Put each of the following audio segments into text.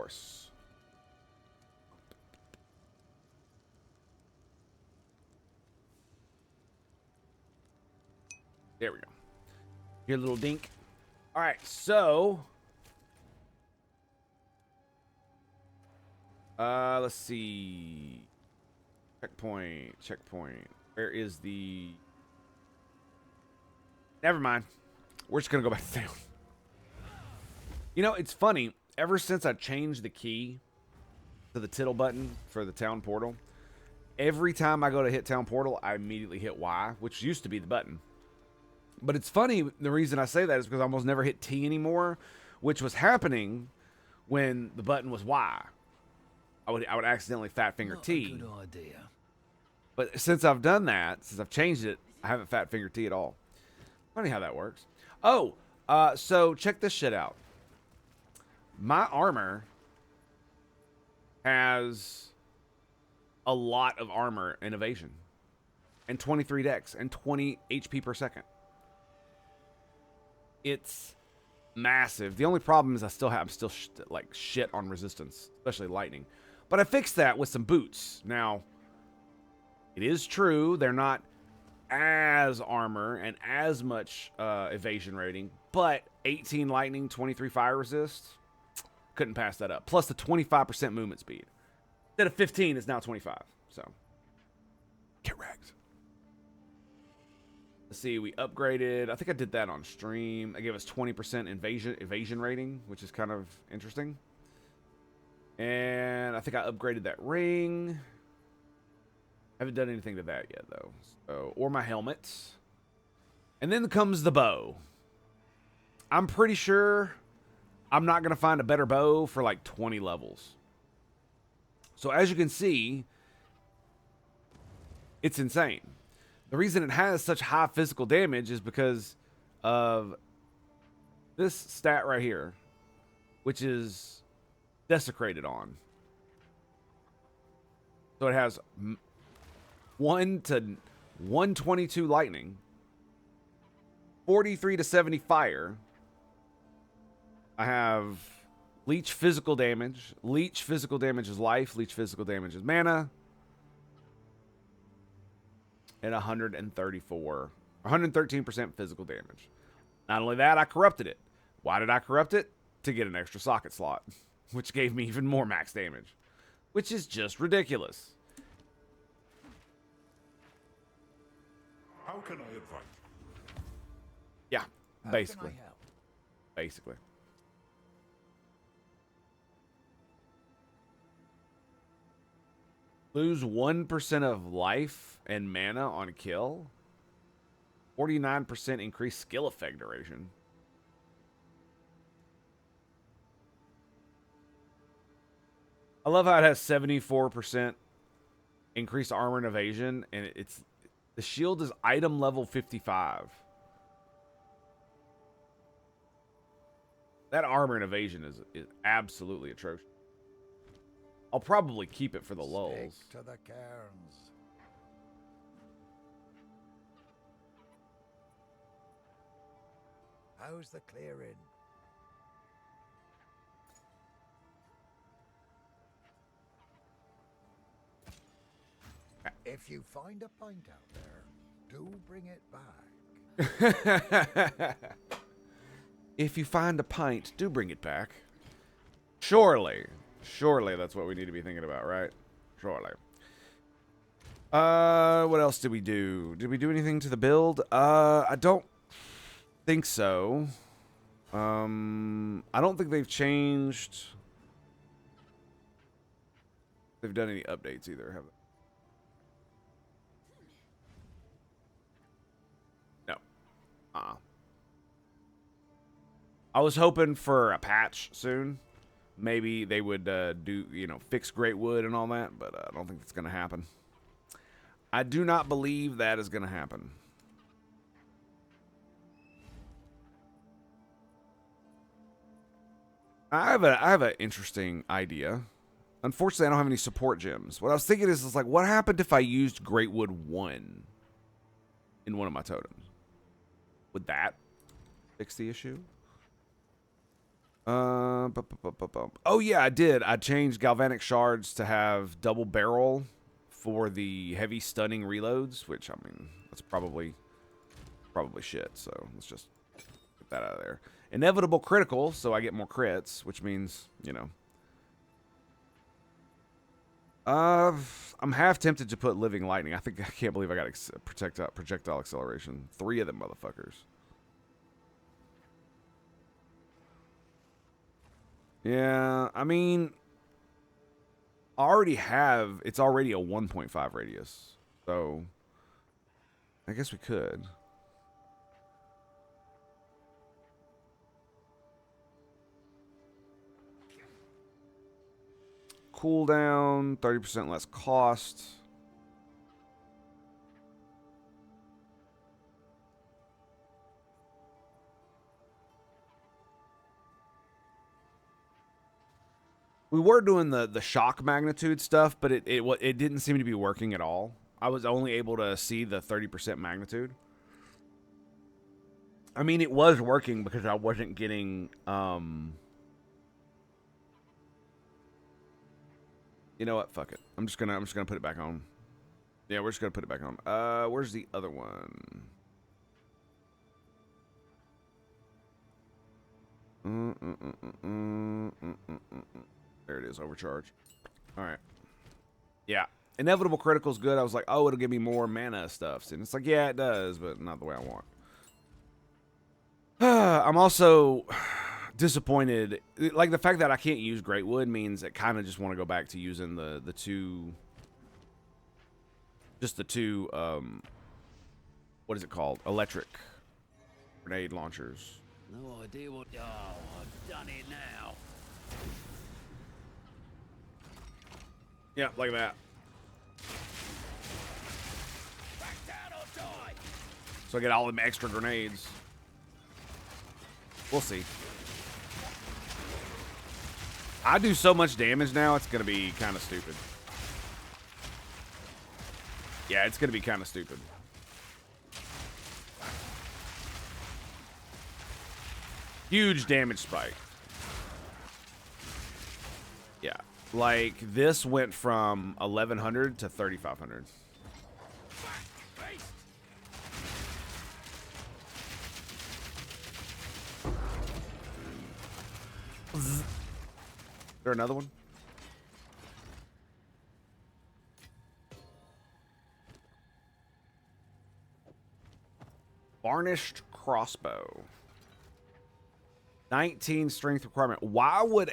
course. There we go. Your little dink. All right, so let's see. Checkpoint. Where is the? Never mind. We're just gonna go back to town. You know, it's funny. Ever since I changed the key to the tittle button for the town portal, every time I go to hit town portal, I immediately hit Y, which used to be the button. But it's funny, the reason I say that is because I almost never hit T anymore, which was happening when the button was Y. I would accidentally fat finger T. Good idea. But since I've done that, since I've changed it, I haven't fat finger T at all. Funny how that works. Oh, so check this shit out. My armor has a lot of armor and evasion, and 23 dex and 20 HP per second. It's massive. The only problem is I'm still like shit on resistance, especially lightning. But I fixed that with some boots. Now, it is true they're not as armor and as much evasion rating, but 18 lightning, 23 fire resist, couldn't pass that up. Plus the 25% movement speed. Instead of 15, it's now 25. So, get wrecked. Let's see, we upgraded. I think I did that on stream. It gave us 20% evasion rating, which is kind of interesting. And I think I upgraded that ring. Haven't done anything to that yet, though. So, or my helmet. And then comes the bow. I'm pretty sure I'm not going to find a better bow for like 20 levels. So as you can see, it's insane. The reason it has such high physical damage is because of this stat right here, which is desecrated on. So it has 1 to 122 lightning, 43 to 70 fire. I have leech physical damage. Leech physical damage is life. Leech physical damage is mana. And 113% physical damage. Not only that, I corrupted it. Why did I corrupt it? To get an extra socket slot, which gave me even more max damage, which is just ridiculous. How can I advise? Yeah, basically. Basically. Lose 1% of life and mana on kill. 49% increased skill effect duration. I love how it has 74% increased armor and evasion, and the shield is item level 55. That armor and evasion is absolutely atrocious. I'll probably keep it for the lulls. Stick to the cairns. How's the clearing? If you find a pint out there, do bring it back. If you find a pint, do bring it back. Surely that's what we need to be thinking about, right? Surely. What else did we do? Did we do anything to the build? I don't think so. I don't think they've changed. They've done any updates either, have they? No. I was hoping for a patch soon. Maybe they would fix Great Wood and all that, but I don't think it's going to happen. I do not believe that is going to happen. I have an interesting idea. Unfortunately, I don't have any support gems. What I was thinking is like, what happened if I used Great Wood 1 in one of my totems? Would that fix the issue? Oh yeah, I did. I changed galvanic shards to have double barrel for the heavy stunning reloads, which I mean that's probably shit. So let's just get that out of there. Inevitable critical, so I get more crits, which means you know. I'm half tempted to put living lightning. I can't believe I got projectile acceleration. 3 of them motherfuckers. Yeah, I mean, it's already a 1.5 radius. So, I guess we could. Cooldown, 30% less cost. We were doing the shock magnitude stuff, but it didn't seem to be working at all. I was only able to see the 30% magnitude. I mean, it was working because I wasn't getting you know what? Fuck it. I'm just gonna put it back on. Yeah, we're just gonna put it back on. Where's the other one? There it is, overcharge. All right. Yeah, inevitable critical's good. I was like, oh, it'll give me more mana stuff, and it's like, yeah, it does, but not the way I want. I'm also disappointed. Like the fact that I can't use Greatwood means I kind of just want to go back to using the two what is it called? Electric grenade launchers. No idea what. Oh, I've done it now. Yeah, like that. Back down or die. So I get all them extra grenades. We'll see. I do so much damage now, it's gonna be kind of stupid. Yeah, it's gonna be kind of stupid. Huge damage spike. Yeah, like this went from 1100 to 3500. Is there another one? Varnished crossbow. 19 strength requirement. Why would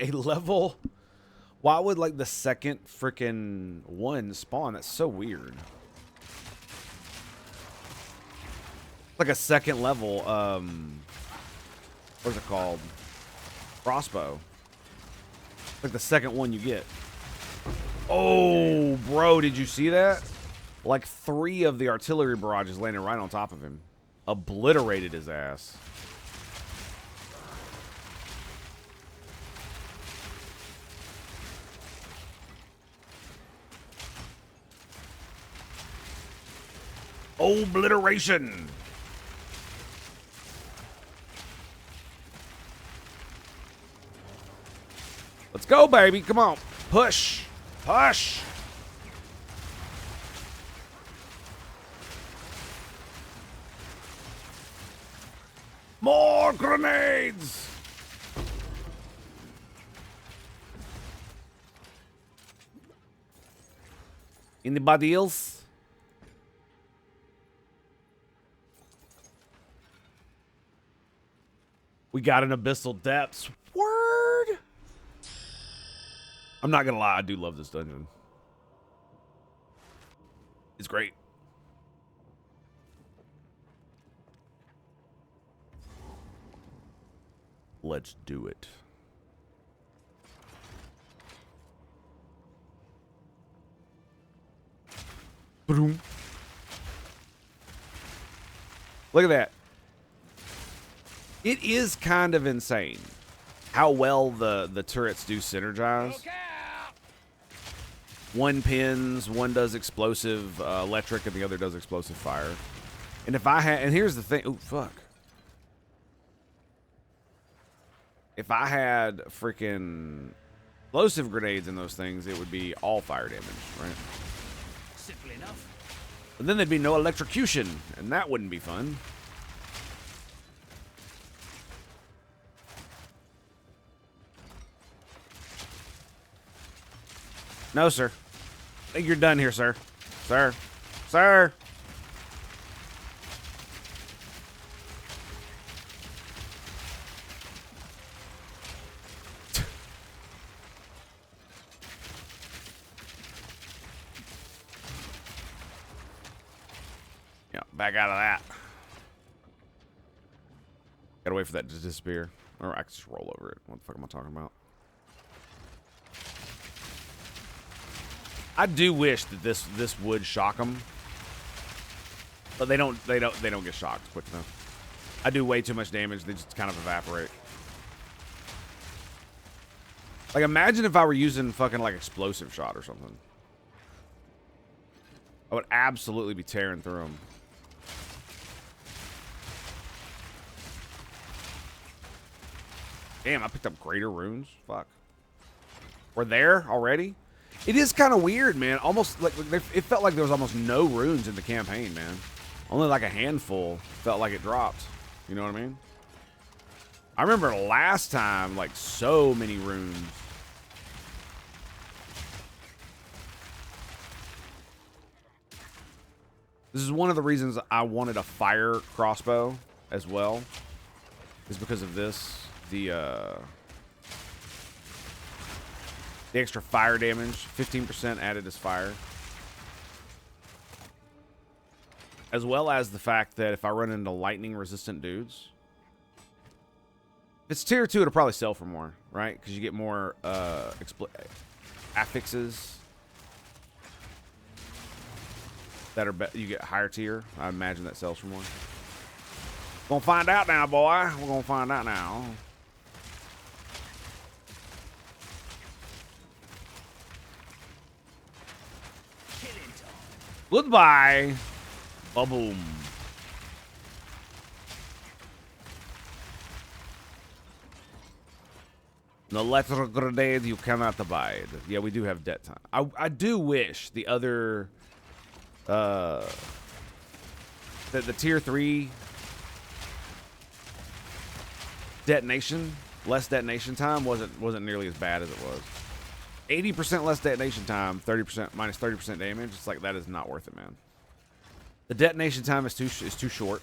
like the second freaking one spawn? That's so weird. Like a second level, what's it called? Crossbow. Like the second one you get. Oh, bro, did you see that? Like 3 of the artillery barrages landed right on top of him. Obliterated his ass. Obliteration. Let's go, baby. Come on. Push. Push. More grenades. Anybody else? We got an Abyssal Depths. Word. I'm not gonna lie, I do love this dungeon. It's great. Let's do it. Boom. Look at that. It is kind of insane how well the turrets do synergize. One pins, one does explosive electric, and the other does explosive fire. And if I had, and here's the thing, oh fuck. if I had freaking explosive grenades in those things, it would be all fire damage, right? Simple enough. But then there'd be no electrocution, and that wouldn't be fun. No, sir. I think you're done here, sir. Sir. Sir. Yeah, back out of that. Gotta wait for that to disappear. Or I can just roll over it. What the fuck am I talking about? I do wish that this would shock them, but they don't get shocked quick enough. I do way too much damage; they just kind of evaporate. Like imagine if I were using fucking like explosive shot or something. I would absolutely be tearing through them. Damn, I picked up greater runes. Fuck. We're there already. It is kind of weird, man. Almost like it felt like there was almost no runes in the campaign, man. Only like a handful felt like it dropped. You know what I mean? I remember last time, like so many runes. This is one of the reasons I wanted a fire crossbow as well. Is because of this. The extra fire damage, 15% added as fire. As well as the fact that if I run into lightning resistant dudes, if it's tier 2, it'll probably sell for more, right? Because you get more affixes that are you get higher tier. I imagine that sells for more. Gonna find out now, boy. We're gonna find out now. Goodbye. Ba-boom. An electrical grenade you cannot abide. Yeah, we do have debt time. I do wish the other the tier 3 detonation, less detonation time wasn't nearly as bad as it was. 80% less detonation time, 30% minus 30% damage. It's like that is not worth it, man. The detonation time is too short.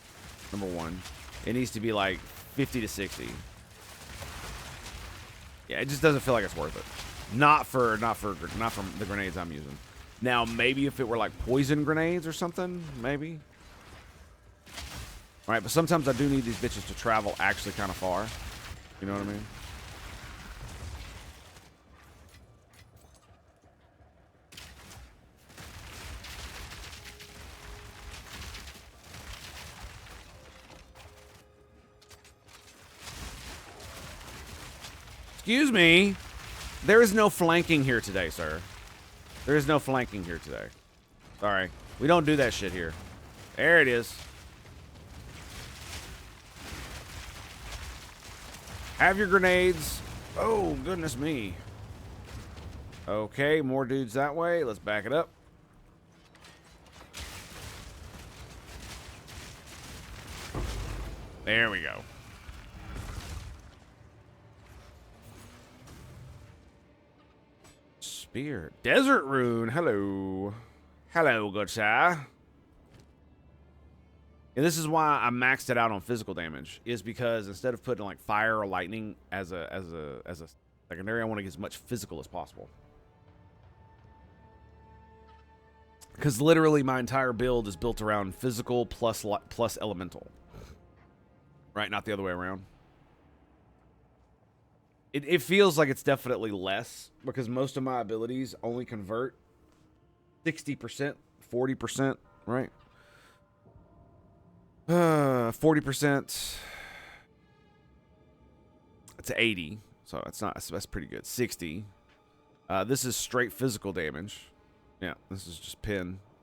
Number one, it needs to be like 50 to 60. Yeah, it just doesn't feel like it's worth it. Not from the grenades I'm using. Now maybe if it were like poison grenades or something, maybe. All right, but sometimes I do need these bitches to travel actually kind of far. You know what I mean? Excuse me. There is no flanking here today, sir. There is no flanking here today. Sorry. We don't do that shit here. There it is. Have your grenades. Oh, goodness me. Okay, more dudes that way. Let's back it up. There we go. Spear. Desert rune. Hello. Hello, good sir. And this is why I maxed it out on physical damage, is because instead of putting like fire or lightning as a secondary, I want to get as much physical as possible. Because literally my entire build is built around physical plus elemental. Right, not the other way around. It feels like it's definitely less, because most of my abilities only convert 60%, 40%, right? 40% to 80, so that's pretty good. 60. This is straight physical damage. Yeah, this is just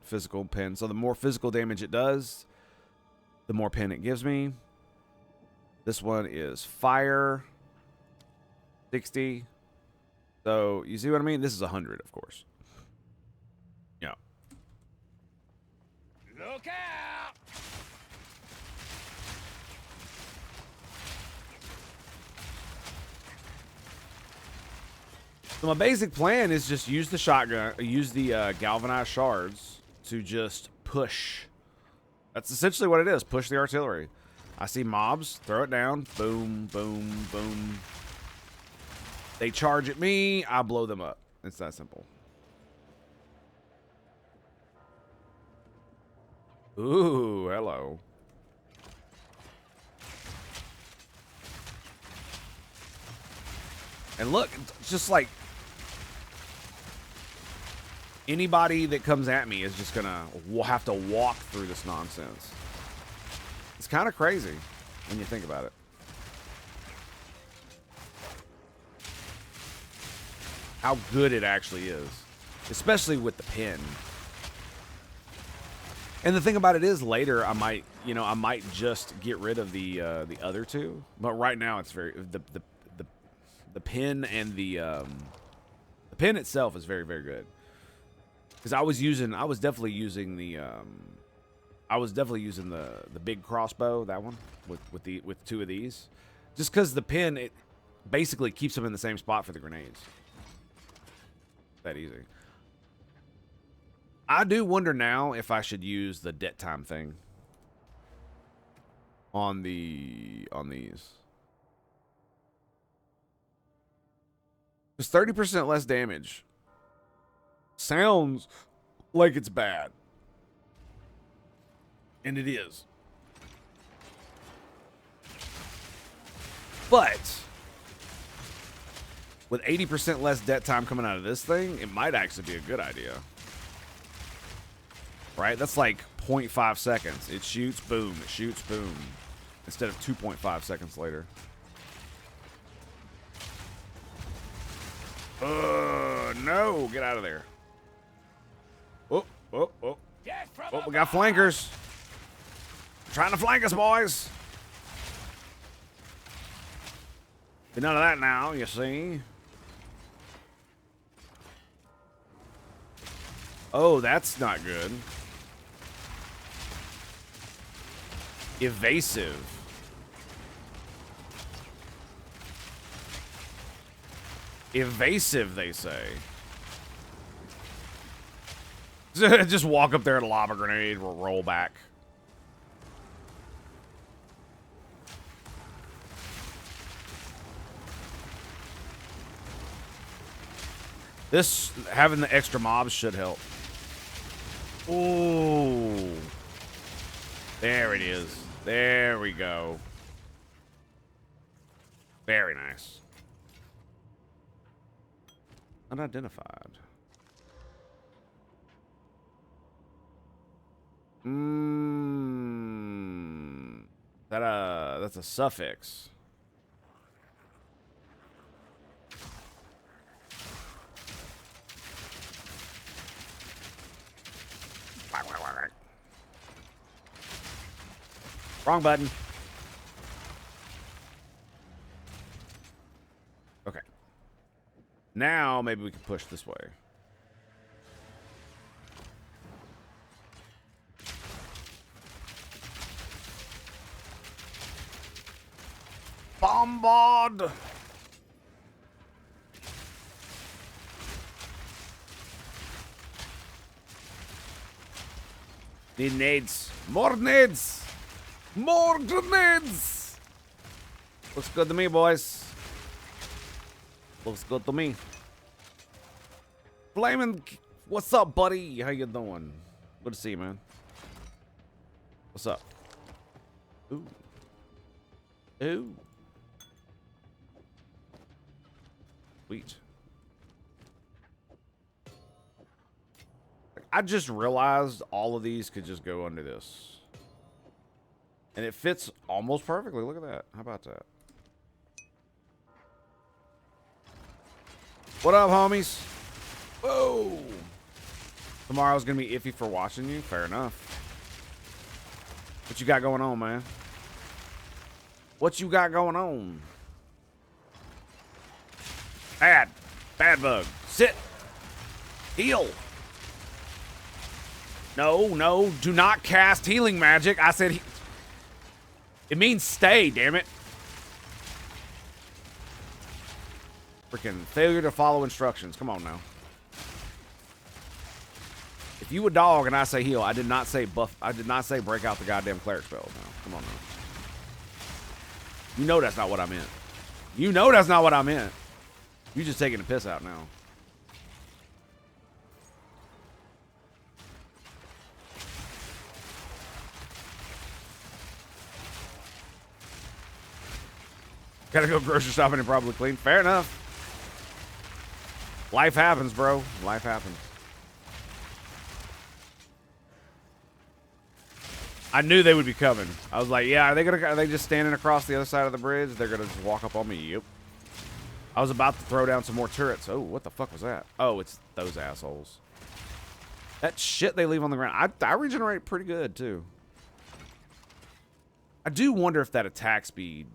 physical pin. So the more physical damage it does, the more pin it gives me. This one is fire. 60. So, you see what I mean? This is 100, of course. Yeah. Look out! So my basic plan is just use the shotgun, use the galvanized shards to just push. That's essentially what it is. Push the artillery. I see mobs, throw it down. Boom, boom, boom. They charge at me, I blow them up. It's that simple. Ooh, hello. And look, it's just like anybody that comes at me is just gonna have to walk through this nonsense. It's kind of crazy when you think about it. How good it actually is, especially with the pin. And the thing about it is, later I might, you know, I might just get rid of the other two. But right now, it's very the pin and the pin itself is very, very good. Because I was definitely using the big crossbow, that one with two of these, just because the pin, it basically keeps them in the same spot for the grenades. That easy. I do wonder now if I should use the debt time thing on these. It's 30% less damage. Sounds like it's bad. And it is. But with 80% less debt time coming out of this thing, it might actually be a good idea. Right? That's like 0.5 seconds. It shoots, boom. It shoots, boom. Instead of 2.5 seconds later. No. Get out of there. Oh. Oh, we got flankers. Trying to flank us, boys. Be none of that now, you see. Oh, that's not good. Evasive. Evasive, they say. Just walk up there and lob a grenade, we'll roll back. This, having the extra mobs should help. Ooh. There it is. There we go. Very nice. Unidentified. That's a suffix. Wrong button. Okay. Now maybe we can push this way. Bombard! Need nades. More nades! More grenades! Looks good to me, boys. Looks good to me. Flamin', what's up, buddy? How you doing? Good to see you, man. What's up? Ooh. Ooh. Sweet. I just realized all of these could just go under this. And it fits almost perfectly. Look at that. How about that? What up, homies? Whoa. Tomorrow's going to be iffy for watching you. Fair enough. What you got going on, man? What you got going on? Bad. Bad bug. Sit. Heal. No, no. Do not cast healing magic. I said it means stay, damn it. Freaking failure to follow instructions. Come on now. If you a dog and I say heal, I did not say buff. I did not say break out the goddamn cleric spells. Now, come on now. You know that's not what I meant. You know that's not what I meant. You just taking the piss out now. Gotta go grocery shopping and probably clean. Fair enough. Life happens, bro. Life happens. I knew they would be coming. I was like, yeah, are they just standing across the other side of the bridge? They're gonna just walk up on me. Yep. I was about to throw down some more turrets. Oh, what the fuck was that? Oh, it's those assholes. That shit they leave on the ground. I regenerate pretty good too. I do wonder if that attack speed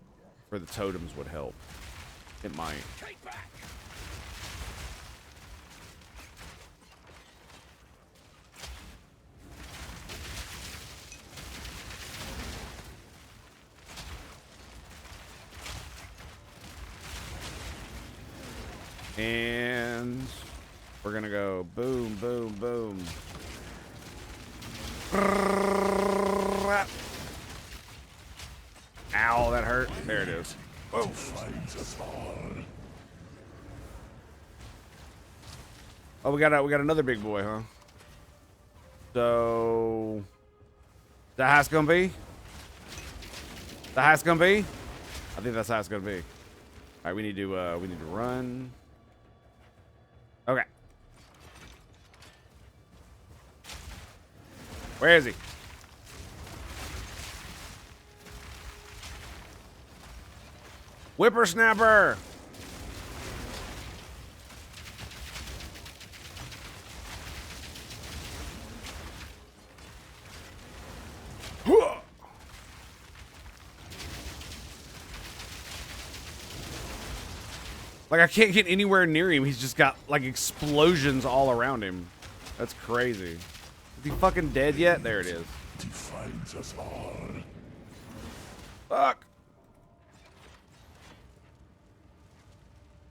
for the totems would help. It might. Take back. And we're gonna go boom, boom, boom. Ow, that hurt. There it is. Both finds us all. Oh, we got another big boy, huh? So, that how it's gonna be? That how it's gonna be? I think that's how it's gonna be. All right, we need to run. Okay. Where is he? Whippersnapper! Like, I can't get anywhere near him. He's just got, like, explosions all around him. That's crazy. Is he fucking dead yet? There it is. Defines us all. Fuck.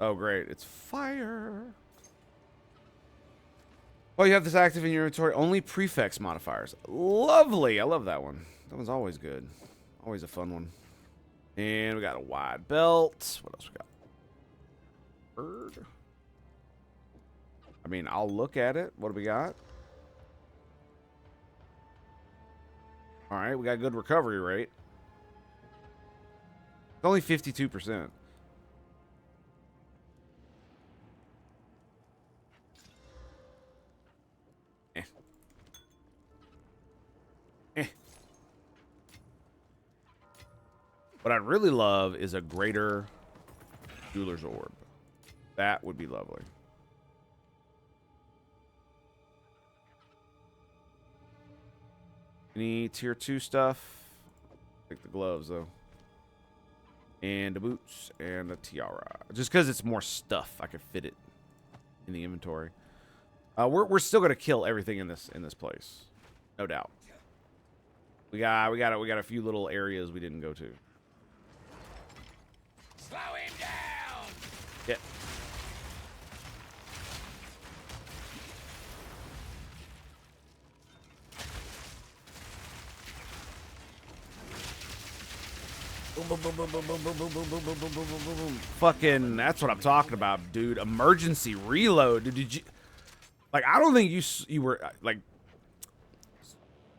Oh, great. It's fire. Oh, you have this active in your inventory. Only prefix modifiers. Lovely. I love that one. That one's always good. Always a fun one. And we got a wide belt. What else we got? Bird. I mean, I'll look at it. What do we got? All right, we got a good recovery rate. It's only 52%. What I'd really love is a greater jeweler's orb. That would be lovely. Any tier 2 stuff? Take the gloves though. And the boots and the tiara. Just because it's more stuff, I could fit it in the inventory. We're still gonna kill everything in this place, no doubt. We got a few little areas we didn't go to. Slow him down. Yeah. Fucking, that's what I'm talking about, dude. Emergency reload. Dude, did you, like, I don't think you were, like,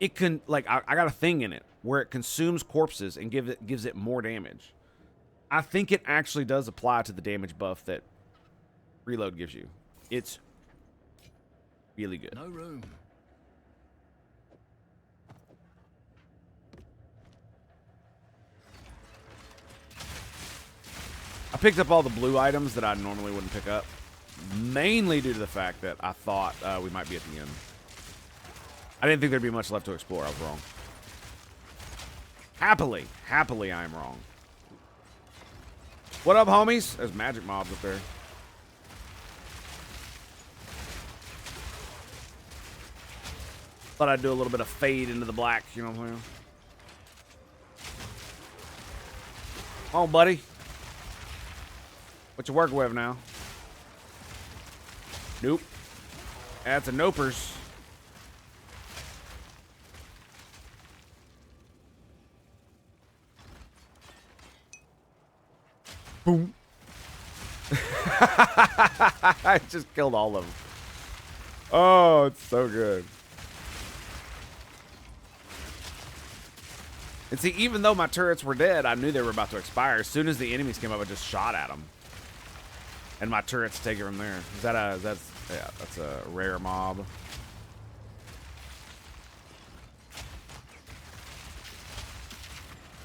it can, like, I got a thing in it where it consumes corpses and gives it more damage. I think it actually does apply to the damage buff that reload gives you. It's really good. No room. I picked up all the blue items that I normally wouldn't pick up, mainly due to the fact that I thought we might be at the end. I didn't think there'd be much left to explore. I was wrong. Happily, I am wrong. What up, homies? There's magic mobs up there. Thought I'd do a little bit of fade into the black, you know what I'm saying? Come on, buddy. What you working with now? Nope. That's a nopers. Boom. I just killed all of them. Oh, it's so good. And see, even though my turrets were dead, I knew they were about to expire. As soon as the enemies came up, I just shot at them. And my turrets take it from there. That's a rare mob.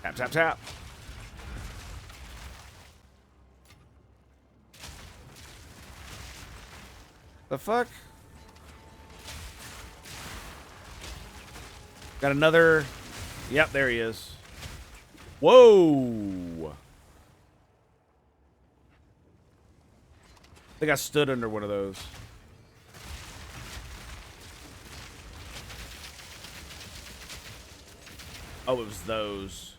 Tap, tap, tap. The fuck? Got another. Yep, there he is. Whoa. I think I stood under one of those. Oh, it was those.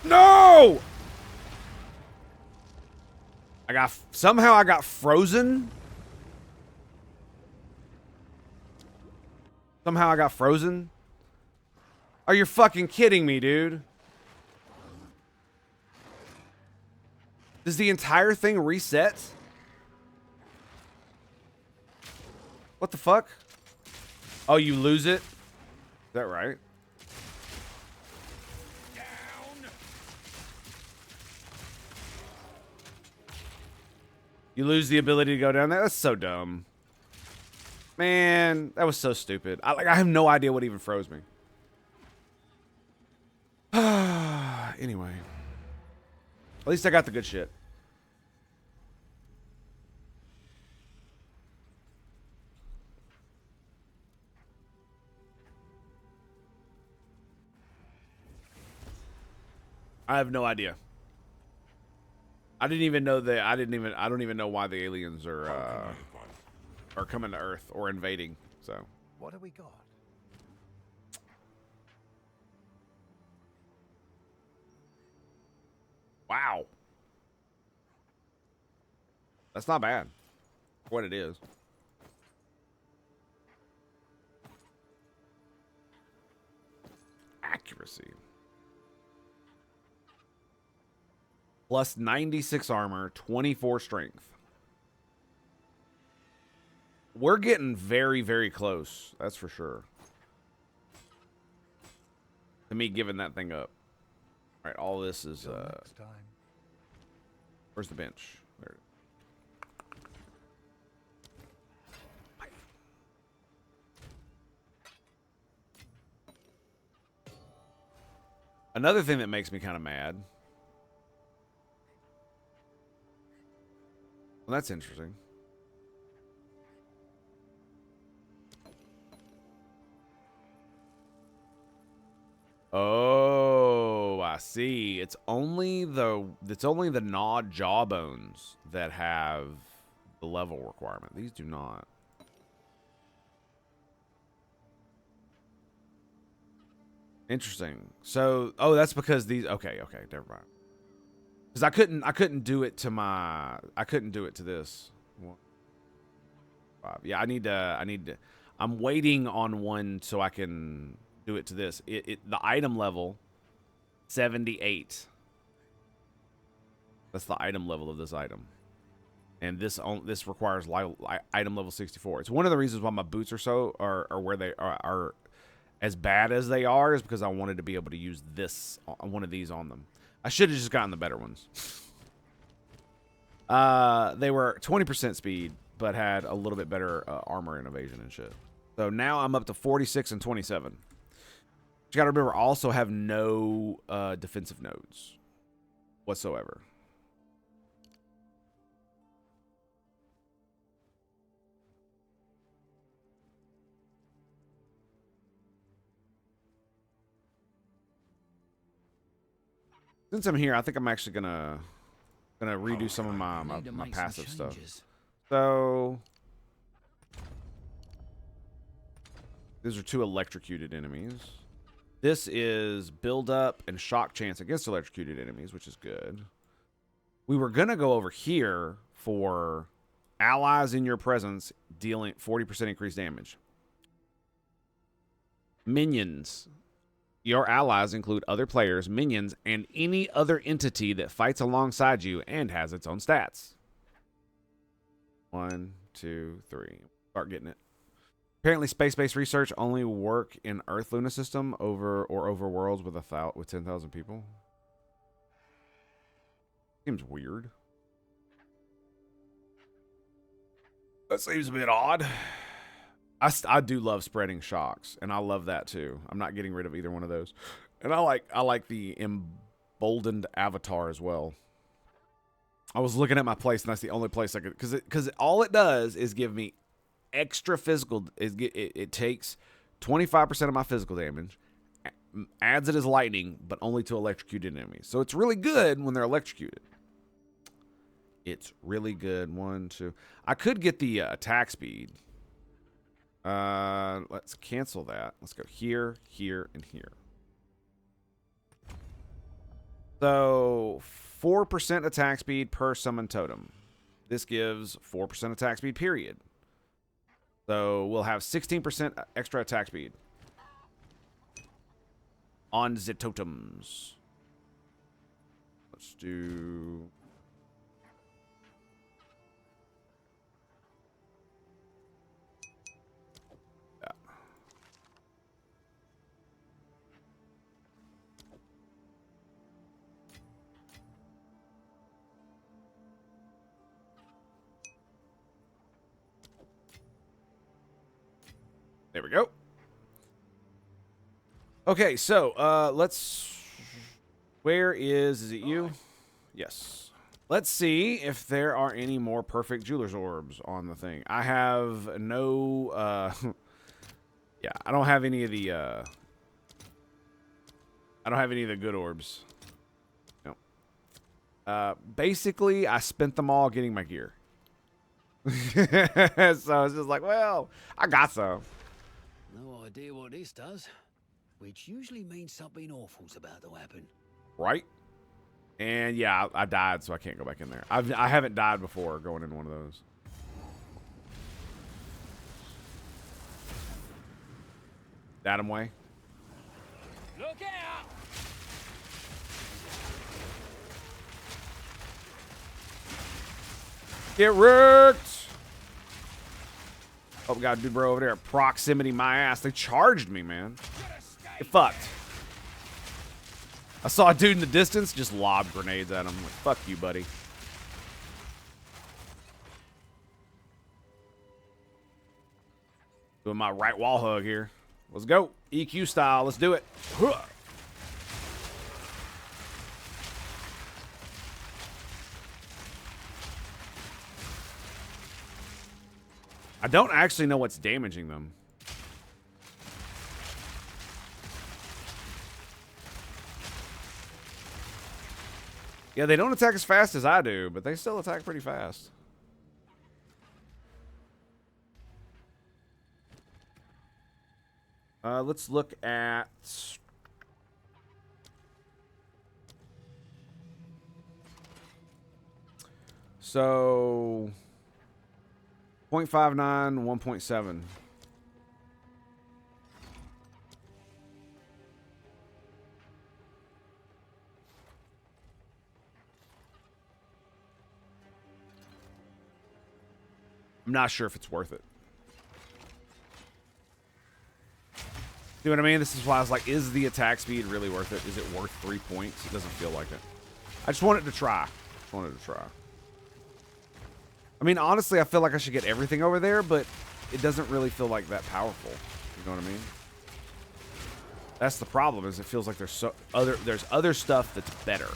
No! Somehow I got frozen. Somehow I got frozen. Are you fucking kidding me, dude? Does the entire thing reset? What the fuck? Oh, you lose it? Is that right? You lose the ability to go down there? That's so dumb. Man, that was so stupid. I have no idea what even froze me. Anyway. At least I got the good shit. I have no idea. I didn't even know that. I don't even know why the aliens are coming to Earth or invading. So. What have we got? Wow. That's not bad. For what it is. Accuracy. Plus 96 armor, 24 strength. We're getting very, very close. That's for sure. To me giving that thing up. All right, all this is... Next time. Where's the bench? There. Another thing that makes me kind of mad. Well, that's interesting. Oh, I see. It's only the gnawed jawbones that have the level requirement. These do not. Interesting. So, oh, that's because these. Okay, never mind. Because I couldn't do it to my. I couldn't do it to this. Yeah, I need to. I'm waiting on one so I can do it to this. The item level 78. That's the item level of this item, and this requires item level 64. It's one of the reasons why my boots are where they are as bad as they are, is because I wanted to be able to use one of these on them. I should have just gotten the better ones. They were 20% speed, but had a little bit better armor and evasion and shit. So now I'm up to 46 and 27. But you gotta remember, I also have no defensive nodes whatsoever. Since I'm here, I think I'm actually gonna Gonna redo some of my Need to my make some passive stuff. changes. So these are 2 electrocuted enemies. This is build up and shock chance against electrocuted enemies, which is good. We were gonna go over here for allies in your presence dealing 40% increased damage. Minions. Your allies include other players, minions, and any other entity that fights alongside you and has its own stats. 1, 2, 3. Start getting it. Apparently, space-based research only work in Earth Luna system over worlds with 10,000 people. Seems weird. That seems a bit odd. I do love spreading shocks, and I love that too. I'm not getting rid of either one of those. And I like the emboldened avatar as well. I was looking at my place, and that's the only place I could, because all it does is give me extra physical. It takes 25% of my physical damage, adds it as lightning, but only to electrocuted enemies. So it's really good when they're electrocuted. It's really good. 1, 2. I could get the attack speed. Let's cancel that. Let's go here, here, and here. So 4% attack speed per summon totem. This gives 4% attack speed, period. So we'll have 16% extra attack speed on the totems. Let's do... There we go. Okay, so let's... Where is it you? Yes. Let's see if there are any more perfect jeweler's orbs on the thing. I have no... yeah, I don't have any of the... I don't have any of the good orbs. No. Basically, I spent them all getting my gear. So it's just like, well, I got some. No idea what this does, which usually means something awful's about to happen. Right? And yeah, I died, so I can't go back in there. I haven't died before going in one of those. That way. Look out! Get wrecked! Oh, we got a dude bro over there. Proximity my ass. They charged me, man. Get fucked. I saw a dude in the distance, just lob grenades at him. Like, fuck you, buddy. Doing my right wall hug here. Let's go. EQ style. Let's do it. Huh. I don't actually know what's damaging them. Yeah, they don't attack as fast as I do, but they still attack pretty fast. Let's look at... So... 0.59, 1.7. I'm not sure if it's worth it. See what I mean? This is why I was like, is the attack speed really worth it? Is it worth 3 points? It doesn't feel like it. I just wanted to try. I mean, honestly, I feel like I should get everything over there, but it doesn't really feel like that powerful. You know what I mean? That's the problem, is it feels like there's other stuff that's better.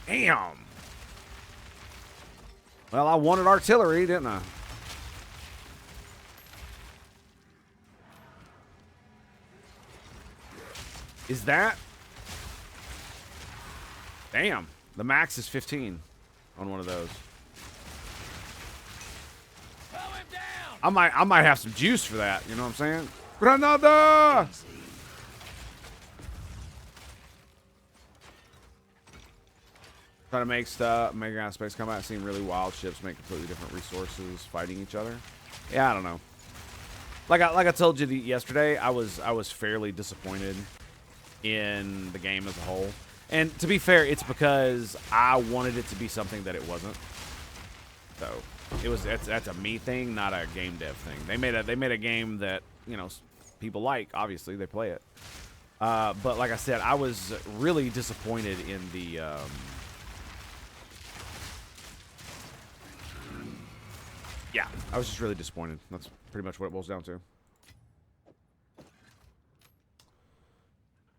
Damn. Well, I wanted artillery, didn't I? Is that Damn. The max is 15 on one of those. I might have some juice for that. You know what I'm saying? Granada! Trying to make stuff, make out of space combat. Seeing really wild ships make completely different resources fighting each other. Yeah, I don't know. Like I told you yesterday, I was fairly disappointed in the game as a whole. And to be fair, it's because I wanted it to be something that it wasn't. So that's a me thing, not a game dev thing. They made a game that, you know, people like. Obviously, they play it. But like I said, I was really disappointed in the. Yeah, I was just really disappointed. That's pretty much what it boils down to.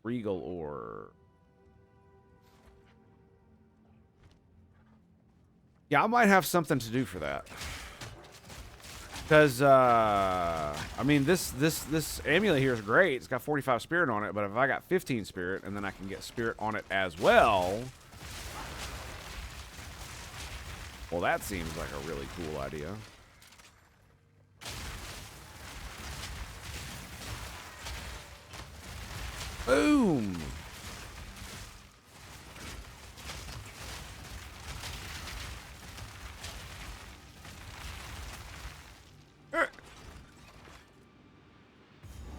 Regal ore. Yeah, I might have something to do for that. Because, I mean, this amulet here is great. It's got 45 spirit on it, but if I got 15 spirit, and then I can get spirit on it as well, well, that seems like a really cool idea. Boom!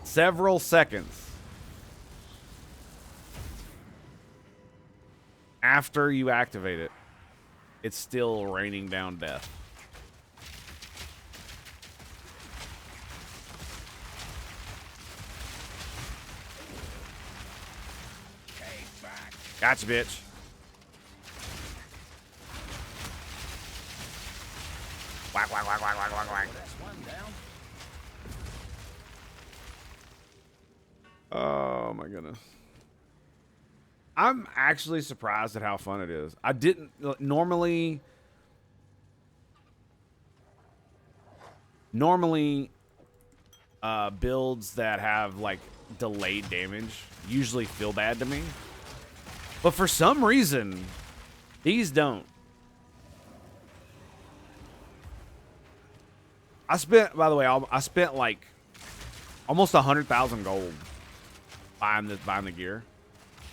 Several seconds after you activate it, it's still raining down death. Gotcha, bitch. Whack, whack, whack, whack, whack, whack, whack. Oh my goodness. I'm actually surprised at how fun it is. I didn't normally builds that have like delayed damage usually feel bad to me. But for some reason, these don't. I spent, by the way, I spent like almost 100,000 gold buying the gear.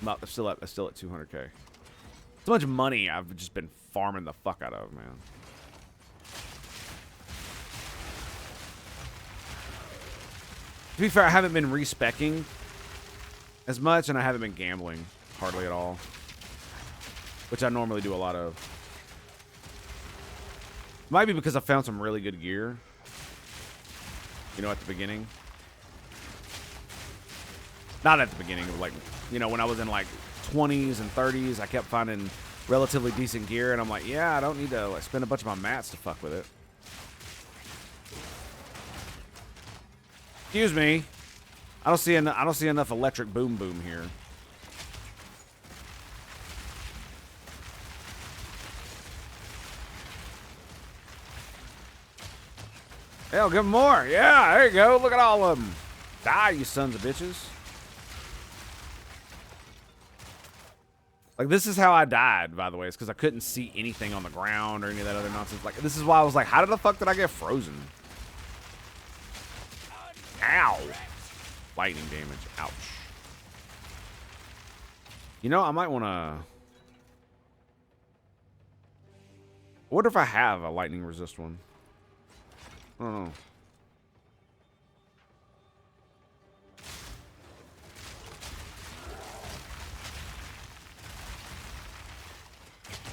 I'm still at 200K. So much money I've just been farming the fuck out of, man. To be fair, I haven't been respecking as much, and I haven't been gambling hardly at all, which I normally do a lot of. Might be because I found some really good gear, you know, at the beginning. Not at the beginning, but like, you know, when I was in like 20s and 30s, I kept finding relatively decent gear, and I'm like, yeah, I don't need to like spend a bunch of my mats to fuck with it. Excuse me. I don't see enough electric boom boom here. Hell, give them more. Yeah, there you go. Look at all of them. Die, you sons of bitches. Like, this is how I died, by the way. It's because I couldn't see anything on the ground or any of that other nonsense. Like, this is why I was like, how the fuck did I get frozen? Ow. Lightning damage. Ouch. You know, I might want to... I wonder if I have a lightning resist one. I don't know.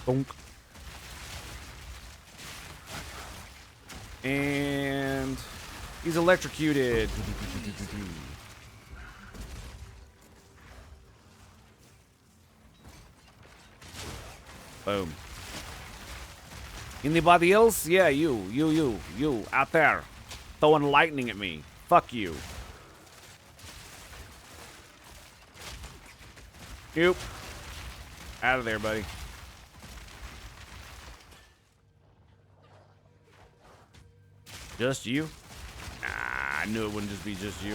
Bonk. And he's electrocuted. Boom. Anybody else? Yeah, you out there throwing lightning at me. Fuck you. Nope. Out of there, buddy. Just you? Nah, I knew it wouldn't just be just you.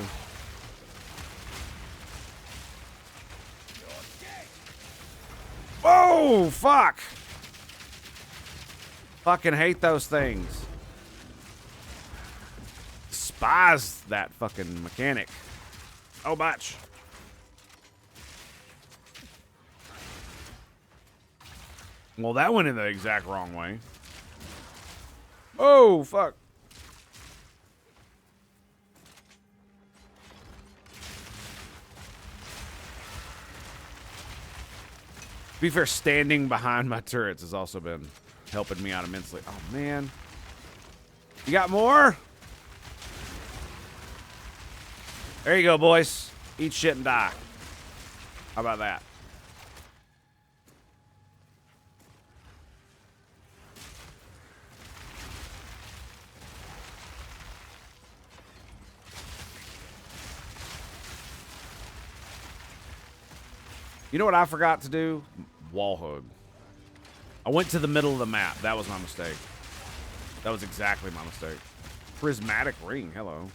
Whoa! Oh, fuck. Fucking hate those things. Despise that fucking mechanic. Oh, much. Well, that went in the exact wrong way. Oh, fuck. To be fair, standing behind my turrets has also been helping me out immensely. Oh, man. You got more? There you go, boys. Eat shit and die. How about that? You know what I forgot to do? Wall hug. I went to the middle of the map. That was my mistake. That was exactly my mistake. Prismatic ring. Hello.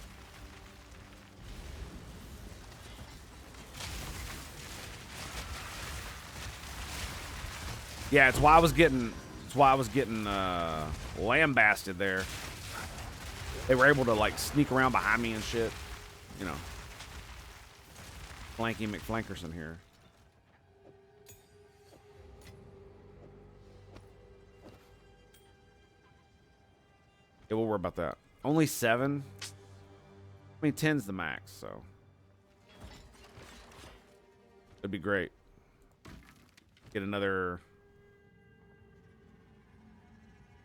Yeah, it's why I was getting lambasted there. They were able to like sneak around behind me and shit. You know. Flanky McFlankerson here. Yeah, we'll worry about that. Only 7? I mean, 10's the max, so. It'd be great. Get another...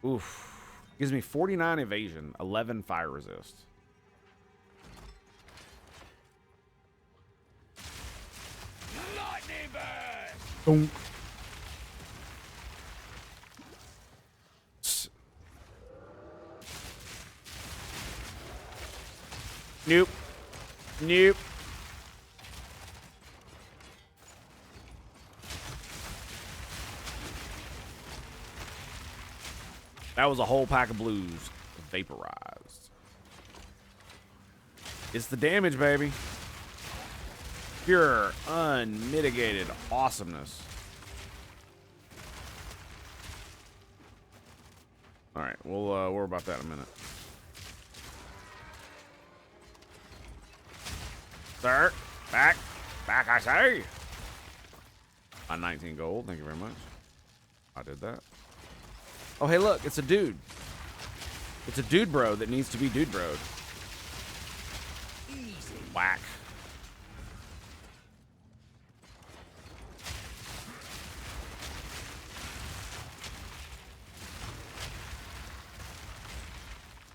Oof. Gives me 49 evasion, 11 fire resist. Lightning bird! Boom. Nope. Nope. That was a whole pack of blues vaporized. It's the damage, baby. Pure, unmitigated awesomeness. All right, we'll worry about that in a minute. Sir, back, I say. 19 gold, thank you very much. I did that. Oh, hey, look, it's a dude. It's a dude bro that needs to be dude broed. Easy. Whack.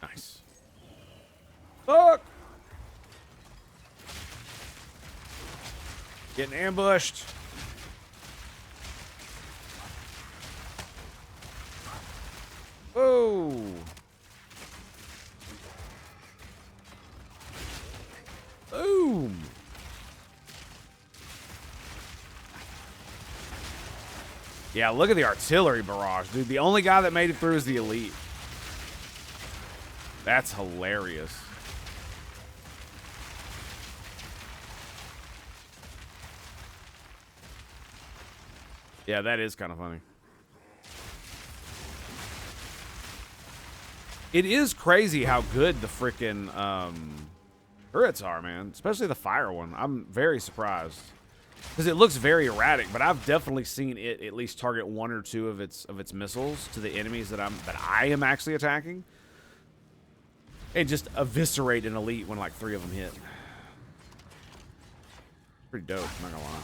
Nice. Fuck. Getting ambushed. Whoa. Boom. Yeah, look at the artillery barrage, dude. The only guy that made it through is the elite. That's hilarious. Yeah, that is kind of funny. It is crazy how good the freaking turrets are, man. Especially the fire one. I'm very surprised. Because it looks very erratic, but I've definitely seen it at least target 1 or 2 of its missiles to the enemies that I am actually attacking. And just eviscerate an elite when like 3 of them hit. Pretty dope, I'm not gonna lie.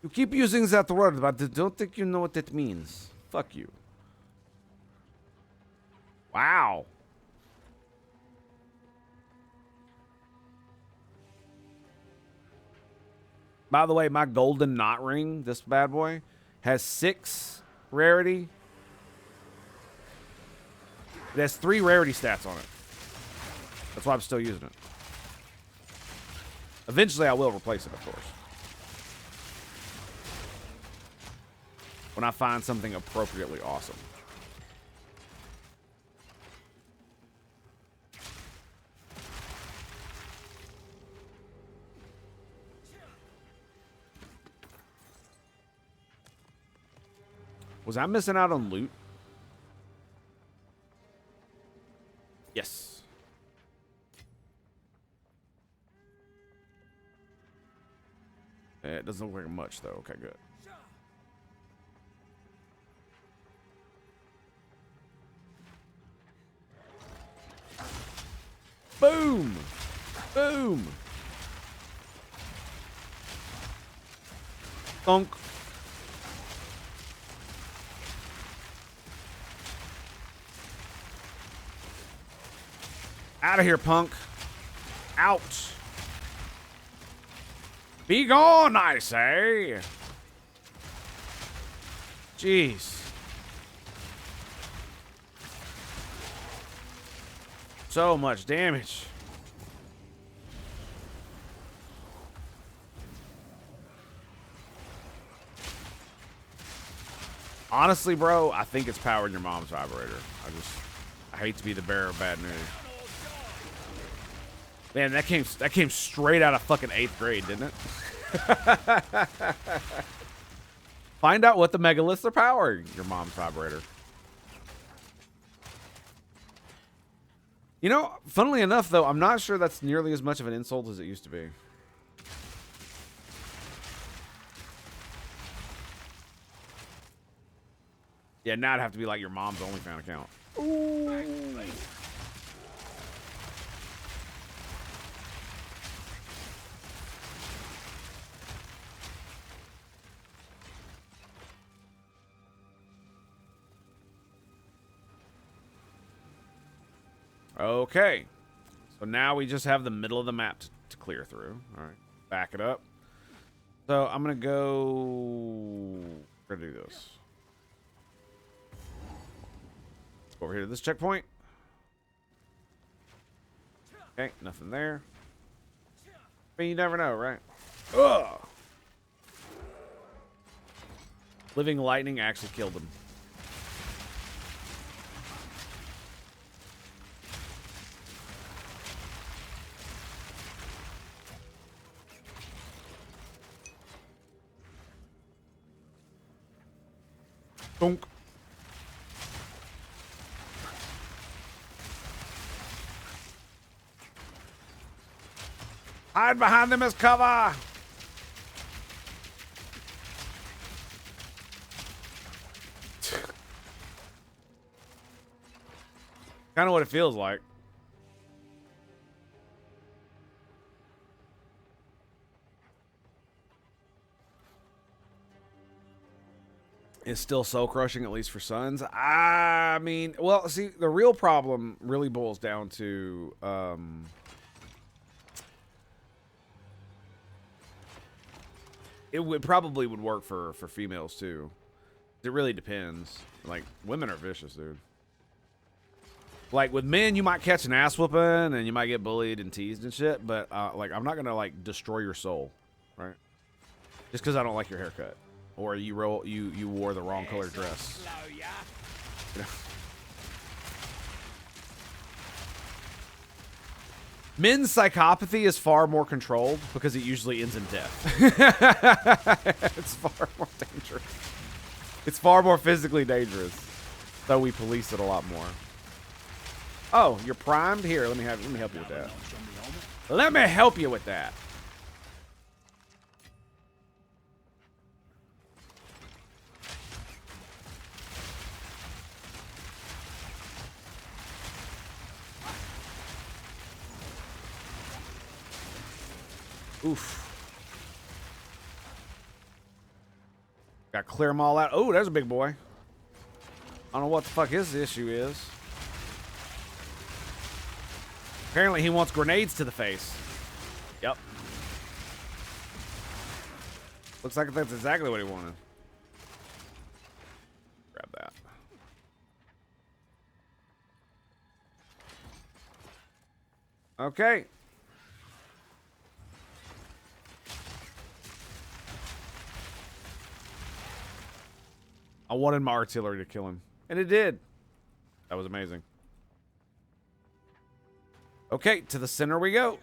You keep using that word, but I don't think you know what it means. Fuck you. Wow. By the way, my golden knot ring, this bad boy, has 6 rarity. It has 3 rarity stats on it. That's why I'm still using it. Eventually, I will replace it, of course. When I find something appropriately awesome. Was I missing out on loot? Yes. It doesn't look like much, though. Okay, good. Boom! Boom! Thunk. Out of here, punk. Out. Be gone, I say. Jeez. So much damage. Honestly, bro, I think it's powering your mom's vibrator. I hate to be the bearer of bad news. Man, that came straight out of fucking 8th grade, didn't it? Find out what the megaliths are powering your mom's vibrator. You know, funnily enough, though, I'm not sure that's nearly as much of an insult as it used to be. Yeah, now it'd have to be like your mom's OnlyFans account. Ooh. Okay. So now we just have the middle of the map to clear through. All right. Back it up. So I'm going to go... We're going to do this. Over here to this checkpoint. Okay, nothing there. I mean, you never know, right? Ugh! Living lightning actually killed him. Bonk. Hide behind them as cover. Kind of what it feels like. Is still soul crushing, at least for Sons. I mean, well, see, the real problem really boils down to it would probably work for females too. It really depends. Like, women are vicious, dude. Like, with men, you might catch an ass whooping and you might get bullied and teased and shit, but like, I'm not gonna like destroy your soul, right? Just because I don't like your haircut. Or you wore the wrong colored dress. You know? Men's psychopathy is far more controlled because it usually ends in death. It's far more dangerous. It's far more physically dangerous. So we police it a lot more. Oh, you're primed? Here, let me help you with that. Let me help you with that. Oof. Got to clear them all out. Oh, there's a big boy. I don't know what the fuck his issue is. Apparently he wants grenades to the face. Yep. Looks like that's exactly what he wanted. Grab that. Okay. I wanted my artillery to kill him. And it did. That was amazing. Okay, to the center we go.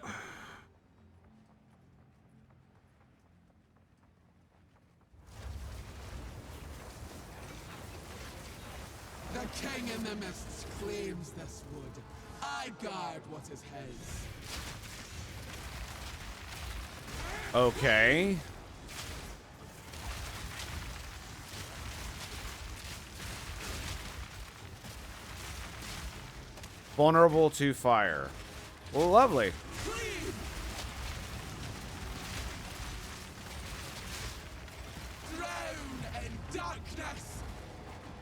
I guard what is his. Okay. Vulnerable to fire. Well, lovely. Clean. Drown in darkness.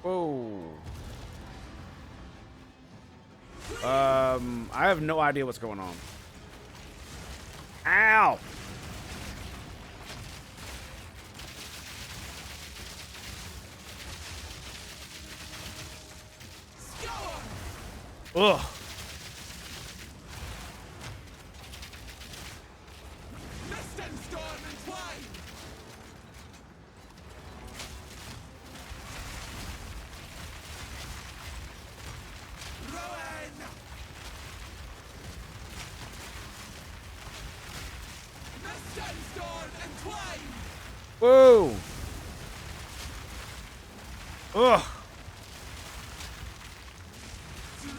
Whoa. I have no idea what's going on. Ow! Scour. Ugh. Mist and storm entwine. Ruin. Mist and storm entwine. Whoa. Ugh. Drown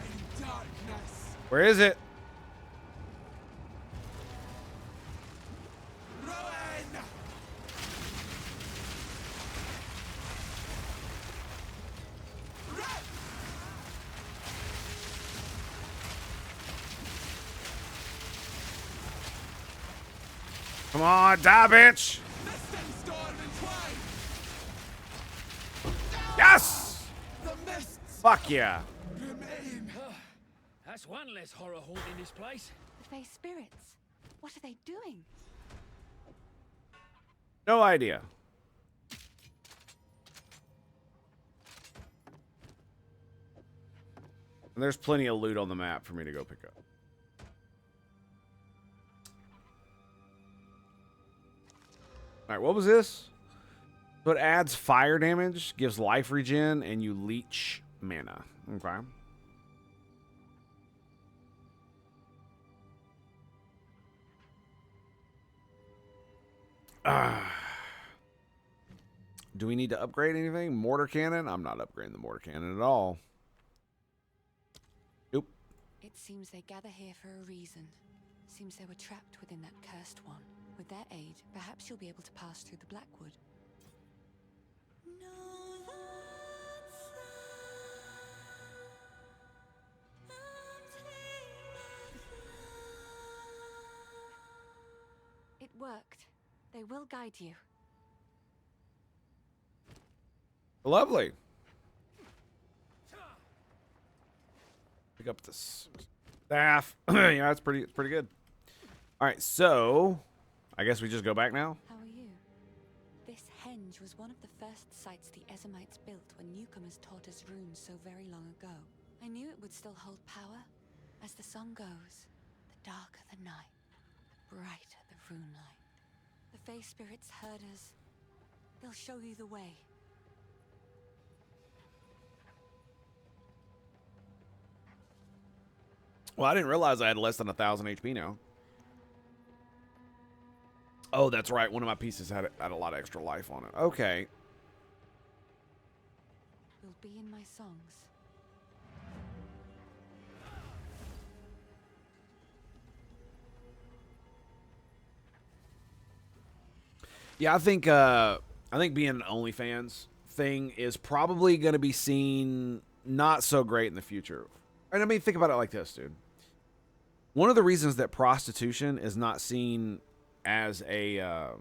in darkness. Where is it? Ruin. Rip. Come on, die, bitch. Mist and storm entwine. Yes! The mists Fuck yeah. remain. That's one less horror haunting this place. The Fae spirits. What are they doing? No idea. And there's plenty of loot on the map for me to go pick up. Alright, what was this? So it adds fire damage, gives life regen, and you leech mana. Okay. Do we need to upgrade anything? Mortar cannon? I'm not upgrading the mortar cannon at all. Nope. It seems they gather here for a reason. Seems they were trapped within that cursed one. With their aid, perhaps you'll be able to pass through the Blackwood. It worked. They will guide you. Lovely. Pick up this staff. Yeah, that's pretty good. All right, so I guess we just go back now. How are you? This henge was one of the first sites the Ezamites built when newcomers taught us runes so very long ago. I knew it would still hold power. As the song goes, the darker the night, brighter the rune light. The Fae spirits heard us. They'll show you the way. Well, I didn't realize I had less than 1,000 HP now. Oh, that's right. One of my pieces had a lot of extra life on it. Okay. Will be in my songs. Yeah, I think being an OnlyFans thing is probably going to be seen not so great in the future. And I mean, think about it like this, dude. One of the reasons that prostitution is not seen as as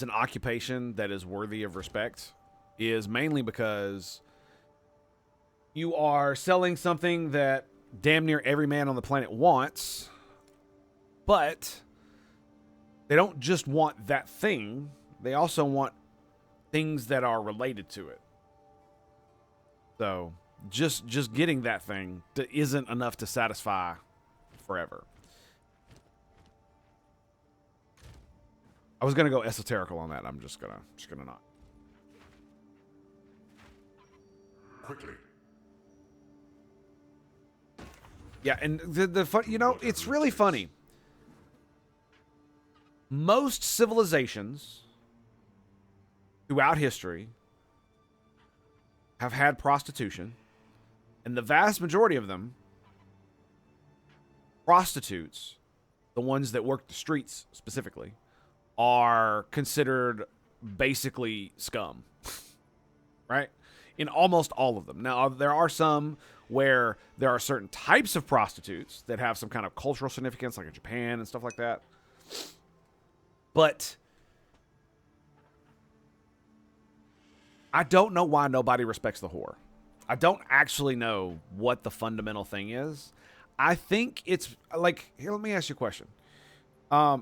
an occupation that is worthy of respect is mainly because you are selling something that damn near every man on the planet wants, but they don't just want that thing, they also want things that are related to it. So just getting that thing isn't enough to satisfy forever. I was gonna go esoterical on that. I'm just gonna not. Quickly. Yeah, and the fun, you know, it's really funny. Most civilizations throughout history have had prostitution, And the vast majority of them, prostitutes, the ones that work the streets specifically, are considered basically scum, right? In almost all of them. Now, there are some where there are certain types of prostitutes that have some kind of cultural significance, like in Japan and stuff like that. But I don't know why nobody respects the whore. I don't actually know what the fundamental thing is. I think it's like, here, let me ask you a question.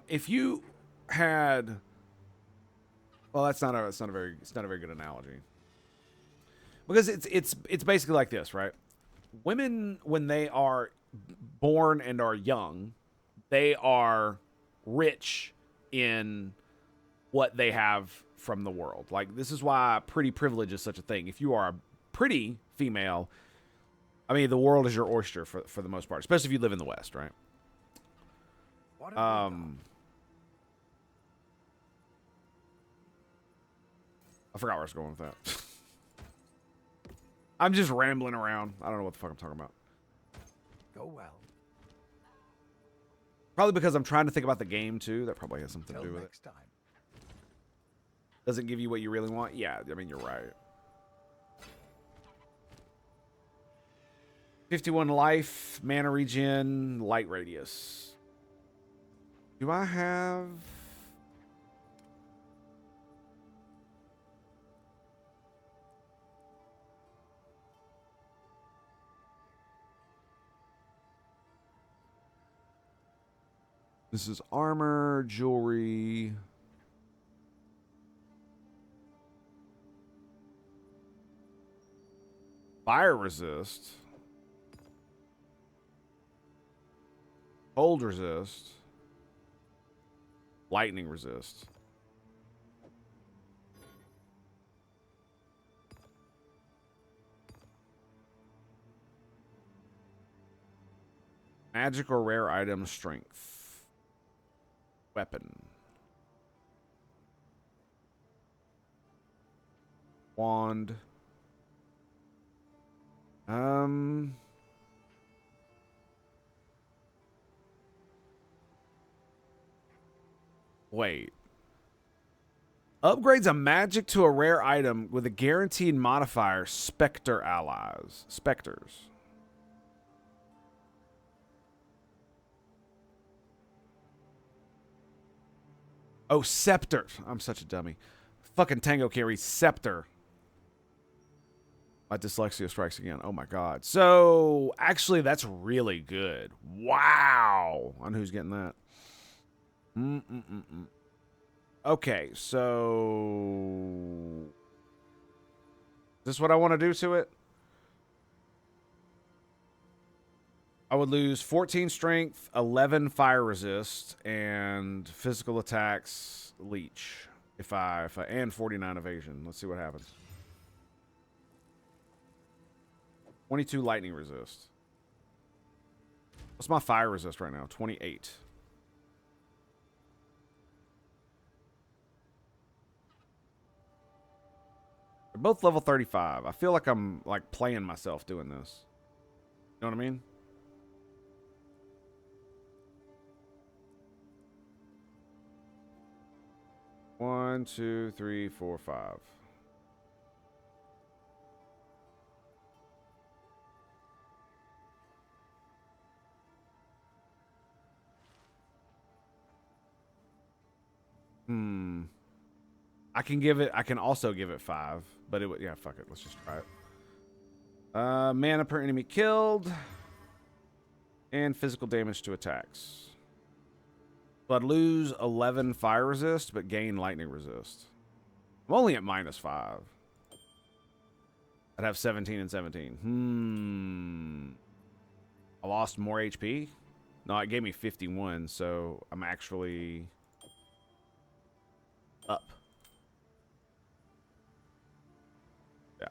If you had, well, it's not a very good analogy. Because it's basically like this, right? Women, when they are born and are young, they are rich in what they have from the world. Like, this is why pretty privilege is such a thing. If you are a pretty female, I mean, the world is your oyster for the most part, especially if you live in the West, right? What have we got? I forgot where I was going with that. I'm just rambling around. I don't know what the fuck I'm talking about. Go well. Probably because I'm trying to think about the game, too. That probably has something to Till do with it. next time. Doesn't give you what you really want? Yeah, I mean, you're right. 51 life, mana regen, light radius. Do I have... This is armor, jewelry. Fire resist. Cold resist. Lightning resist. Magic or rare item strength. Weapon. Wand. Wait. Upgrades a magic to a rare item with a guaranteed modifier, Spectre allies. Spectres. Oh, Scepter. I'm such a dummy. Fucking Tango can't read Scepter. My dyslexia strikes again. Oh my god. So, actually, that's really good. Wow. On who's getting that. Okay, so... Is this what I want to do to it? I would lose 14 strength, 11 fire resist, and physical attacks leech. If I and 49 evasion. Let's see what happens. 22 lightning resist. What's my fire resist right now? 28. They're both level 35. I feel like I'm like playing myself doing this. You know what I mean? One, two, 3, 4, 5. I can also give it 5, but it would, yeah, fuck it. Let's just try it. Mana per enemy killed. And physical damage to attacks. So I'd lose 11 fire resist, but gain lightning resist. I'm only at -5. I'd have 17 and 17. I lost more HP? No, it gave me 51, so I'm actually up. Yeah.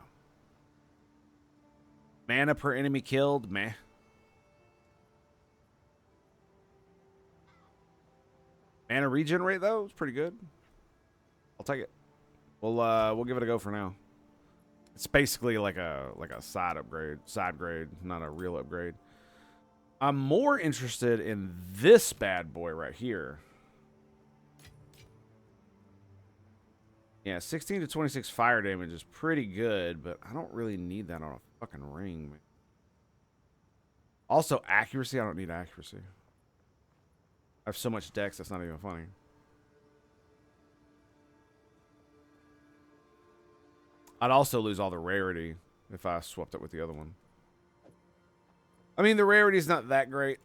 Mana per enemy killed? Meh. Mana regen rate, though, it's pretty good. I'll take it. We'll give it a go for now. It's basically like a side grade, not a real upgrade. I'm more interested in this bad boy right here. Yeah, 16 to 26 fire damage is pretty good, but I don't really need that on a fucking ring, man. Also, accuracy. I don't need accuracy. I have so much dex, that's not even funny. I'd also lose all the rarity if I swapped it with the other one. I mean, the rarity is not that great,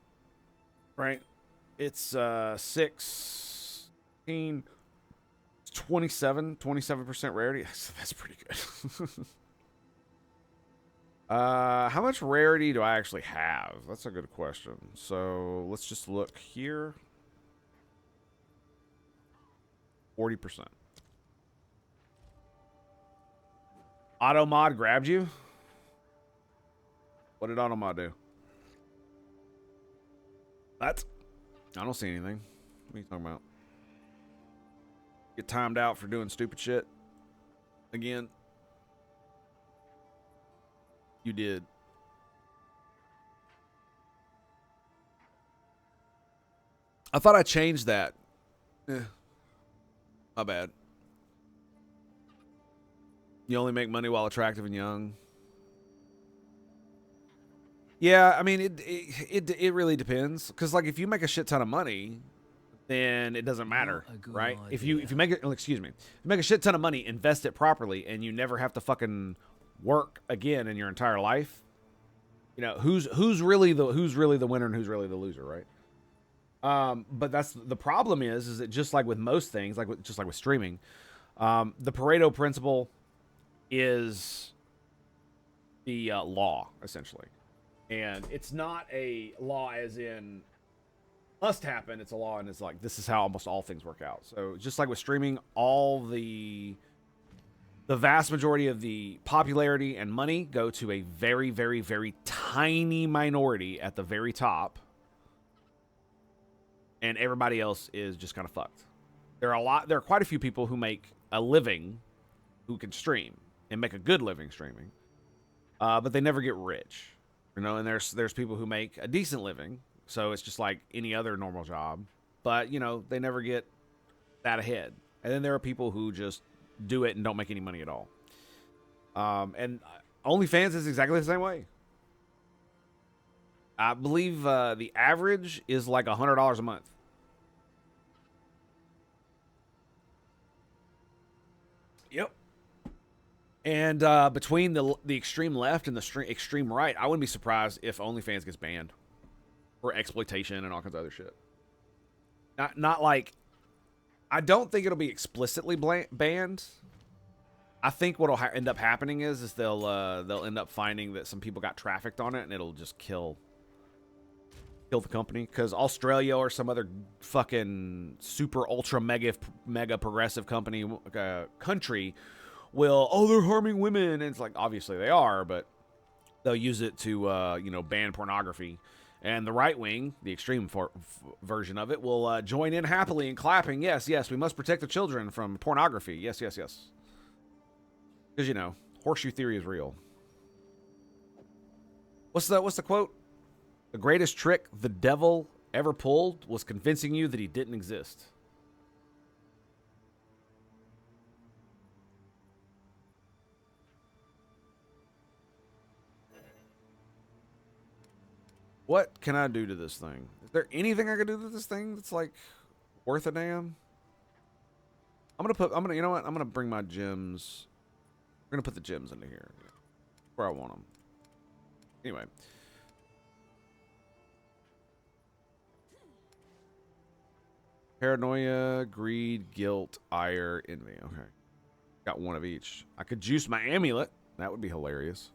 right? It's 16, 27% rarity. That's pretty good. How much rarity do I actually have? That's a good question. So let's just look here. 40%. Auto mod grabbed you? What did auto mod do? What? I don't see anything. What are you talking about? Get timed out for doing stupid shit? Again? You did. I thought I changed that. My bad. You only make money while attractive and young. Yeah, I mean, it really depends. Because, like, if you make a shit ton of money, then it doesn't matter, right? If you make it, excuse me, if you make a shit ton of money, invest it properly, and you never have to fucking work again in your entire life. You know, who's really the winner and who's really the loser, right? But that's the problem is that just like with most things, just like with streaming, the Pareto principle is the law, essentially. And it's not a law as in must happen. It's a law, and it's like this is how almost all things work out. So just like with streaming, all the vast majority of the popularity and money go to a very, very, very tiny minority at the very top. And everybody else is just kind of fucked. There are quite a few people who make a living who can stream and make a good living streaming. But they never get rich. You know, and there's people who make a decent living, so it's just like any other normal job, but you know, they never get that ahead. And then there are people who just do it and don't make any money at all. And OnlyFans is exactly the same way. I believe the average is like $100 a month. Yep. And between the extreme left and the extreme right, I wouldn't be surprised if OnlyFans gets banned for exploitation and all kinds of other shit. Not like, I don't think it'll be explicitly banned. I think what'll end up happening is they'll end up finding that some people got trafficked on it, and it'll just kill the company, because Australia or some other fucking super ultra mega progressive country will, they're harming women, and it's like, obviously they are, but they'll use it to ban pornography, and the right wing, the extreme version of it, will join in happily and clapping. Yes, we must protect the children from pornography. Yes, because horseshoe theory is real. What's the quote? The greatest trick the devil ever pulled was convincing you that he didn't exist. What can I do to this thing? Is there anything I can do to this thing that's like worth a damn? I'm gonna bring my gems. We're gonna put the gems into here where I want them. Anyway. Paranoia, greed, guilt, ire, envy. Okay. Got one of each. I could juice my amulet. That would be hilarious.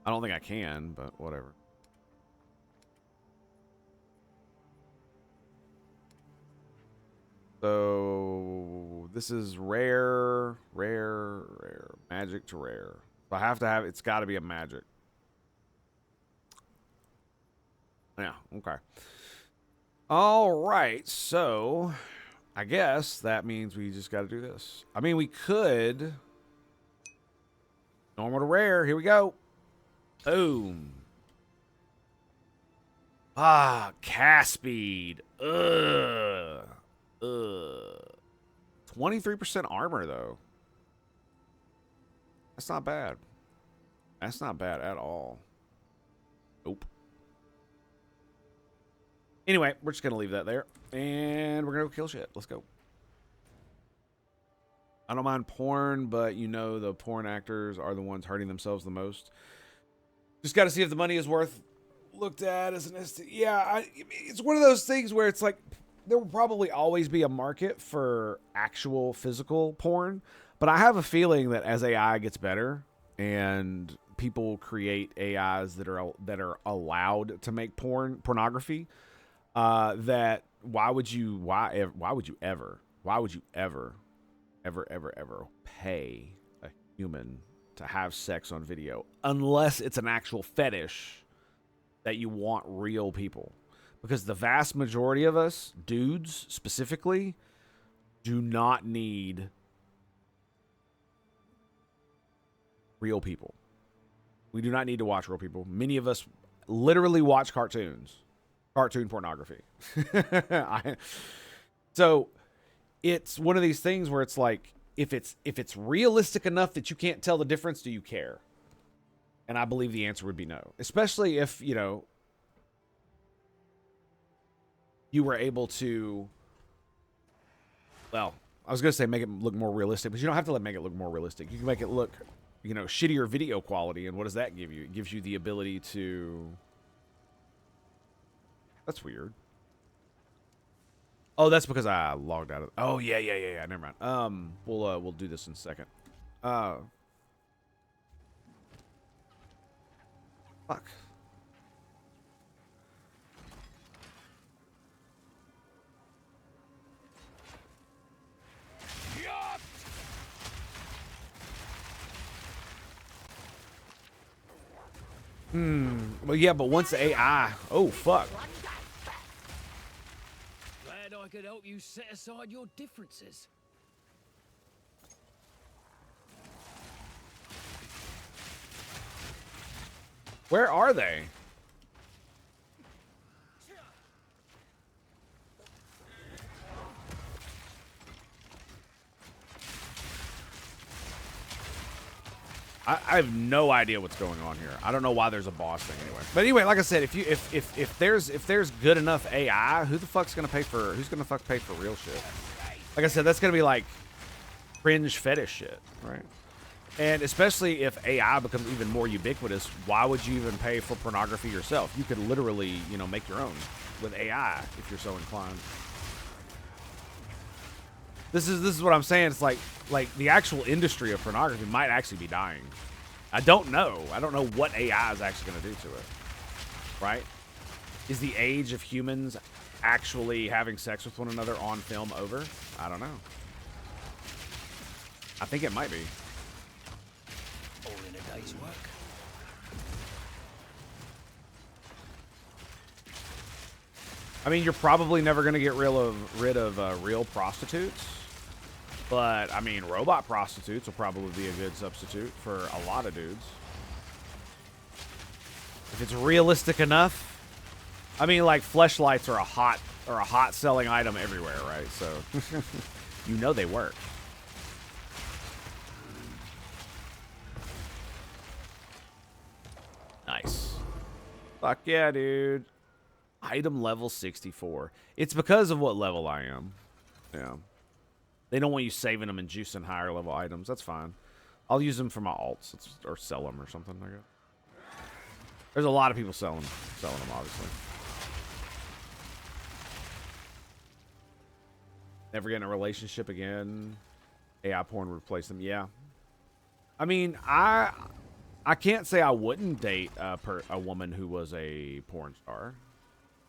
I don't think I can, but whatever. So this is rare. Magic to rare. So I have to have, it's got to be a magic. Yeah, okay. All right, so I guess that means we just got to do this. I mean, we could Normal to rare. Here we go. Boom. Ah, cast speed. Ugh. 23% armor, though. That's not bad. That's not bad at all. Nope. Anyway, we're just going to leave that there. And we're going to go kill shit. Let's go. I don't mind porn, but you know the porn actors are the ones hurting themselves the most. Just got to see if the money is worth looked at as an yeah, it's one of those things where it's like there will probably always be a market for actual physical porn, but I have a feeling that as AI gets better and people create AIs that are allowed to make pornography, that why would you ever pay a human to have sex on video unless it's an actual fetish that you want real people? Because the vast majority of us, dudes specifically, do not need real people. We do not need to watch real people. Many of us literally watch cartoon pornography. So it's one of these things where it's like, if it's realistic enough that you can't tell the difference, do you care? And I believe the answer would be no. Especially if, you know, you were able to, well, I was going to say make it look more realistic, but you don't have to make it look more realistic. You can make it look, you know, shittier video quality, and what does that give you? It gives you the ability to... That's weird. Oh, that's because I logged out of... Oh, yeah. Never mind. We'll do this in a second. Fuck. Well, yeah, but once the AI... Oh, fuck. Glad I could help you set aside your differences. Where are they? I have no idea what's going on here. I don't know why there's a boss thing anyway. But anyway, like I said, if there's good enough AI, who's gonna pay for real shit? Like I said, that's gonna be like cringe fetish shit, right? And especially if AI becomes even more ubiquitous, why would you even pay for pornography yourself? You could literally, you know, make your own with AI if you're so inclined. This is what I'm saying. It's like the actual industry of pornography might actually be dying. I don't know. I don't know what AI is actually going to do to it. Right? Is the age of humans actually having sex with one another on film over? I don't know. I think it might be. All in a day's work. I mean, you're probably never going to get rid of real prostitutes. But, I mean, robot prostitutes will probably be a good substitute for a lot of dudes. If it's realistic enough. I mean, like, fleshlights are a hot selling item everywhere, right? So, you know they work. Nice. Fuck yeah, dude. Item level 64. It's because of what level I am. Yeah. They don't want you saving them and juicing higher level items. That's fine. I'll use them for my alts or sell them or something, I guess. There's a lot of people selling them, obviously. Never get in a relationship again. AI porn would replace them. Yeah. I mean, I can't say I wouldn't date a woman who was a porn star.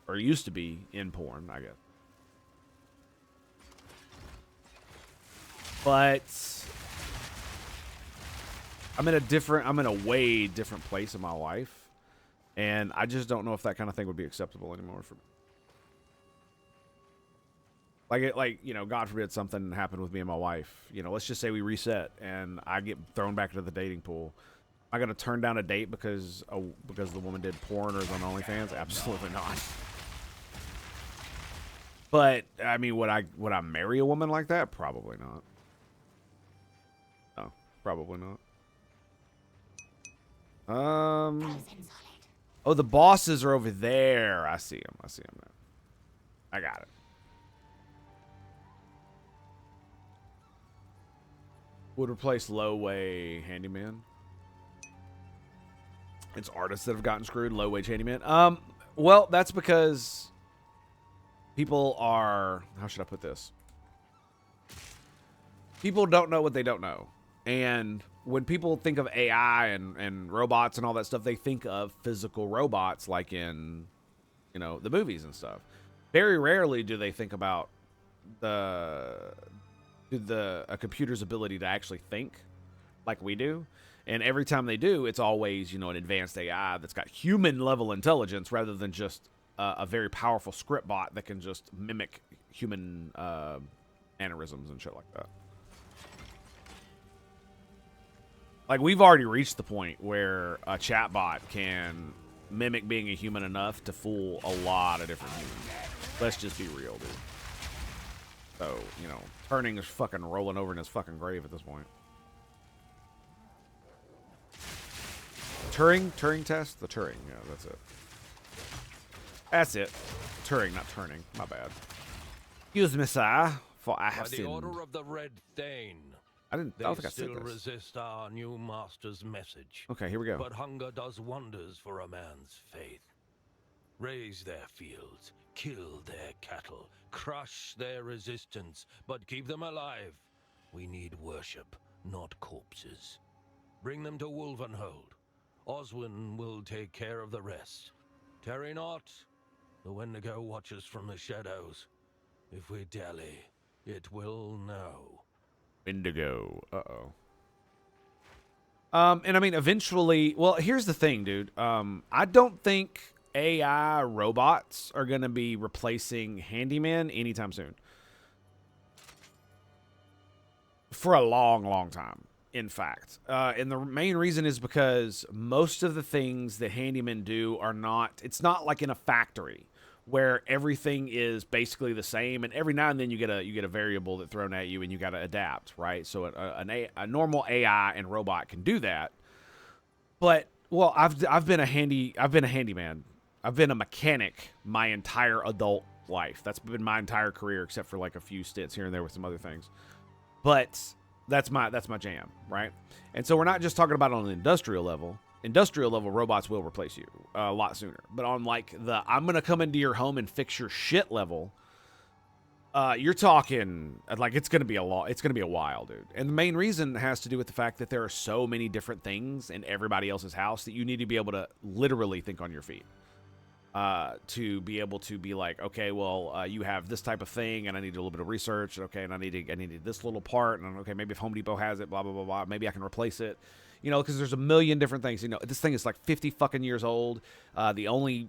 Or used to be in porn, I guess. But I'm in a way different place in my life, and I just don't know if that kind of thing would be acceptable anymore for me. Like, you know, God forbid something happened with me and my wife. You know, let's just say we reset and I get thrown back into the dating pool. I gotta turn down a date because the woman did porn or is on OnlyFans? Absolutely not. But I mean, would I marry a woman like that? Probably not. No, probably not. Oh, the bosses are over there. I see them. I see them now. I got it. Would replace low-wage handyman. It's artists that have gotten screwed. Low-wage handyman. Well, that's because people are... How should I put this? People don't know what they don't know. And when people think of AI and robots and all that stuff, they think of physical robots like in, you know, the movies and stuff. Very rarely do they think about a computer's ability to actually think like we do. And every time they do, it's always, you know, an advanced AI that's got human level intelligence rather than just a very powerful script bot that can just mimic human mannerisms and shit like that. Like, we've already reached the point where a chatbot can mimic being a human enough to fool a lot of different humans. Let's just be real, dude. So, you know, Turning is fucking rolling over in his fucking grave at this point. Turing test? The Turing, yeah, that's it. That's it. Turing, not turning. My bad. Excuse me, sir, for I have By the sinned. order of the Red Thane, I don't they think I said still this. resist our new master's message. Okay, here we go. But hunger does wonders for a man's faith. Raise their fields, kill their cattle, crush their resistance, but keep them alive. We need worship, not corpses. Bring them to Wolvenhold. Oswin will take care of the rest. Tarry not. The Wendigo watches from the shadows. If we dally, it will know. Indigo. Uh-oh. And I mean, eventually... Well, here's the thing, dude. I don't think AI robots are going to be replacing handyman anytime soon. For a long, long time, in fact. And the main reason is because most of the things that handymen do are not... It's not like in a factory where everything is basically the same, and every now and then you get a variable that's thrown at you, and you got to adapt, right? So a normal AI and robot can do that. But well, I've been a handyman. I've been a mechanic my entire adult life. That's been my entire career, except for like a few stints here and there with some other things. But that's my jam, right? And so we're not just talking about on an industrial level. Industrial level robots will replace you a lot sooner. But on like the I'm gonna come into your home and fix your shit level, you're talking like it's gonna be a while, dude. And the main reason has to do with the fact that there are so many different things in everybody else's house that you need to be able to literally think on your feet. To be able to be like, okay, well, you have this type of thing, and I need a little bit of research, okay, and I need this little part, and okay, maybe if Home Depot has it, blah blah blah blah, maybe I can replace it, you know, because there's a million different things. You know, this thing is like 50 fucking years old. The only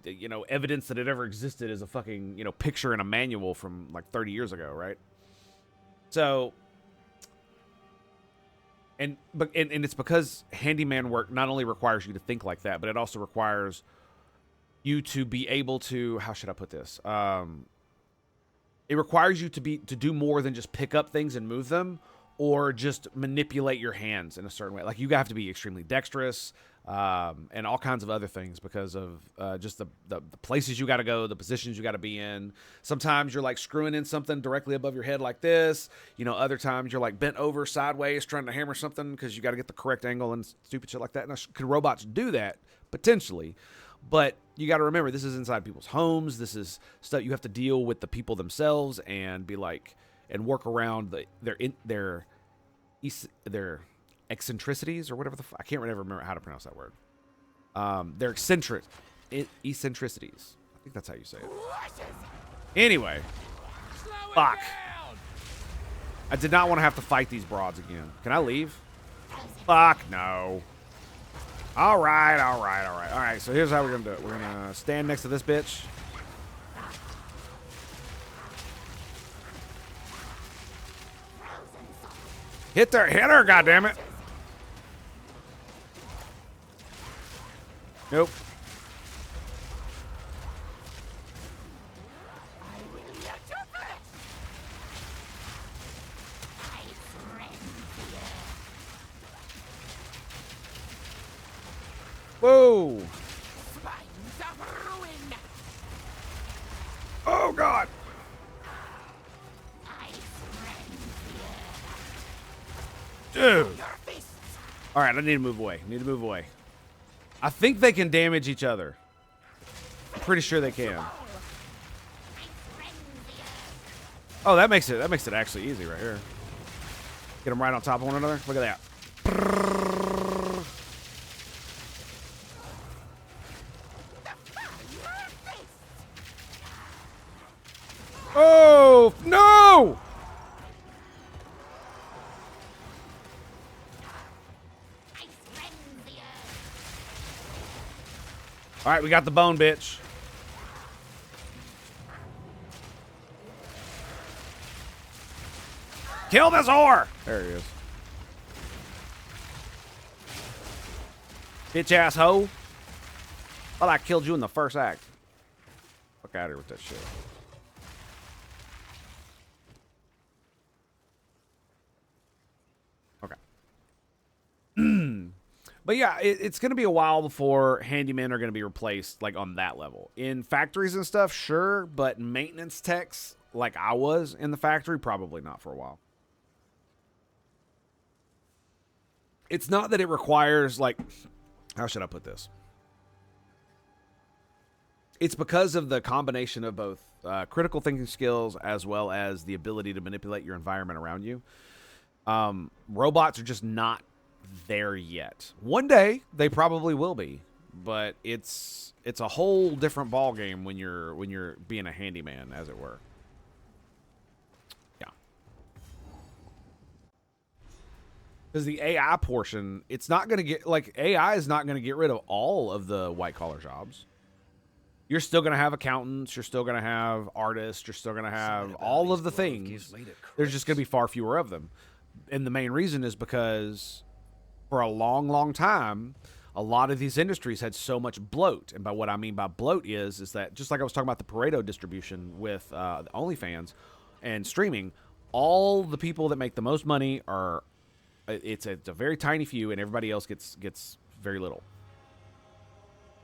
evidence that it ever existed is a fucking picture in a manual from like 30 years ago, right? So, and it's because handyman work not only requires you to think like that, but it also requires you to be able to, how should I put this? It requires you to do more than just pick up things and move them, or just manipulate your hands in a certain way. Like, you have to be extremely dexterous, and all kinds of other things because of just the places you got to go, the positions you got to be in. Sometimes you're like screwing in something directly above your head like this. Other times you're like bent over sideways trying to hammer something because you got to get the correct angle and stupid shit like that. Now, could robots do that? Potentially. But you got to remember, this is inside people's homes. This is stuff you have to deal with the people themselves and be like, and work around their eccentricities or whatever I can't remember how to pronounce that word. Their eccentricities. I think that's how you say it. Anyway, fuck. I did not want to have to fight these broads again. Can I leave? Fuck no. All right. So here's how we're going to do it. We're going to stand next to this bitch. Hit her, goddammit. Nope. Whoa! Oh God! Dude! All right, I need to move away. Need to move away. I think they can damage each other. I'm pretty sure they can. Oh, that makes it actually easy right here. Get them right on top of one another. Look at that. Oh no! All right, we got the bone, bitch. Kill this whore! There he is. Bitch ass hoe. Well, I killed you in the first act. Fuck out of here with that shit. Okay. But yeah, it's going to be a while before handymen are going to be replaced, like, on that level. In factories and stuff, sure, but maintenance techs, like I was in the factory, probably not for a while. It's not that it requires, like, how should I put this? It's because of the combination of both critical thinking skills as well as the ability to manipulate your environment around you. Robots are just not there yet. One day they probably will be, but it's a whole different ball game when you're being a handyman, as it were. Yeah. Because the AI portion, it's not going to get, like, AI is not going to get rid of all of the white collar jobs. You're still going to have accountants. You're still going to have artists. You're still going to have all of the things. There's just going to be far fewer of them. And the main reason is because for a long, long time, a lot of these industries had so much bloat. And by what I mean by bloat is that just like I was talking about the Pareto distribution with the OnlyFans and streaming, all the people that make the most money are, it's a very tiny few, and everybody else gets very little.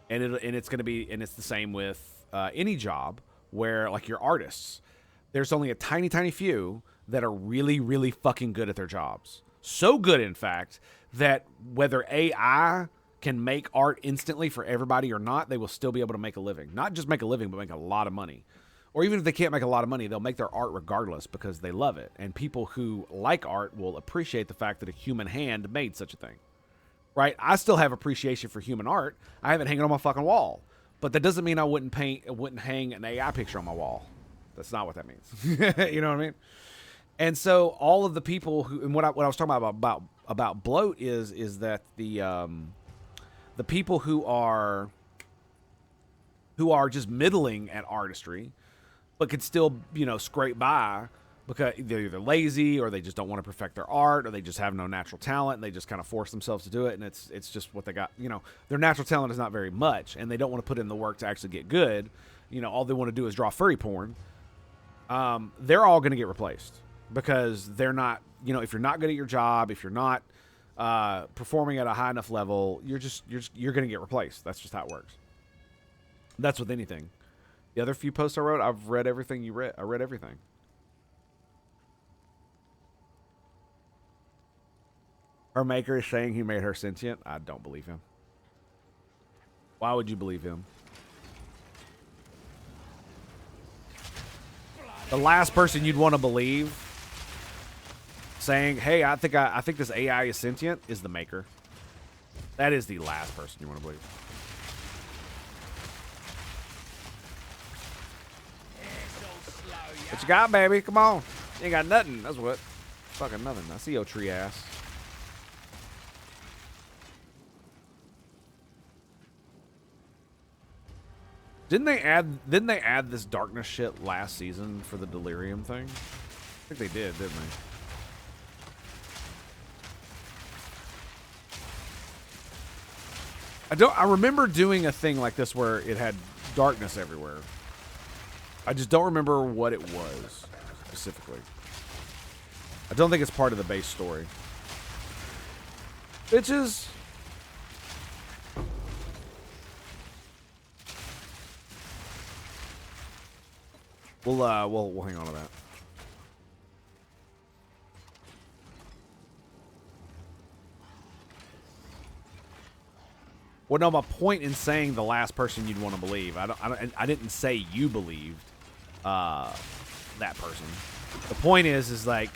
And it's going to be, and it's the same with any job where, like, your artists, there's only a tiny, tiny few that are really, really fucking good at their jobs. So good, in fact, that whether AI can make art instantly for everybody or not, they will still be able to make a living. Not just make a living, but make a lot of money. Or even if they can't make a lot of money, they'll make their art regardless because they love it. And people who like art will appreciate the fact that a human hand made such a thing. Right? I still have appreciation for human art. I have it hanging on my fucking wall. But that doesn't mean I wouldn't hang an AI picture on my wall. That's not what that means. You know what I mean? And so all of the people who, and what I was talking about bloat is that the people who are just middling at artistry, but could still, scrape by because they're either lazy or they just don't want to perfect their art or they just have no natural talent and they just kind of force themselves to do it. And it's just what they got. Their natural talent is not very much and they don't want to put in the work to actually get good. All they want to do is draw furry porn. They're all going to get replaced because they're not, if you're not good at your job, if you're not performing at a high enough level, you're going to get replaced. That's just how it works. That's with anything. The other few posts I wrote, I've read everything you read. I read everything. Her maker is saying he made her sentient. I don't believe him. Why would you believe him? The last person you'd want to believe saying, "Hey, I think this AI is sentient," is the maker. That is the last person you want to believe. What you got, baby? Come on. You ain't got nothing. That's what. Fucking nothing. I see your tree ass. Didn't they add this darkness shit last season for the delirium thing? I think they did, didn't they? I remember doing a thing like this where it had darkness everywhere. I just don't remember what it was specifically. I don't think it's part of the base story. Bitches. We'll hang on to that. Well, no, my point in saying the last person you'd want to believe, I didn't say you believed that person. The point is like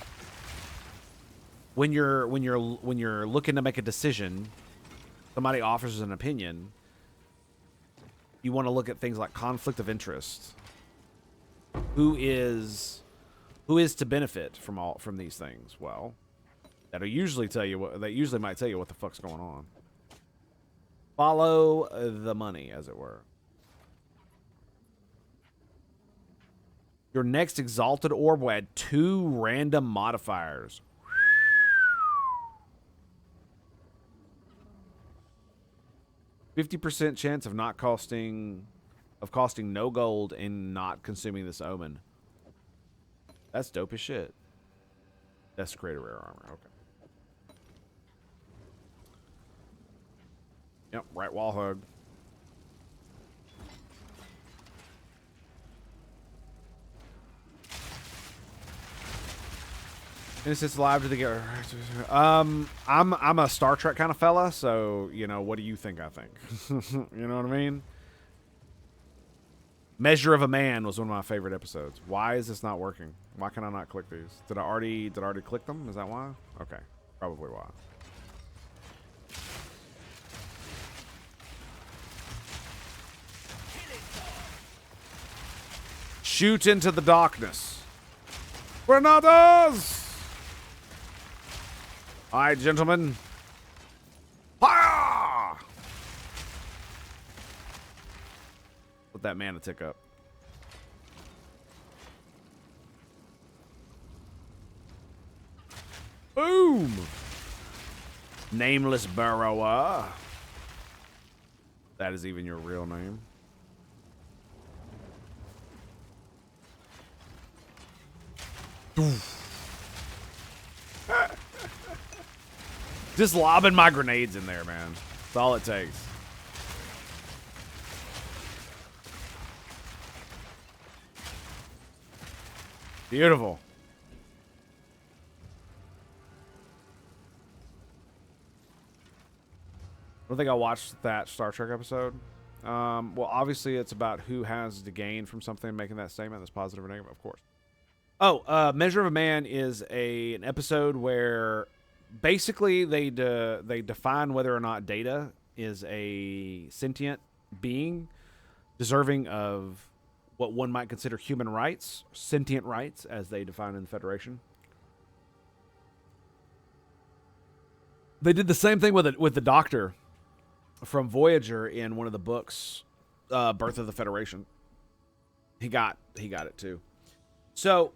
when you're looking to make a decision, somebody offers an opinion. You want to look at things like conflict of interest. Who is to benefit from these things? Well, that'll usually tell you what they usually might tell you what the fuck's going on. Follow the money, as it were. Your next exalted orb will add 2 random modifiers. 50% chance of costing no gold and not consuming this omen. That's dope as shit. That's create a rare armor. Okay. Yep, right wall hug. Innocence alive to the get. I'm a Star Trek kind of fella, so you know, what do you think I think? You know what I mean? Measure of a Man was one of my favorite episodes. Why is this not working? Why can I not click these? Did I already click them? Is that why? Okay. Probably why. Shoot into the darkness. Granadas! All right, gentlemen. Fire! Put that mana tick up. Boom! Nameless Burrower. That is even your real name. Just lobbing my grenades in there, man. That's all it takes. Beautiful. I don't think I watched that Star Trek episode. Well, obviously it's about who has to gain from something, making that statement that's positive or negative, of course. Oh, Measure of a Man is an episode where basically they define whether or not Data is a sentient being deserving of what one might consider human rights, sentient rights, as they define in the Federation. They did the same thing with the Doctor from Voyager in one of the books, Birth of the Federation. He got it too. So,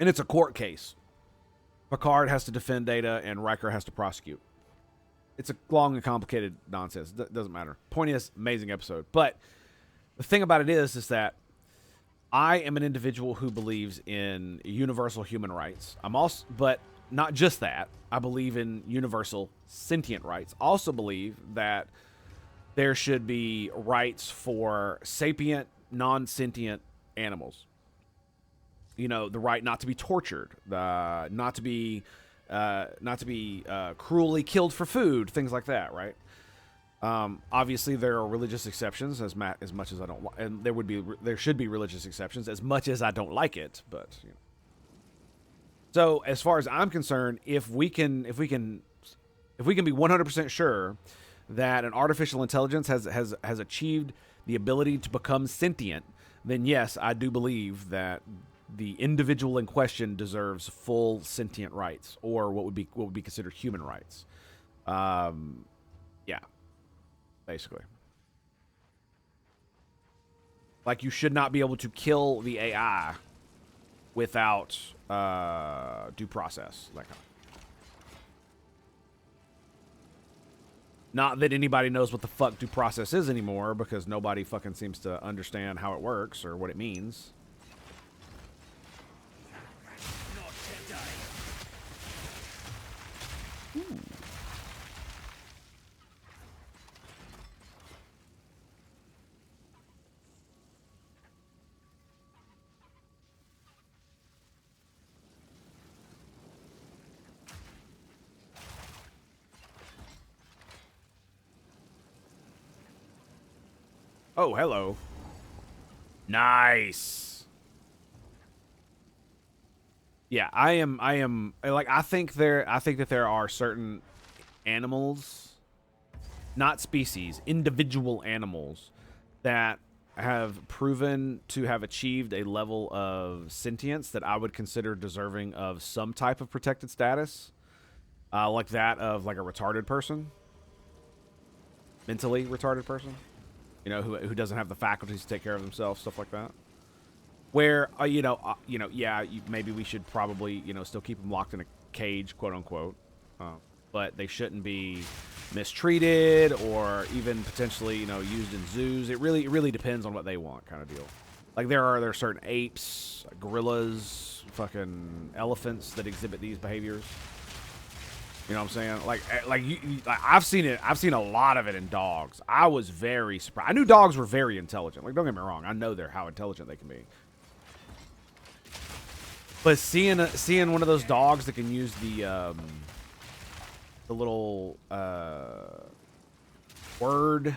and it's a court case. Picard has to defend Data, and Riker has to prosecute. It's a long and complicated nonsense. Doesn't matter. Point is, amazing episode. But the thing about it is that I am an individual who believes in universal human rights. I'm also, but not just that. I believe in universal sentient rights. Also believe that there should be rights for sapient, non-sentient animals. You know, the right not to be tortured, not to be cruelly killed for food, things like that, right? Obviously, there are religious exceptions, as much as I don't, and there should be religious exceptions, as much as I don't like it. But you know. So, as far as I'm concerned, if we can be 100% sure that an artificial intelligence has achieved the ability to become sentient, then yes, I do believe that the individual in question deserves full sentient rights, or what would be considered human rights. Yeah, basically. Like, you should not be able to kill the AI without due process. Like, Not that anybody knows what the fuck due process is anymore, because nobody fucking seems to understand how it works or what it means. Ooh. Oh, hello. Nice. Yeah, I think that there are certain animals, not species, individual animals that have proven to have achieved a level of sentience that I would consider deserving of some type of protected status, like that of like a retarded person, mentally retarded person. You know, who doesn't have the faculties to take care of themselves, stuff like that. Where, yeah, maybe we should probably, still keep them locked in a cage, quote unquote. But they shouldn't be mistreated or even potentially, used in zoos. It really depends on what they want, kind of deal. Like there are certain apes, gorillas, fucking elephants that exhibit these behaviors. You know what I'm saying? I've seen it. I've seen a lot of it in dogs. I was very surprised. I knew dogs were very intelligent. Like, don't get me wrong. I know how intelligent they can be. But seeing one of those dogs that can use the little word,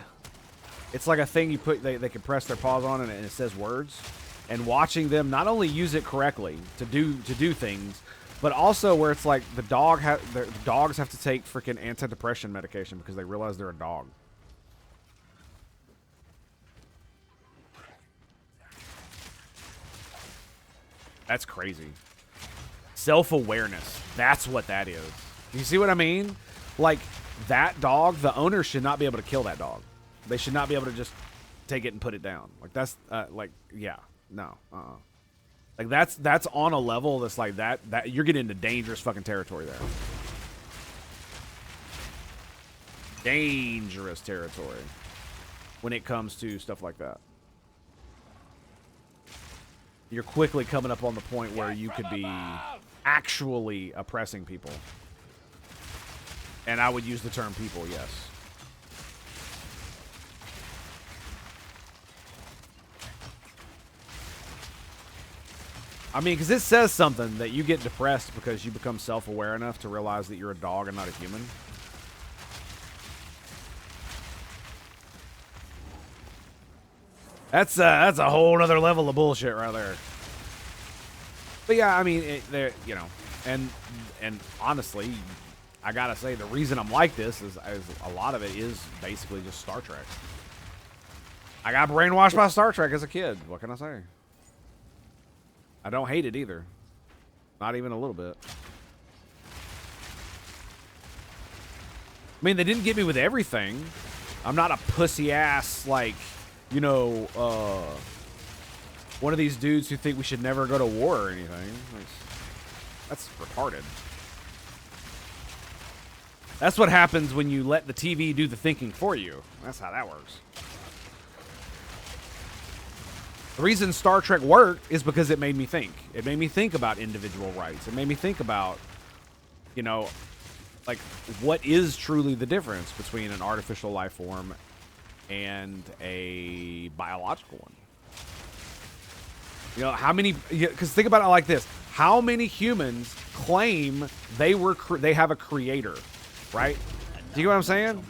it's like a thing you put. They can press their paws on and it says words. And watching them not only use it correctly to do things, but also where it's like the dogs have to take freaking antidepressant medication because they realize they're a dog. That's crazy. Self-awareness. That's what that is. You see what I mean? Like, that dog, the owner should not be able to kill that dog. They should not be able to just take it and put it down. Like, that's, yeah. No. Like, that's on a level that's like that you're getting into dangerous fucking territory there. Dangerous territory when it comes to stuff like that. You're quickly coming up on the point where you could be actually oppressing people. And I would use the term people, yes. I mean, because it says something that you get depressed because you become self-aware enough to realize that you're a dog and not a human. That's a whole other level of bullshit right there. But yeah, I mean, and honestly, I gotta say the reason I'm like this is a lot of it is basically just Star Trek. I got brainwashed by Star Trek as a kid. What can I say? I don't hate it either. Not even a little bit. I mean, they didn't get me with everything. I'm not a pussy ass, like, one of these dudes who think we should never go to war or anything. That's retarded. That's what happens when you let the TV do the thinking for you. That's how that works. The reason Star Trek worked is because it made me think. It made me think about individual rights. It made me think about, like, what is truly the difference between an artificial life form and a biological one. How many, because think about it like this. How many humans claim they have a creator, right? Do you get what I'm saying?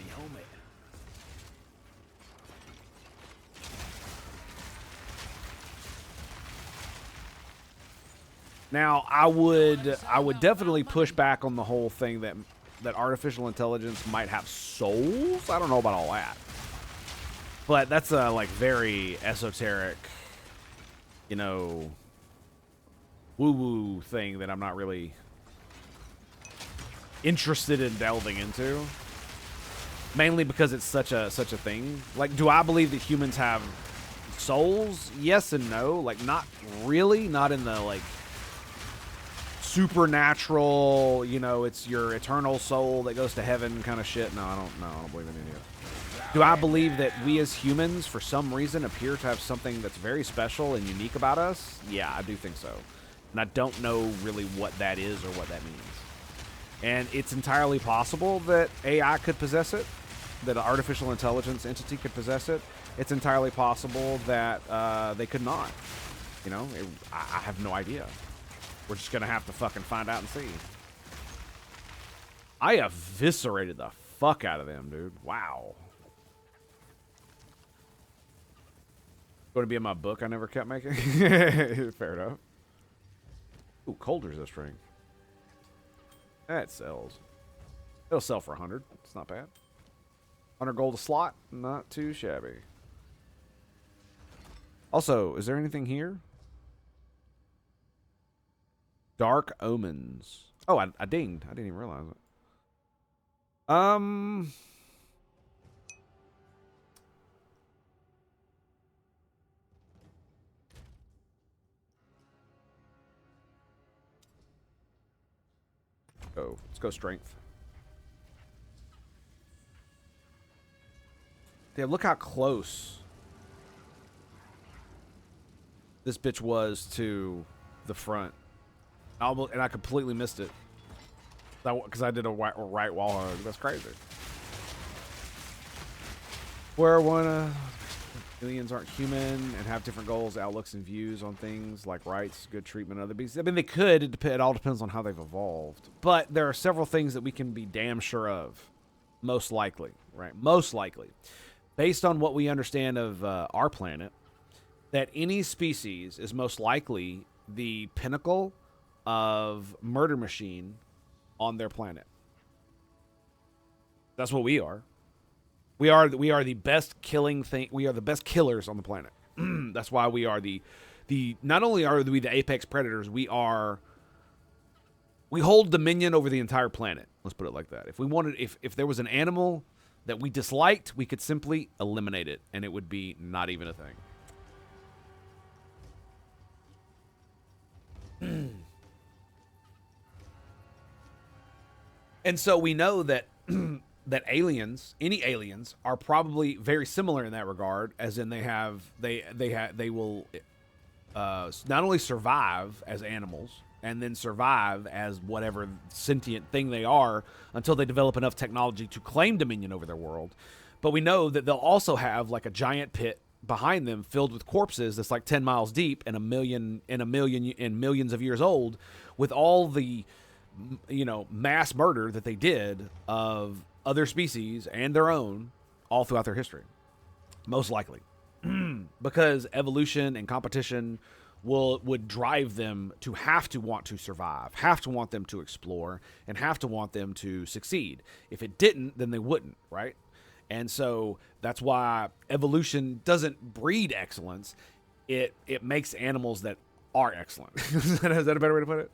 Now, I would definitely push back on the whole thing that artificial intelligence might have souls. I don't know about all that. But that's a, like, very esoteric, woo-woo thing that I'm not really interested in delving into. Mainly because it's such a thing. Like, do I believe that humans have souls? Yes and no. Like, not really. Not in the, like, supernatural, you know, it's your eternal soul that goes to heaven kind of shit. No, I don't believe in any of it. Do I believe that we as humans, for some reason, appear to have something that's very special and unique about us? Yeah, I do think so. And I don't know really what that is or what that means. And it's entirely possible that AI could possess it, that an artificial intelligence entity could possess it. It's entirely possible that they could not. You know, I have no idea. We're just going to have to fucking find out and see. I eviscerated the fuck out of them, dude. Wow. Going to be in my book I never kept making? Fair enough. Ooh, cold resist ring. That sells. It'll sell for 100. It's not bad. 100 gold a slot. Not too shabby. Also, is there anything here? Dark Omens. Oh, I dinged. I didn't even realize it. Oh, let's go strength. Damn, look how close this bitch was to the front. And I completely missed it. Because I did a right wall hug. That's crazy. Where one aliens aren't human and have different goals, outlooks, and views on things like rights, good treatment, other beasts. I mean, they could. It all depends on how they've evolved. But there are several things that we can be damn sure of. Most likely, right? Most likely. Based on what we understand of our planet, that any species is most likely the pinnacle of murder machine on their planet. That's what we are. We are the best killing thing. We are the best killers on the planet. That's why we are the not only are we the apex predators, we hold dominion over the entire planet. Let's put it like that. If we wanted, if there was an animal that we disliked, we could simply eliminate it, and it would be not even a thing. And so we know that that any aliens are probably very similar in that regard, as in they will not only survive as animals and then survive as whatever sentient thing they are until they develop enough technology to claim dominion over their world, but we know that they'll also have like a giant pit behind them filled with corpses that's like 10 miles deep and millions of years old, with all the mass murder that they did of other species and their own all throughout their history. Most likely. Because evolution and competition would drive them to have to want to survive, have to want them to explore, and have to want them to succeed. If it didn't, then they wouldn't, right? And so that's why evolution doesn't breed excellence. It makes animals that are excellent. Is that a better way to put it?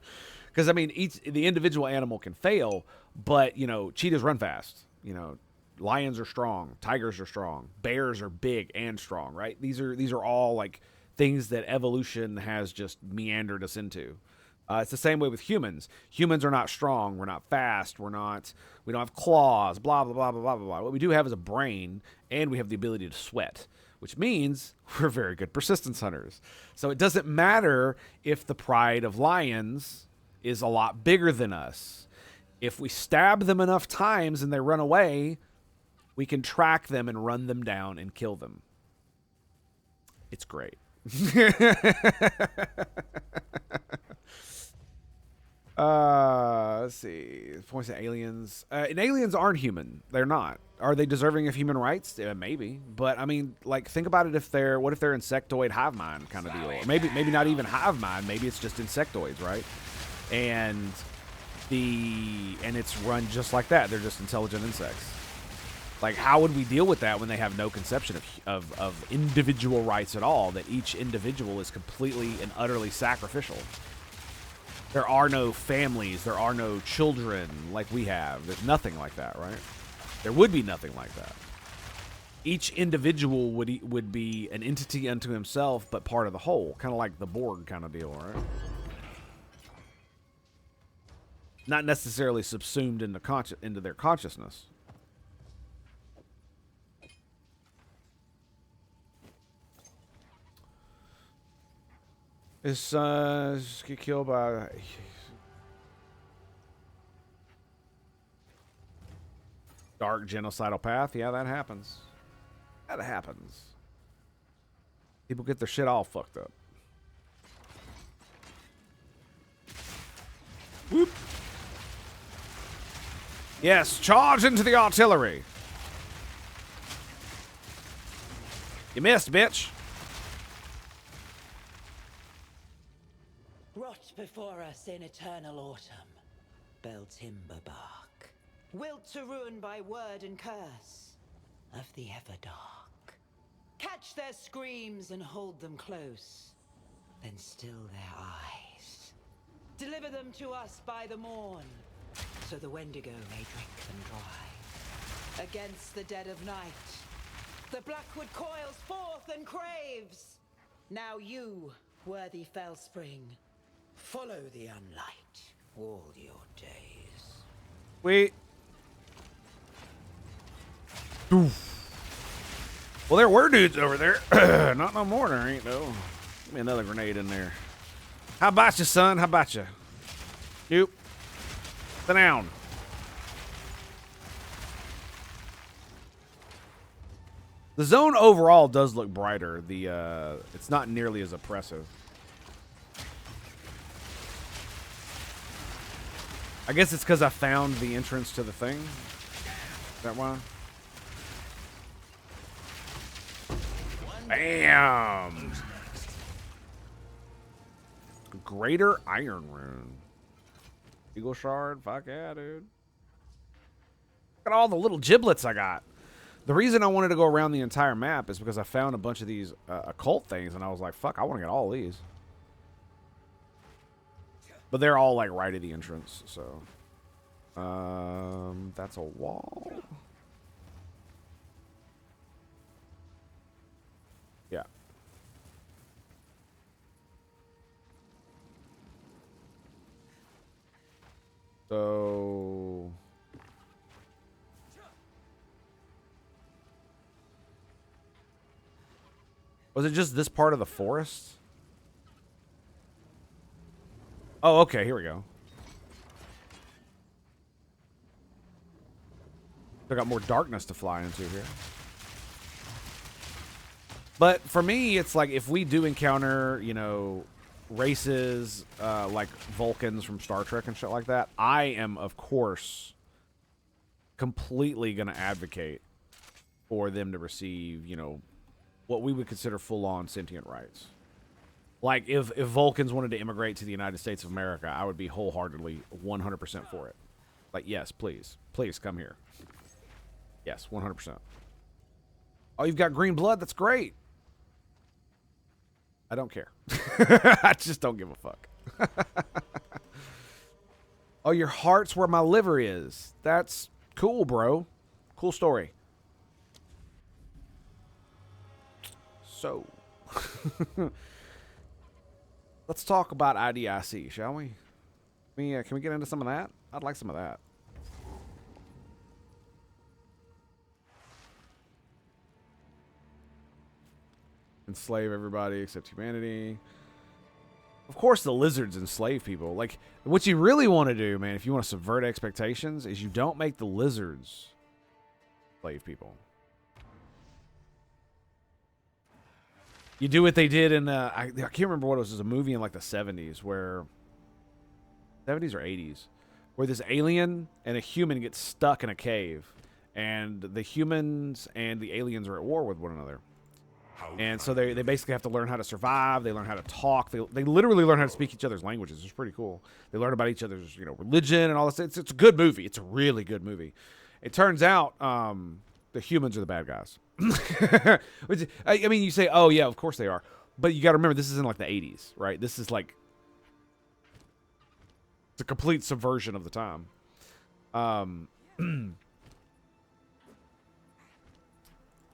Because, I mean, the individual animal can fail, but, cheetahs run fast. Lions are strong. Tigers are strong. Bears are big and strong, right? These are all, like, things that evolution has just meandered us into. It's the same way with humans. Humans are not strong. We're not fast. We don't have claws, blah, blah, blah, blah, blah, blah. What we do have is a brain, and we have the ability to sweat, which means we're very good persistence hunters. So it doesn't matter if the pride of lions is a lot bigger than us. If we stab them enough times and they run away, we can track them and run them down and kill them. It's great. Let's see. Points to aliens. And aliens aren't human. They're not. Are they deserving of human rights? Maybe. But, I mean, like, think about it what if they're insectoid hive mind kind of deal? Or maybe not even hive mind. Maybe it's just insectoids, right? And it's run just like that. They're just intelligent insects. Like, how would we deal with that when they have no conception of individual rights at all? That each individual is completely and utterly sacrificial. There are no families. There are no children like we have. There's nothing like that, right? There would be nothing like that. Each individual would be an entity unto himself, but part of the whole. Kind of like the Borg kind of deal, right? not necessarily subsumed into their consciousness. His sons get killed by... Dark genocidal path. Yeah, that happens. That happens. People get their shit all fucked up. Whoop. Yes, charge into the artillery. You missed, bitch. Rot before us in eternal autumn, bell timber bark, wilt to ruin by word and curse of the ever dark. Catch their screams and hold them close, then still their eyes. Deliver them to us by the morn, so the Wendigo may drink them dry. Against the dead of night, the Blackwood coils forth and craves. Now you, worthy Fellspring, follow the unlight all your days. Wait. Oof. Well, there were dudes over there. Not no more, there ain't, though. Give me another grenade in there. How about you, son? How about you? Nope. Sit down. The zone overall does look brighter. It's not nearly as oppressive. I guess it's because I found the entrance to the thing. Is that why? Bam! Greater Iron Rune. Eagle Shard? Fuck yeah, dude. Look at all the little giblets I got. The reason I wanted to go around the entire map is because I found a bunch of these occult things, and I was like, fuck, I want to get all these. But they're all, like, right at the entrance, so... that's a wall. Yeah. So... Was it just this part of the forest? Oh, okay, here we go. I got more darkness to fly into here. But for me, it's like if we do encounter, you know, races like Vulcans from Star Trek and shit like that, I am, of course, completely going to advocate for them to receive, you know, what we would consider full-on sentient rights. Like, if Vulcans wanted to immigrate to the United States of America, I would be wholeheartedly 100% for it. Like, yes, please. Please, come here. Yes, 100%. Oh, you've got green blood? That's great. I don't care. I just don't give a fuck. Oh, your heart's where my liver is. That's cool, bro. Cool story. So... Let's talk about IDIC, shall we? Can we get into some of that? I'd like some of that. Enslave everybody except humanity. Of course the lizards enslave people. Like, what you really want to do, man, if you want to subvert expectations, is you don't make the lizards enslave people. You do what they did in, I can't remember what it was a movie in like the 70s where, 70s or 80s, where this alien and a human get stuck in a cave, and the humans and the aliens are at war with one another. And so they basically have to learn how to survive. They learn how to talk. They literally learn how to speak each other's languages. It's pretty cool. They learn about each other's, you know, religion and all this. It's a good movie. It's a really good movie. It turns out the humans are the bad guys. Which, I mean, you say, oh, yeah, of course they are. But you got to remember, this is in like the 80s, right? This is like, it's a complete subversion of the time.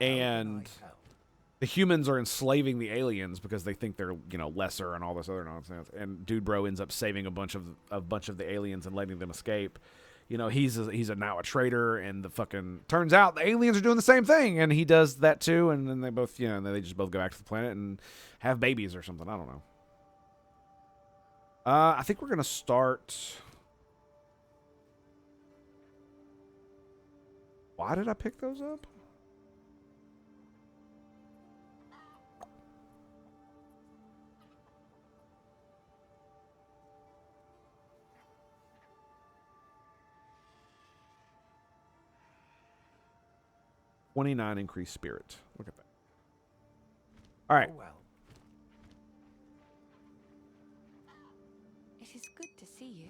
And The humans are enslaving the aliens because they think they're, you know, lesser and all this other nonsense. And Dude Bro ends up saving a bunch of the aliens and letting them escape. You know, he's now a traitor, and the fucking turns out the aliens are doing the same thing, and he does that too. And then they both, you know, they just both go back to the planet and have babies or something. I don't know. I think we're gonna start. Why did I pick those up? $29 increased spirit. Look at that. All right. Oh well. It is good to see you.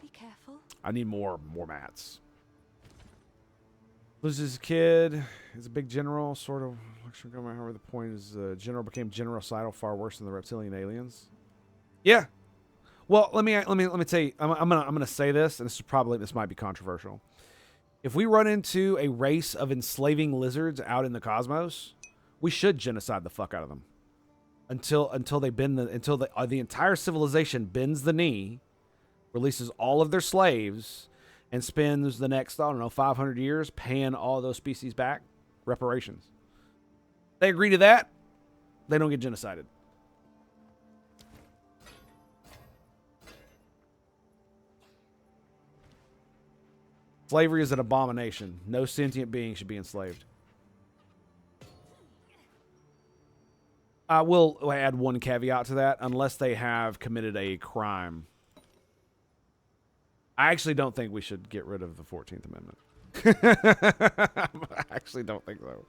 Be careful. I need more mats. Loses his kid. Is a big general, sort of. However, the point is, general became genocidal, far worse than the reptilian aliens. Yeah. Well, let me tell you. I'm gonna say this, and this might be controversial. If we run into a race of enslaving lizards out in the cosmos, we should genocide the fuck out of them until the entire civilization bends the knee, releases all of their slaves, and spends the next 500 years paying all those species back reparations. They agree to that, they don't get genocided. Slavery is an abomination. No sentient being should be enslaved. I will add one caveat to that. Unless they have committed a crime. I actually don't think we should get rid of the 14th Amendment. I actually don't think so.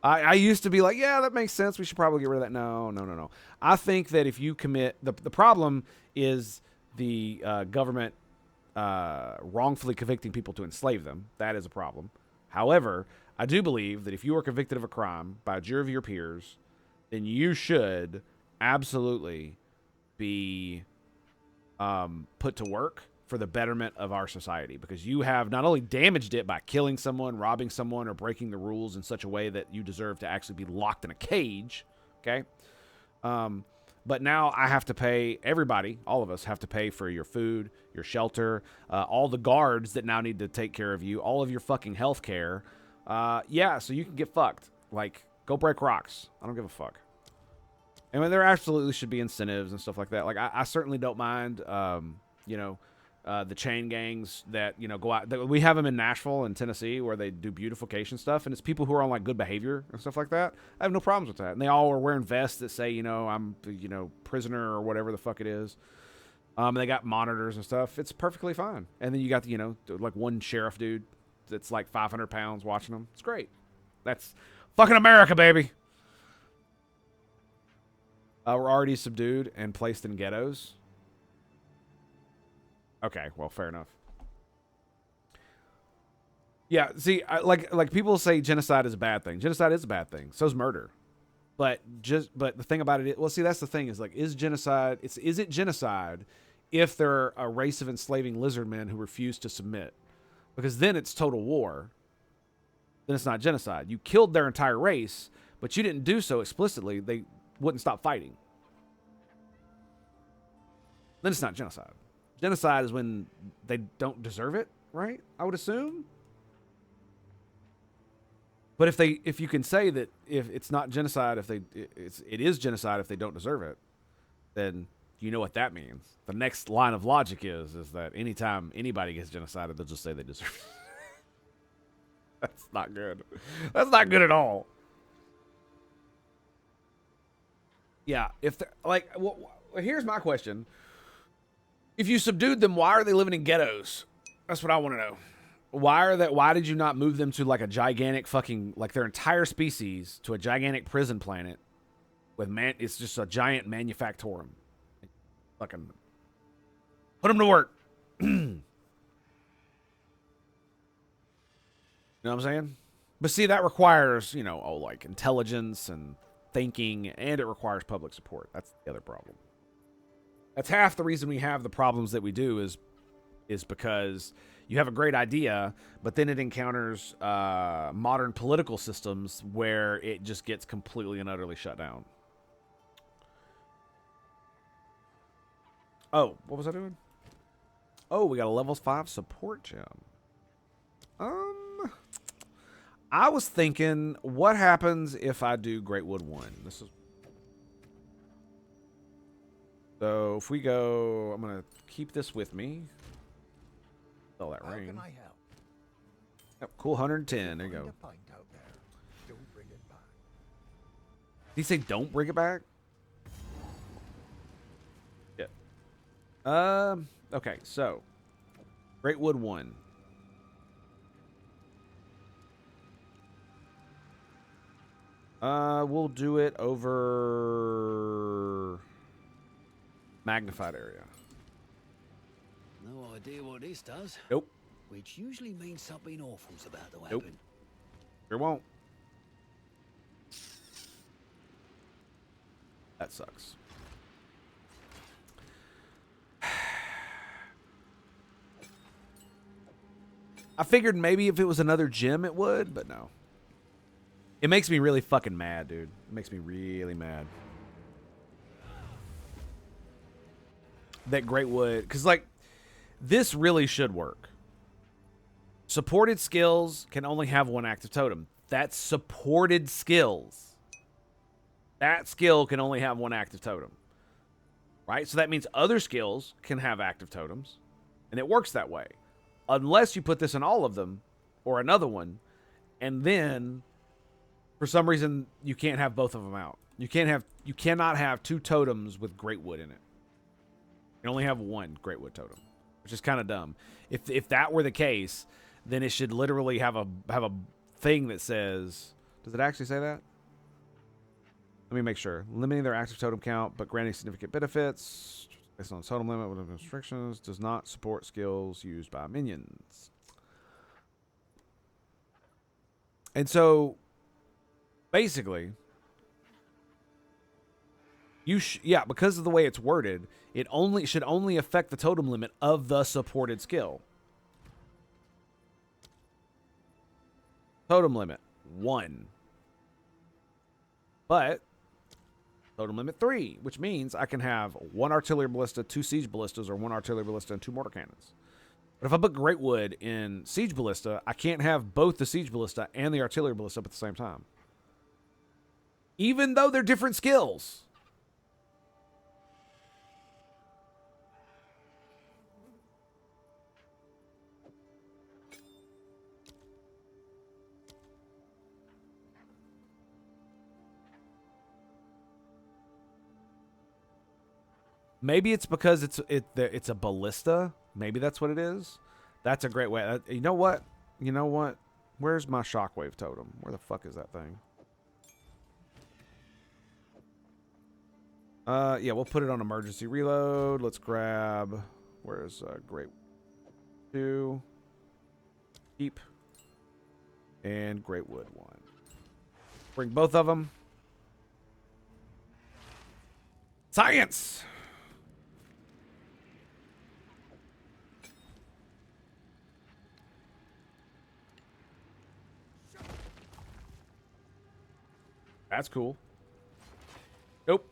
I used to be like, yeah, that makes sense. We should probably get rid of that. No. I think that if you commit... The problem is the government... wrongfully convicting people to enslave them. That is a problem. However, I do believe that if you are convicted of a crime by a jury of your peers, then you should absolutely be put to work for the betterment of our society, because you have not only damaged it by killing someone, robbing someone, or breaking the rules in such a way that you deserve to actually be locked in a cage, okay? But now I have to pay, everybody, all of us have to pay for your food, your shelter, all the guards that now need to take care of you, all of your fucking health care. Yeah, so you can get fucked. Like, go break rocks. I don't give a fuck. I mean, there absolutely should be incentives and stuff like that. Like, I certainly don't mind, the chain gangs that, go out. We have them in Nashville and Tennessee where they do beautification stuff, and it's people who are on, like, good behavior and stuff like that. I have no problems with that. And they all are wearing vests that say, I'm, prisoner or whatever the fuck it is. And they got monitors and stuff. It's perfectly fine. And then you got, like one sheriff dude that's like 500 pounds watching them. It's great. That's fucking America, baby. We're already subdued and placed in ghettos. Okay, well, fair enough. Yeah, see, like people say genocide is a bad thing. Genocide is a bad thing. So is murder. But the thing about it, well, see, that's the thing is, like, is it genocide if they're a race of enslaving lizard men who refuse to submit? Because then it's total war. Then it's not genocide. You killed their entire race, but you didn't do so explicitly. They wouldn't stop fighting. Then it's not genocide. Genocide is when they don't deserve it, right? I would assume. But if you can say that if it's not genocide, it is genocide if they don't deserve it, then you know what that means. The next line of logic is that anytime anybody gets genocided, they'll just say they deserve it. That's not good. That's not good at all. Yeah, here's my question. If you subdued them, why are they living in ghettos? That's what I want to know. Why did you not move them to like a gigantic fucking, like their entire species to a gigantic prison planet with it's just a giant manufactorum. Fucking put them to work. You know what I'm saying? But see, that requires, like intelligence and thinking, and it requires public support. That's the other problem. That's half the reason we have the problems that we do is is because you have a great idea, but then it encounters modern political systems where it just gets completely and utterly shut down. Oh, what was I doing? Oh, we got a level 5 support gem. I was thinking, what happens if I do Greatwood 1? This is... So, if we go... I'm going to keep this with me. Sell that ring. How can I help? Yep, cool, 110. There you go. Find a pint out there. Don't bring it back. Did he say don't bring it back? Yeah. Okay, so... Greatwood 1. We'll do it over magnified area. No idea what this does. Nope. Which usually means something awful's about to Nope. happen. Sure won't. That sucks. I figured maybe if it was another gym it would, but no. It makes me really fucking mad, dude. It makes me really mad. That Greatwood, because like, this really should work. Supported skills can only have one active totem. That's supported skills. That skill can only have one active totem. Right? So that means other skills can have active totems. And it works that way. Unless you put this in all of them, or another one, and then... For some reason, you can't have both of them out. You cannot have two totems with Greatwood in it. You can only have one Greatwood totem, which is kind of dumb. If that were the case, then it should literally have a thing that says. Does it actually say that? Let me make sure. Limiting their active totem count, but granting significant benefits based on totem limit with restrictions. Does not support skills used by minions. And so. Basically, because of the way it's worded, it should only affect the totem limit of the supported skill. Totem limit 1. But totem limit 3, which means I can have 1 artillery ballista, 2 siege ballistas, or 1 artillery ballista and 2 mortar cannons. But if I put Greatwood in siege ballista, I can't have both the siege ballista and the artillery ballista up at the same time. Even though they're different skills. Maybe it's because it's a ballista. Maybe that's what it is. That's a great way. You know what? Where's my shockwave totem? Where the fuck is that thing? Yeah, we'll put it on emergency reload. Let's grab... Where's Great 2? Keep. And Greatwood 1. Bring both of them. Science! That's cool. Nope.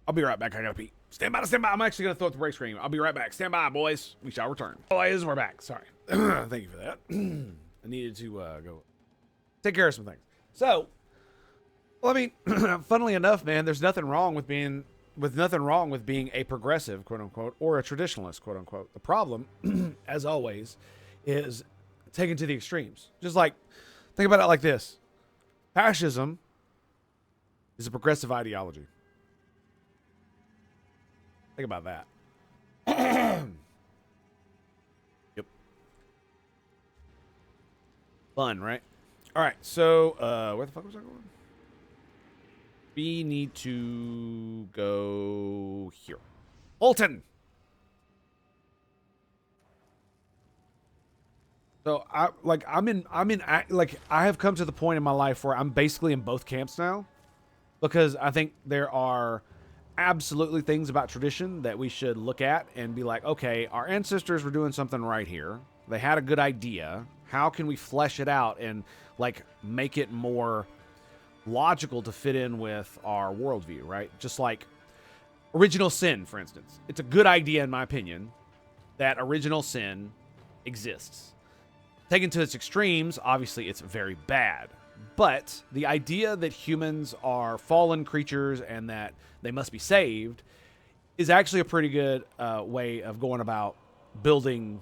I'll be right back. I gotta pee. Stand by. I'm actually gonna throw up the break screen. I'll be right back. Stand by, boys. We shall return. Boys, we're back. Sorry. Thank you for that. I needed to go take care of some things. So, well, I mean, funnily enough, man, there's nothing wrong with being a progressive, quote unquote, or a traditionalist, quote unquote. The problem, as always, is taken to the extremes. Just like, think about it like this: fascism is a progressive ideology. Think about that. Yep. Fun, right? All right. So, where the fuck was I going? We need to go here. Alton. So I have come to the point in my life where I'm basically in both camps now, because I think there are absolutely things about tradition that we should look at and be like, okay, our ancestors were doing something right here. They had a good idea. How can we flesh it out and like make it more logical to fit in with our worldview, right? Just like original sin, for instance. It's a good idea, in my opinion, that original sin exists. Taken to its extremes, obviously it's very bad. But the idea that humans are fallen creatures and that they must be saved is actually a pretty good way of going about building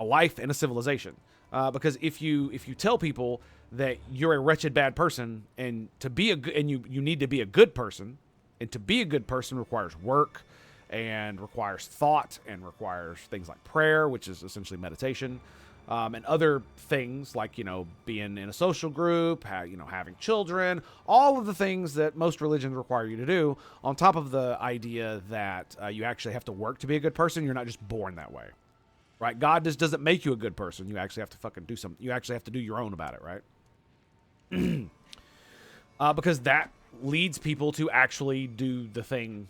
a life and a civilization. Because if you tell people that you're a wretched bad person and to be you need to be a good person, and to be a good person requires work and requires thought and requires things like prayer, which is essentially meditation. And other things like, being in a social group, having children, all of the things that most religions require you to do, on top of the idea that you actually have to work to be a good person. You're not just born that way, right? God just doesn't make you a good person. You actually have to fucking do something. You actually have to do your own about it, right? Because that leads people to actually do the thing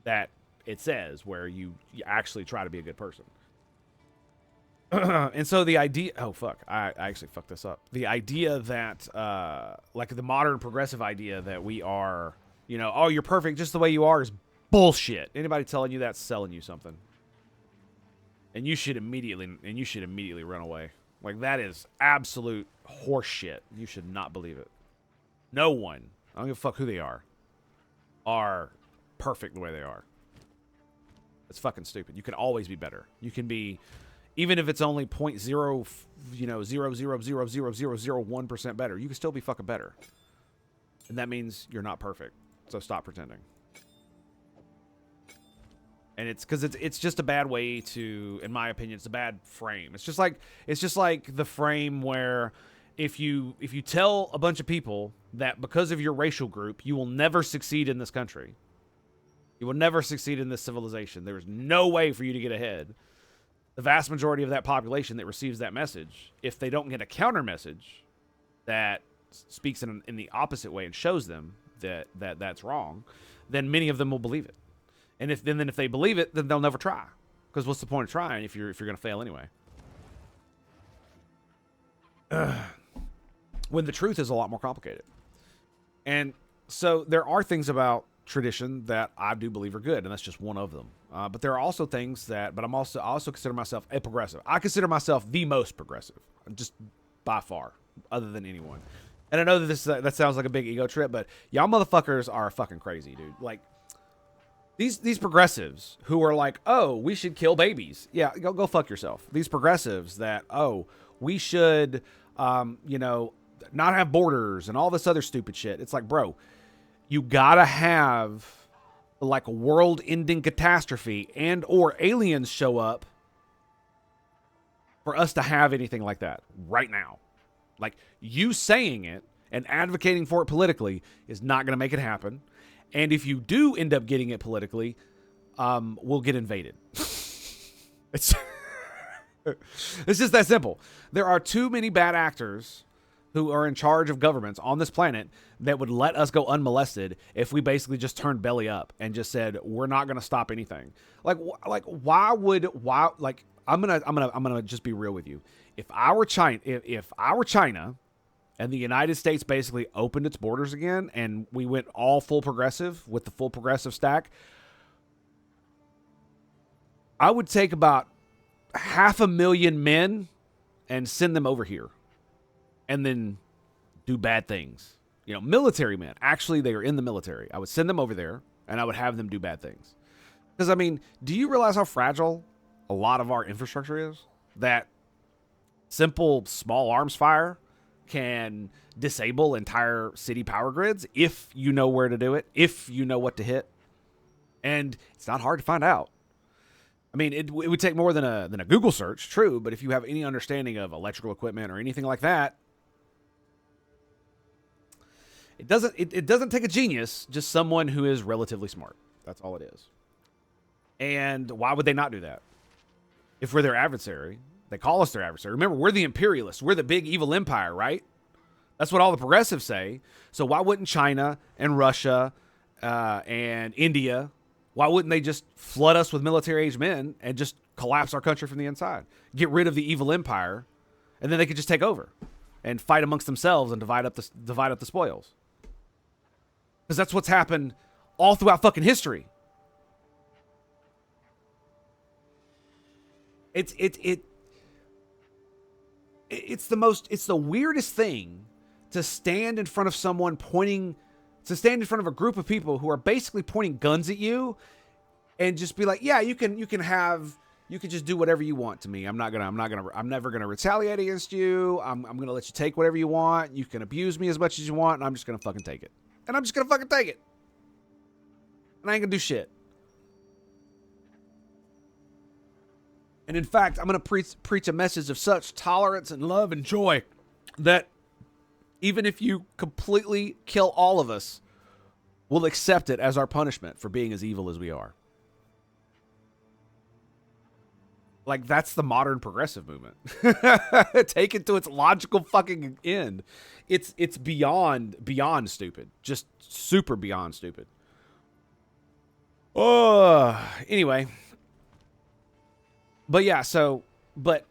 that it says, where you actually try to be a good person. And so the idea, I actually fucked this up. The idea that, like the modern progressive idea that we are, oh, you're perfect just the way you are is bullshit. Anybody telling you that's selling you something. And you should immediately run away. Like, that is absolute horse shit. You should not believe it. No one, I don't give a fuck who they are perfect the way they are. It's fucking stupid. You can always be better. You can be, even if it's only 0.0000001% better, you can still be fucking better. And that means you're not perfect. So stop pretending. And it's because it's just a bad way to, in my opinion, it's a bad frame. It's just like the frame where if you tell a bunch of people that because of your racial group, you will never succeed in this country. You will never succeed in this civilization. There is no way for you to get ahead. The vast majority of that population that receives that message, if they don't get a counter message that speaks in the opposite way and shows them that's wrong, then many of them will believe it. And if they believe it, then they'll never try. Because what's the point of trying if you're going to fail anyway? When the truth is a lot more complicated. And so there are things about tradition that I do believe are good, and that's just one of them. But there are also things that, I also consider myself a progressive. I consider myself the most progressive, just by far, other than anyone. And I know that that sounds like a big ego trip, but y'all motherfuckers are fucking crazy, dude. Like, these progressives who are like, oh, we should kill babies. Yeah, go fuck yourself. These progressives that, oh, we should, not have borders and all this other stupid shit. It's like, bro, you gotta have like a world-ending catastrophe and or aliens show up for us to have anything like that right now. Like, you saying it and advocating for it politically is not going to make it happen. And if you do end up getting it politically, we'll get invaded. It's just that simple. There are too many bad actors who are in charge of governments on this planet that would let us go unmolested if we basically just turned belly up and just said, we're not going to stop anything. I'm going to just be real with you. If I were China and the United States basically opened its borders again and we went all full progressive with the full progressive stack, I would take about 500,000 men and send them over here and then do bad things. Military men. Actually, they are in the military. I would send them over there and I would have them do bad things. Because, do you realize how fragile a lot of our infrastructure is? That simple small arms fire can disable entire city power grids if you know where to do it, if you know what to hit. And it's not hard to find out. It would take more than a Google search, true, but if you have any understanding of electrical equipment or anything like that, it doesn't take a genius, just someone who is relatively smart. That's all it is. And why would they not do that? If we're their adversary, They call us their adversary. Remember, we're the imperialists. We're the big evil empire, right? That's what all the progressives say. So why wouldn't China and Russia and India, why wouldn't they just flood us with military-aged men and just collapse our country from the inside? Get rid of the evil empire, and then they could just take over and fight amongst themselves and divide up the spoils. Because that's what's happened all throughout fucking history. It's the weirdest thing to stand in front of someone to stand in front of a group of people who are basically pointing guns at you and just be like, yeah, you can just do whatever you want to me. I'm never gonna retaliate against you. I'm gonna let you take whatever you want. You can abuse me as much as you want, and I'm just gonna fucking take it. And I'm just gonna fucking take it. And I ain't gonna do shit. And in fact, I'm going to preach a message of such tolerance and love and joy that even if you completely kill all of us, we'll accept it as our punishment for being as evil as we are. Like, that's the modern progressive movement. Take it to its logical fucking end. It's beyond stupid. Just super beyond stupid. Anyway. But yeah, like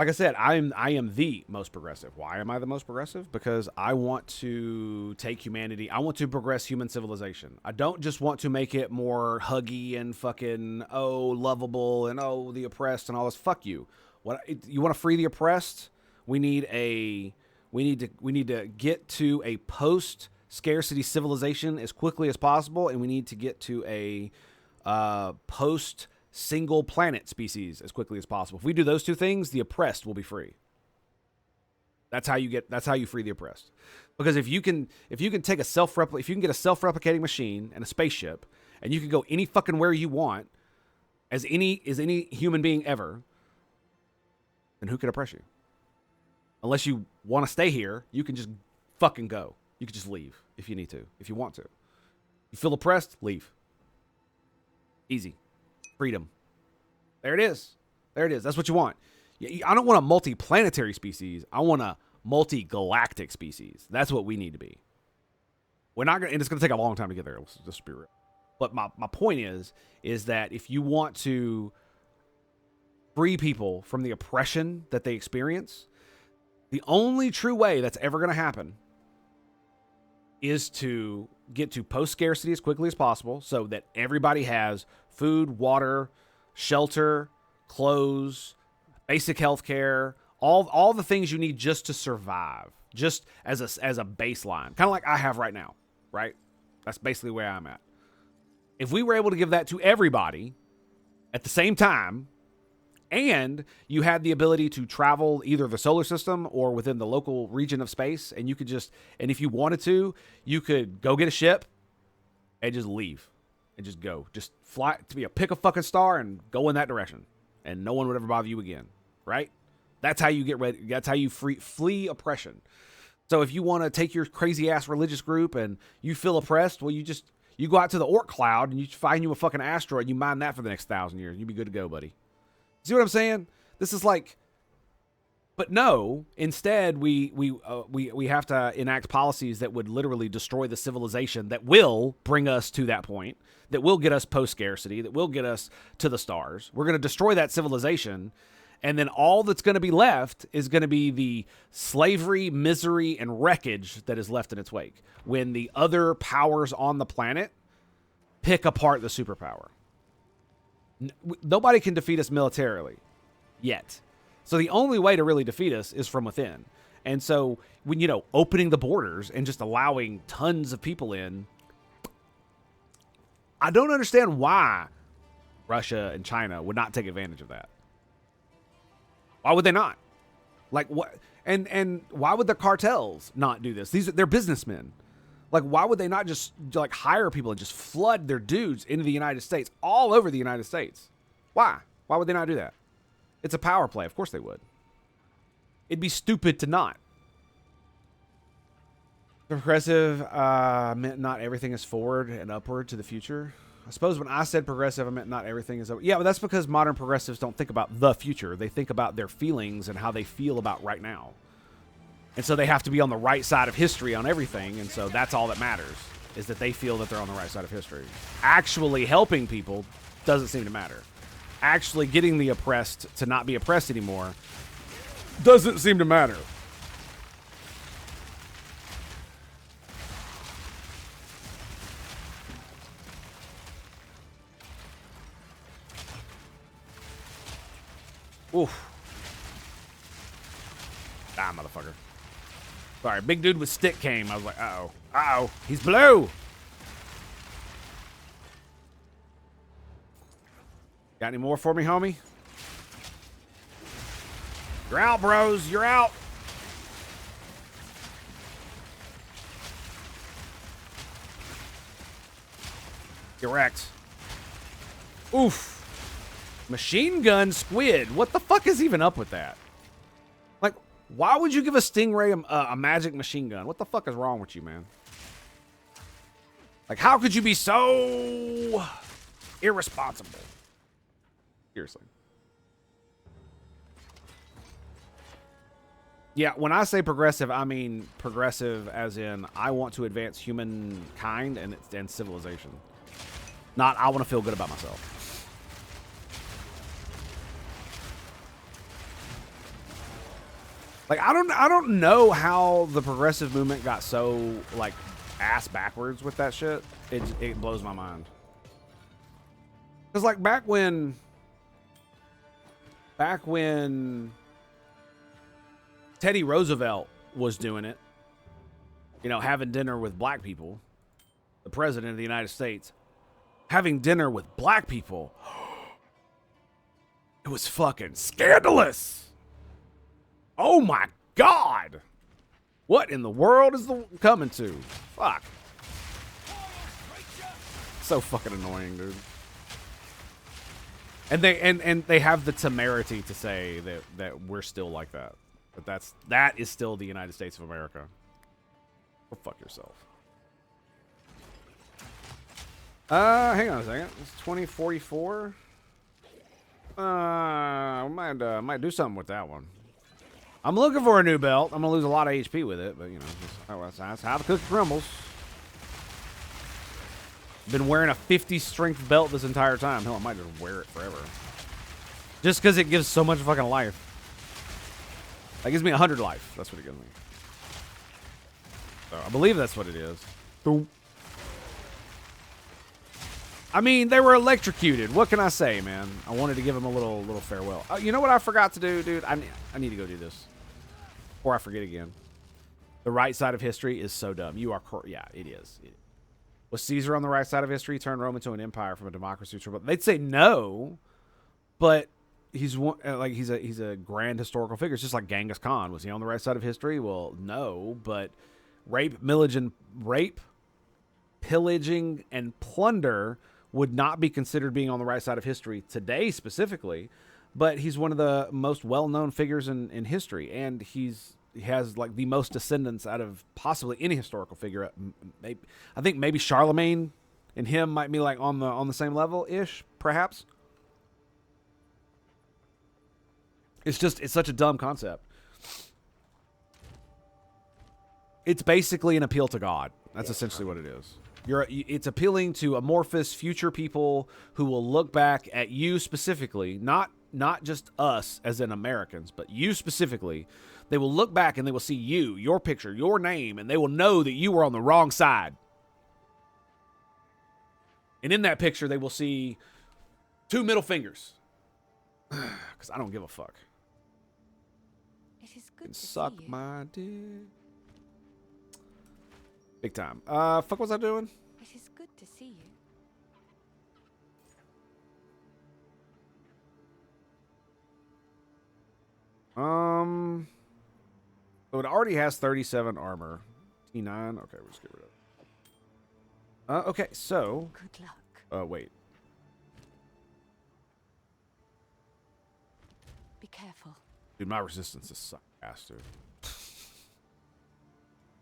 I said, I am the most progressive. Why am I the most progressive? Because I want to take humanity. I want to progress human civilization. I don't just want to make it more huggy and fucking lovable and the oppressed and all this. Fuck you. You want to free the oppressed? We need to get to a post scarcity civilization as quickly as possible, and we need to get to a post single planet species as quickly as possible. If we do those two things, the oppressed will be free. That's how you free the oppressed. Because if you can get a self-replicating machine and a spaceship, and you can go any fucking where you want as any human being ever, then who can oppress you? Unless you want to stay here, you can just fucking go. You can just leave if you need to, if you want to. You feel oppressed, leave. Easy. Freedom. There it is. That's what you want. I don't want a multi-planetary species. I want a multi-galactic species. That's what we need to be. We're not gonna, and it's gonna take a long time to get there. Let's just be real. But my point is that if you want to free people from the oppression that they experience, the only true way that's ever gonna happen is to get to post-scarcity as quickly as possible so that everybody has food, water, shelter, clothes, basic health care, all the things you need just to survive, just as a baseline. Kind of like I have right now, right? That's basically where I'm at. If we were able to give that to everybody at the same time, and you had the ability to travel either the solar system or within the local region of space, and you could and if you wanted to, you could go get a ship and just leave and just go. Just fly to pick a fucking star and go in that direction, and no one would ever bother you again, right? That's how you get ready. That's how you flee oppression. So if you want to take your crazy ass religious group and you feel oppressed, well, you go out to the Oort cloud and you find you a fucking asteroid and you mine that for the next 1,000 years. You'd be good to go, buddy. See what I'm saying? This is like, but no. Instead, we have to enact policies that would literally destroy the civilization that will bring us to that point, that will get us post-scarcity, that will get us to the stars. We're going to destroy that civilization, and then all that's going to be left is going to be the slavery, misery, and wreckage that is left in its wake when the other powers on the planet pick apart the superpower. Nobody can defeat us militarily yet. So the only way to really defeat us is from within. And so when, opening the borders and just allowing tons of people in, I don't understand why Russia and China would not take advantage of that. Why would they not? Like what? And why would the cartels not do this? They're businessmen. Like, why would they not just hire people and just flood their dudes into the United States, all over the United States? Why? Why would they not do that? It's a power play. Of course they would. It'd be stupid to not. Progressive meant not everything is forward and upward to the future. I suppose when I said progressive, I meant not everything is over. Yeah, but that's because modern progressives don't think about the future. They think about their feelings and how they feel about right now. And so they have to be on the right side of history on everything. And so that's all that matters, is that they feel that they're on the right side of history. Actually helping people doesn't seem to matter. Actually getting the oppressed to not be oppressed anymore doesn't seem to matter. Oof. Ah, motherfucker. Sorry, big dude with stick came. I was like, uh-oh. Uh-oh. He's blue. Got any more for me, homie? You're out, bros. You're out. Get wrecked. Oof. Machine gun squid. What the fuck is even up with that? Like, why would you give a stingray a magic machine gun? What the fuck is wrong with you, man? Like, how could you be so irresponsible? Seriously. Yeah, when I say progressive, I mean progressive as in I want to advance humankind and civilization. Not I want to feel good about myself. Like, I don't know how the progressive movement got so, like, ass backwards with that shit. It blows my mind. Because, like, back when Teddy Roosevelt was doing it, you know, having dinner with black people, the president of the United States, having dinner with black people, it was fucking scandalous. Oh my God! What in the world is the coming to? Fuck. So fucking annoying, dude. And they have the temerity to say that we're still like that. But that is still the United States of America. Go fuck yourself. Hang on a second. It's 2044. Might do something with that one. I'm looking for a new belt. I'm gonna lose a lot of HP with it, but you know, that's how the cookie crumbles. Been wearing a 50 strength belt this entire time. Hell, I might just wear it forever. Just because it gives so much fucking life. That gives me 100 life. That's what it gives me. So I believe that's what it is. I mean, they were electrocuted. What can I say, man? I wanted to give them a little farewell. You know what I forgot to do, dude? I need to go do this. Before I forget again. The right side of history is so dumb. You are correct. Yeah, it is. Was Caesar on the right side of history? Turned Rome into an empire from a democracy to a... They'd say no, but he's a grand historical figure. It's just like Genghis Khan. Was he on the right side of history? Well, no, but rape, pillaging, and plunder would not be considered being on the right side of history today specifically, but he's one of the most well-known figures in history, and he has like the most descendants out of possibly any historical figure. I think maybe Charlemagne and him might be like on the same level-ish, perhaps. It's such a dumb concept. It's basically an appeal to God. That's essentially what it is. It's appealing to amorphous future people who will look back at you specifically, not just us as in Americans, but you specifically. They will look back and they will see you, your picture, your name, and they will know that you were on the wrong side. And in that picture, they will see 2 middle fingers. Because I don't give a fuck. It is good to Suck see you. my dick. Big time. Fuck, what was I doing? It is good to see you. So it already has 37 armor. T9. Okay, we'll just get rid of it. Okay, so. Good luck. Wait. Be careful. Dude, my resistance is suck ass, dude.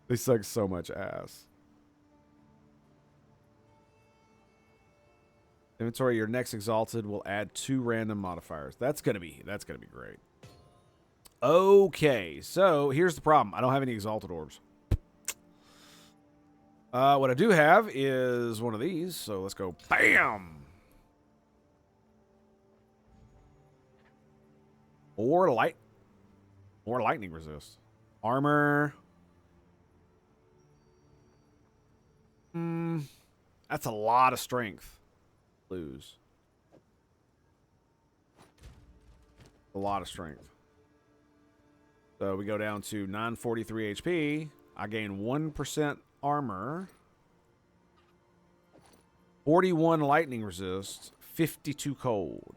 They suck so much ass. Inventory your next exalted will add 2 random modifiers. That's gonna be great. Okay, so here's the problem. I don't have any exalted orbs. What I do have is one of these, so let's go BAM! More lightning resist. Armor. That's a lot of strength. Lose. A lot of strength. So we go down to 943 HP. I gain 1% armor. 41 lightning resist. 52 cold.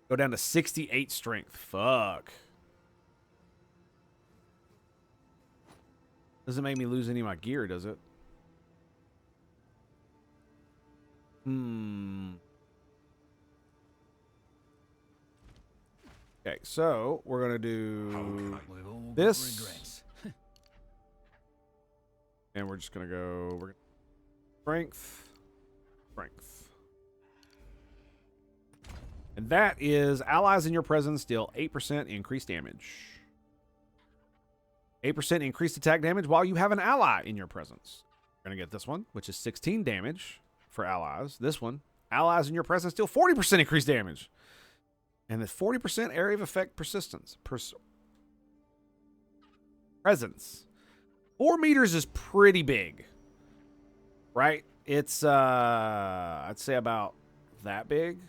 Go down to 68 strength. Fuck. Doesn't make me lose any of my gear, does it? Okay, so we're gonna do We've all got this, regrets. and we're just gonna go strength, and that is allies in your presence deal 8% increased damage. 8% increased attack damage while you have an ally in your presence. You're gonna get this one, which is 16 damage for allies. This one, allies in your presence deal 40% increased damage. And the 40% area of effect persistence. Presence. 4 meters is pretty big. Right? It's, I'd say about that big.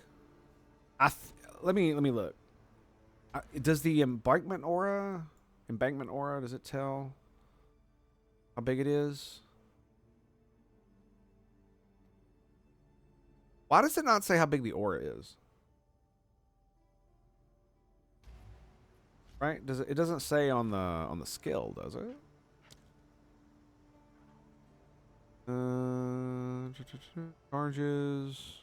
Let me look. Does the embankment aura, does it tell how big it is? Why does it not say how big the aura is? Right? It doesn't say on the skill, does it? Charges.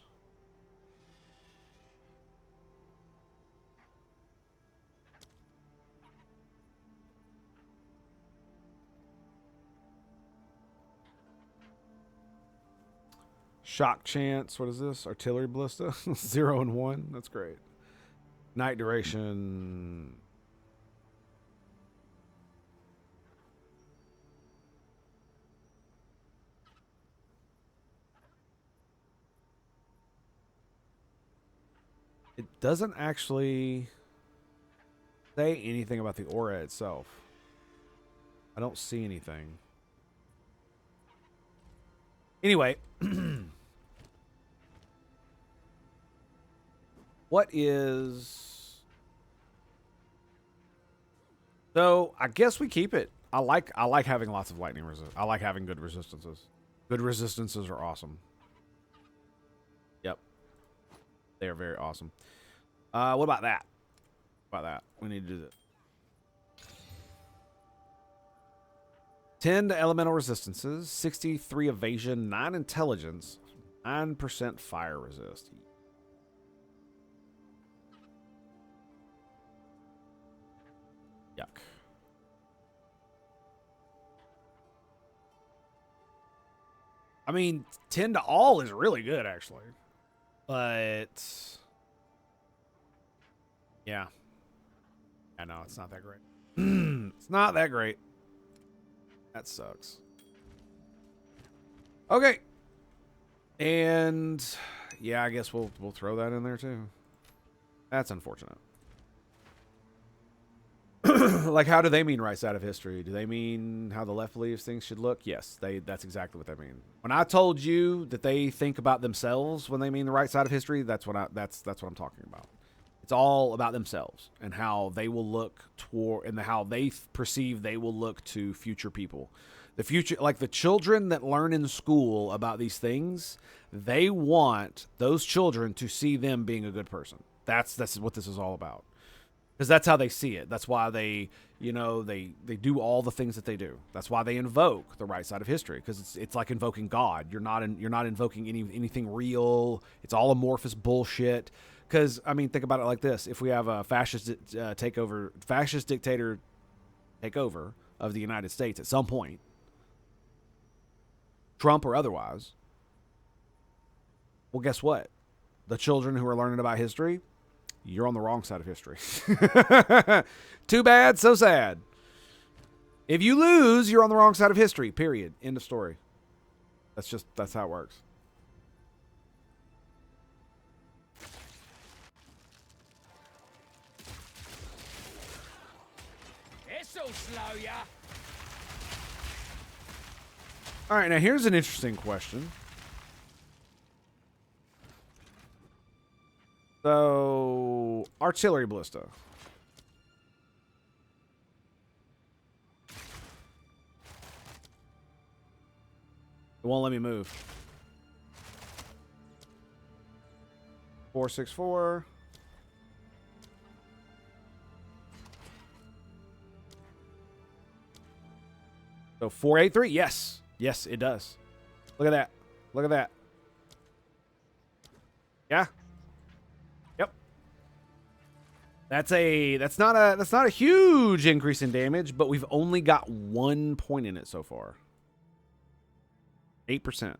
Shock chance. What is this? Artillery ballista. 0 and 1. That's great. Night duration. It doesn't actually say anything about the aura itself. I don't see anything. Anyway. What is... So, I guess we keep it. I like having lots of lightning resist. I like having good resistances. Good resistances are awesome. Yep. They are very awesome. What about that? What about that? We need to do this. 10 to elemental resistances, 63 evasion, 9 intelligence, 9% fire resist. Yuck. I mean, 10 to all is really good, actually. But... yeah. I know, it's not that great. It's not that great. That sucks. Okay. And... yeah, I guess we'll throw that in there, too. That's unfortunate. Like, how do they mean right side of history? Do they mean how the left believes things should look? Yes, that's exactly what they mean. When I told you that they think about themselves when they mean the right side of history, that's what I'm talking about. It's all about themselves and how they will look toward, and how they perceive they will look to future people. The future, like the children that learn in school about these things, they want those children to see them being a good person. That's what this is all about. Because that's how they see it. That's why they do all the things that they do. That's why they invoke the right side of history. Because it's like invoking God. You're not invoking anything real. It's all amorphous bullshit. Because I mean, think about it like this: if we have a fascist dictator takeover of the United States at some point, Trump or otherwise, Well, guess what? The children who are learning about history, you're on the wrong side of history. Too bad, so sad. If you lose, you're on the wrong side of history, period. End of story. That's how it works. This'll slow ya. All right, now here's an interesting question. So, artillery ballista. It won't let me move. 464. So 483. Yes. Yes, it does. Look at that. Look at that. Yeah. Yep. That's not a huge increase in damage, but we've only got 1 point in it so far. 8%.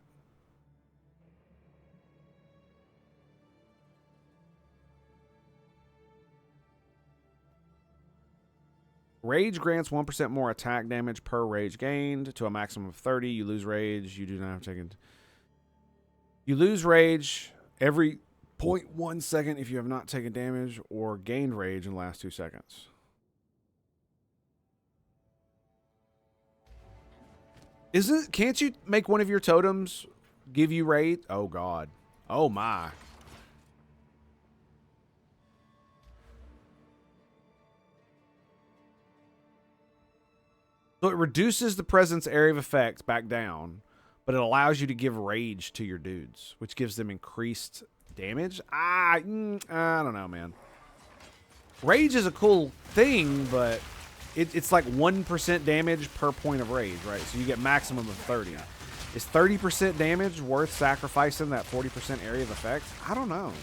Rage grants 1% more attack damage per rage gained to a maximum of 30. You lose rage. You do not have taken. You lose rage every 0.1 second if you have not taken damage or gained rage in the last 2 seconds. Can't you make one of your totems give you rage? Oh, God. Oh, my. So it reduces the presence area of effect back down, but it allows you to give rage to your dudes, which gives them increased damage. I don't know, man. Rage is a cool thing, but it's like 1% damage per point of rage, right? So you get maximum of 30. Is 30% damage worth sacrificing that 40% area of effect? I don't know.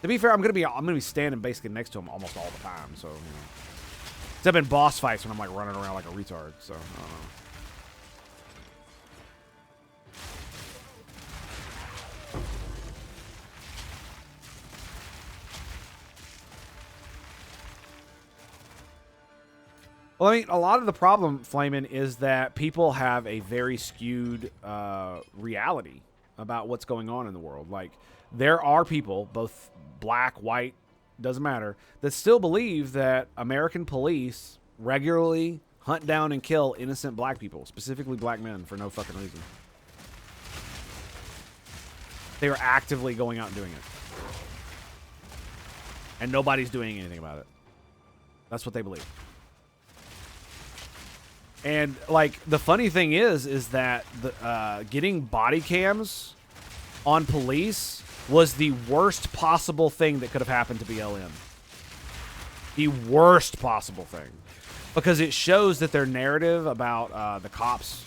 To be fair, I'm gonna be standing basically next to him almost all the time, so you know. Except in boss fights when I'm like running around like a retard, so I don't know. Well, I mean, a lot of the problem, Flamin', is that people have a very skewed reality about what's going on in the world. Like, there are people, both black, white, doesn't matter, that still believe that American police regularly hunt down and kill innocent black people, specifically black men, for no fucking reason. They are actively going out and doing it. And nobody's doing anything about it. That's what they believe. And, like, the funny thing is that the, getting body cams on police was the worst possible thing that could have happened to BLM. The worst possible thing. Because it shows that their narrative about the cops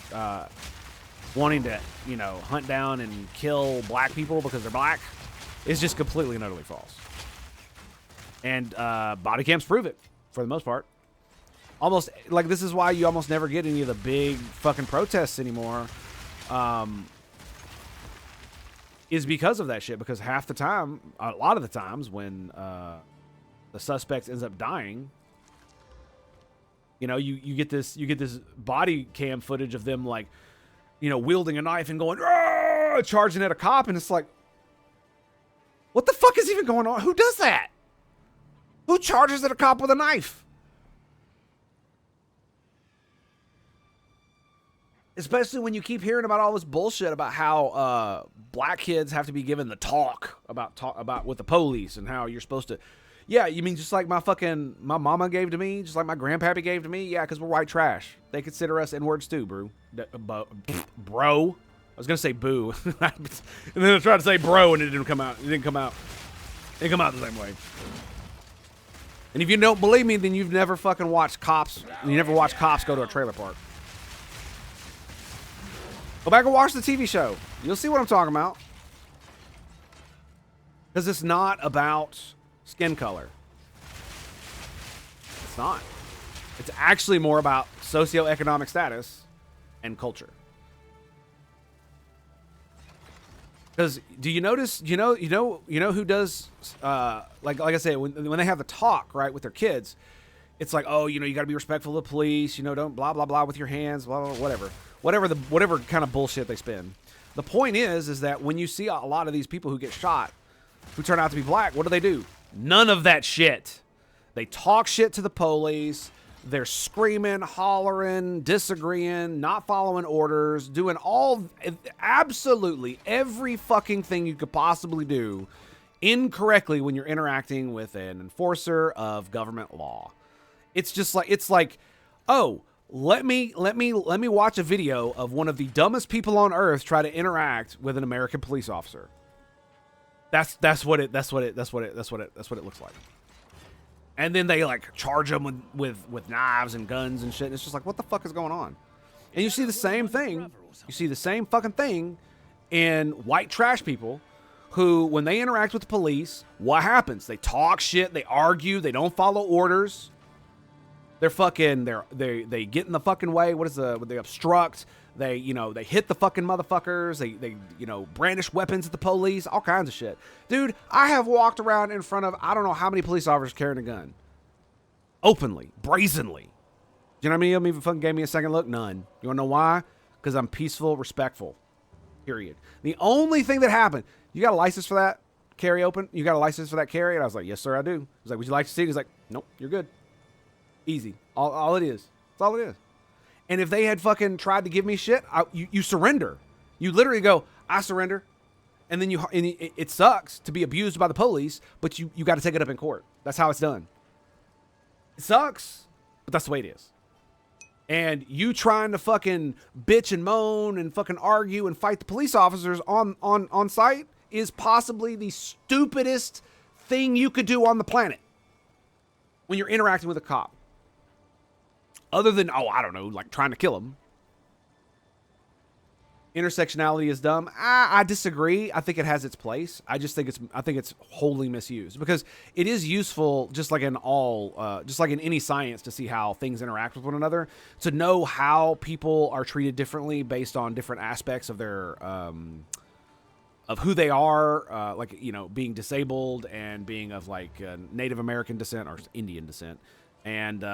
wanting to, you know, hunt down and kill black people because they're black is just completely and utterly false. And body cams prove it, for the most part. Almost, like, this is why you almost never get any of the big fucking protests anymore. Is because of that shit. Because half the time, a lot of the times when the suspect ends up dying, you know, you get this body cam footage of them, like, you know, wielding a knife and going, "Argh!" charging at a cop, and it's like, what the fuck is even going on? Who does that? Who charges at a cop with a knife? Especially when you keep hearing about all this bullshit about how black kids have to be given the talk about with the police and how you're supposed to. Yeah, you mean just like my mama gave to me, just like my grandpappy gave to me? Yeah, because we're white trash. They consider us N-words too, bro. Bro. I was going to say boo. And then I tried to say bro and it didn't come out. It didn't come out the same way. And if you don't believe me, then you've never fucking watched Cops. You never watched Cops go to a trailer park. Go back and watch the TV show. You'll see what I'm talking about. Because it's not about skin color. It's not. It's actually more about socioeconomic status and culture. Because do you notice? You know who does? Like I said, when they have the talk right with their kids, it's like, oh, you got to be respectful of the police. Don't blah blah blah with your hands, blah blah whatever kind of bullshit they spin. The point is that when you see a lot of these people who get shot, who turn out to be black, what do? None of that shit. They talk shit to the police. They're screaming, hollering, disagreeing, not following orders, doing absolutely every fucking thing you could possibly do incorrectly when you're interacting with an enforcer of government law. It's like, oh, let me watch a video of one of the dumbest people on earth try to interact with an American police officer. That's what it looks like. And then they like charge them with knives and guns and shit. And it's just like, what the fuck is going on? And you see the same thing. You see the same fucking thing in white trash people who, when they interact with the police, what happens? They talk shit. They argue. They don't follow orders. They're fucking. They get in the fucking way. They obstruct. They hit the fucking motherfuckers. They brandish weapons at the police. All kinds of shit. Dude, I have walked around in front of I don't know how many police officers carrying a gun. Openly. Brazenly. Do you know how many of them even fucking gave me a second look? None. You wanna know why? Because I'm peaceful, respectful. Period. The only thing that happened, you got a license for that carry open? You got a license for that carry? And I was like, yes, sir, I do. He's like, would you like to see it? He's like, nope, you're good. Easy. All it is. That's all it is. And if they had fucking tried to give me shit, you surrender. You literally go, I surrender. And then it sucks to be abused by the police, but you got to take it up in court. That's how it's done. It sucks, but that's the way it is. And you trying to fucking bitch and moan and fucking argue and fight the police officers on site is possibly the stupidest thing you could do on the planet when you're interacting with a cop. Other than, I don't know, like trying to kill him. Intersectionality is dumb. I disagree. I think it has its place. I think it's wholly misused because it is useful, just like in any science, to see how things interact with one another, to know how people are treated differently based on different aspects of their of who they are, being disabled and being of like Native American descent or Indian descent. And,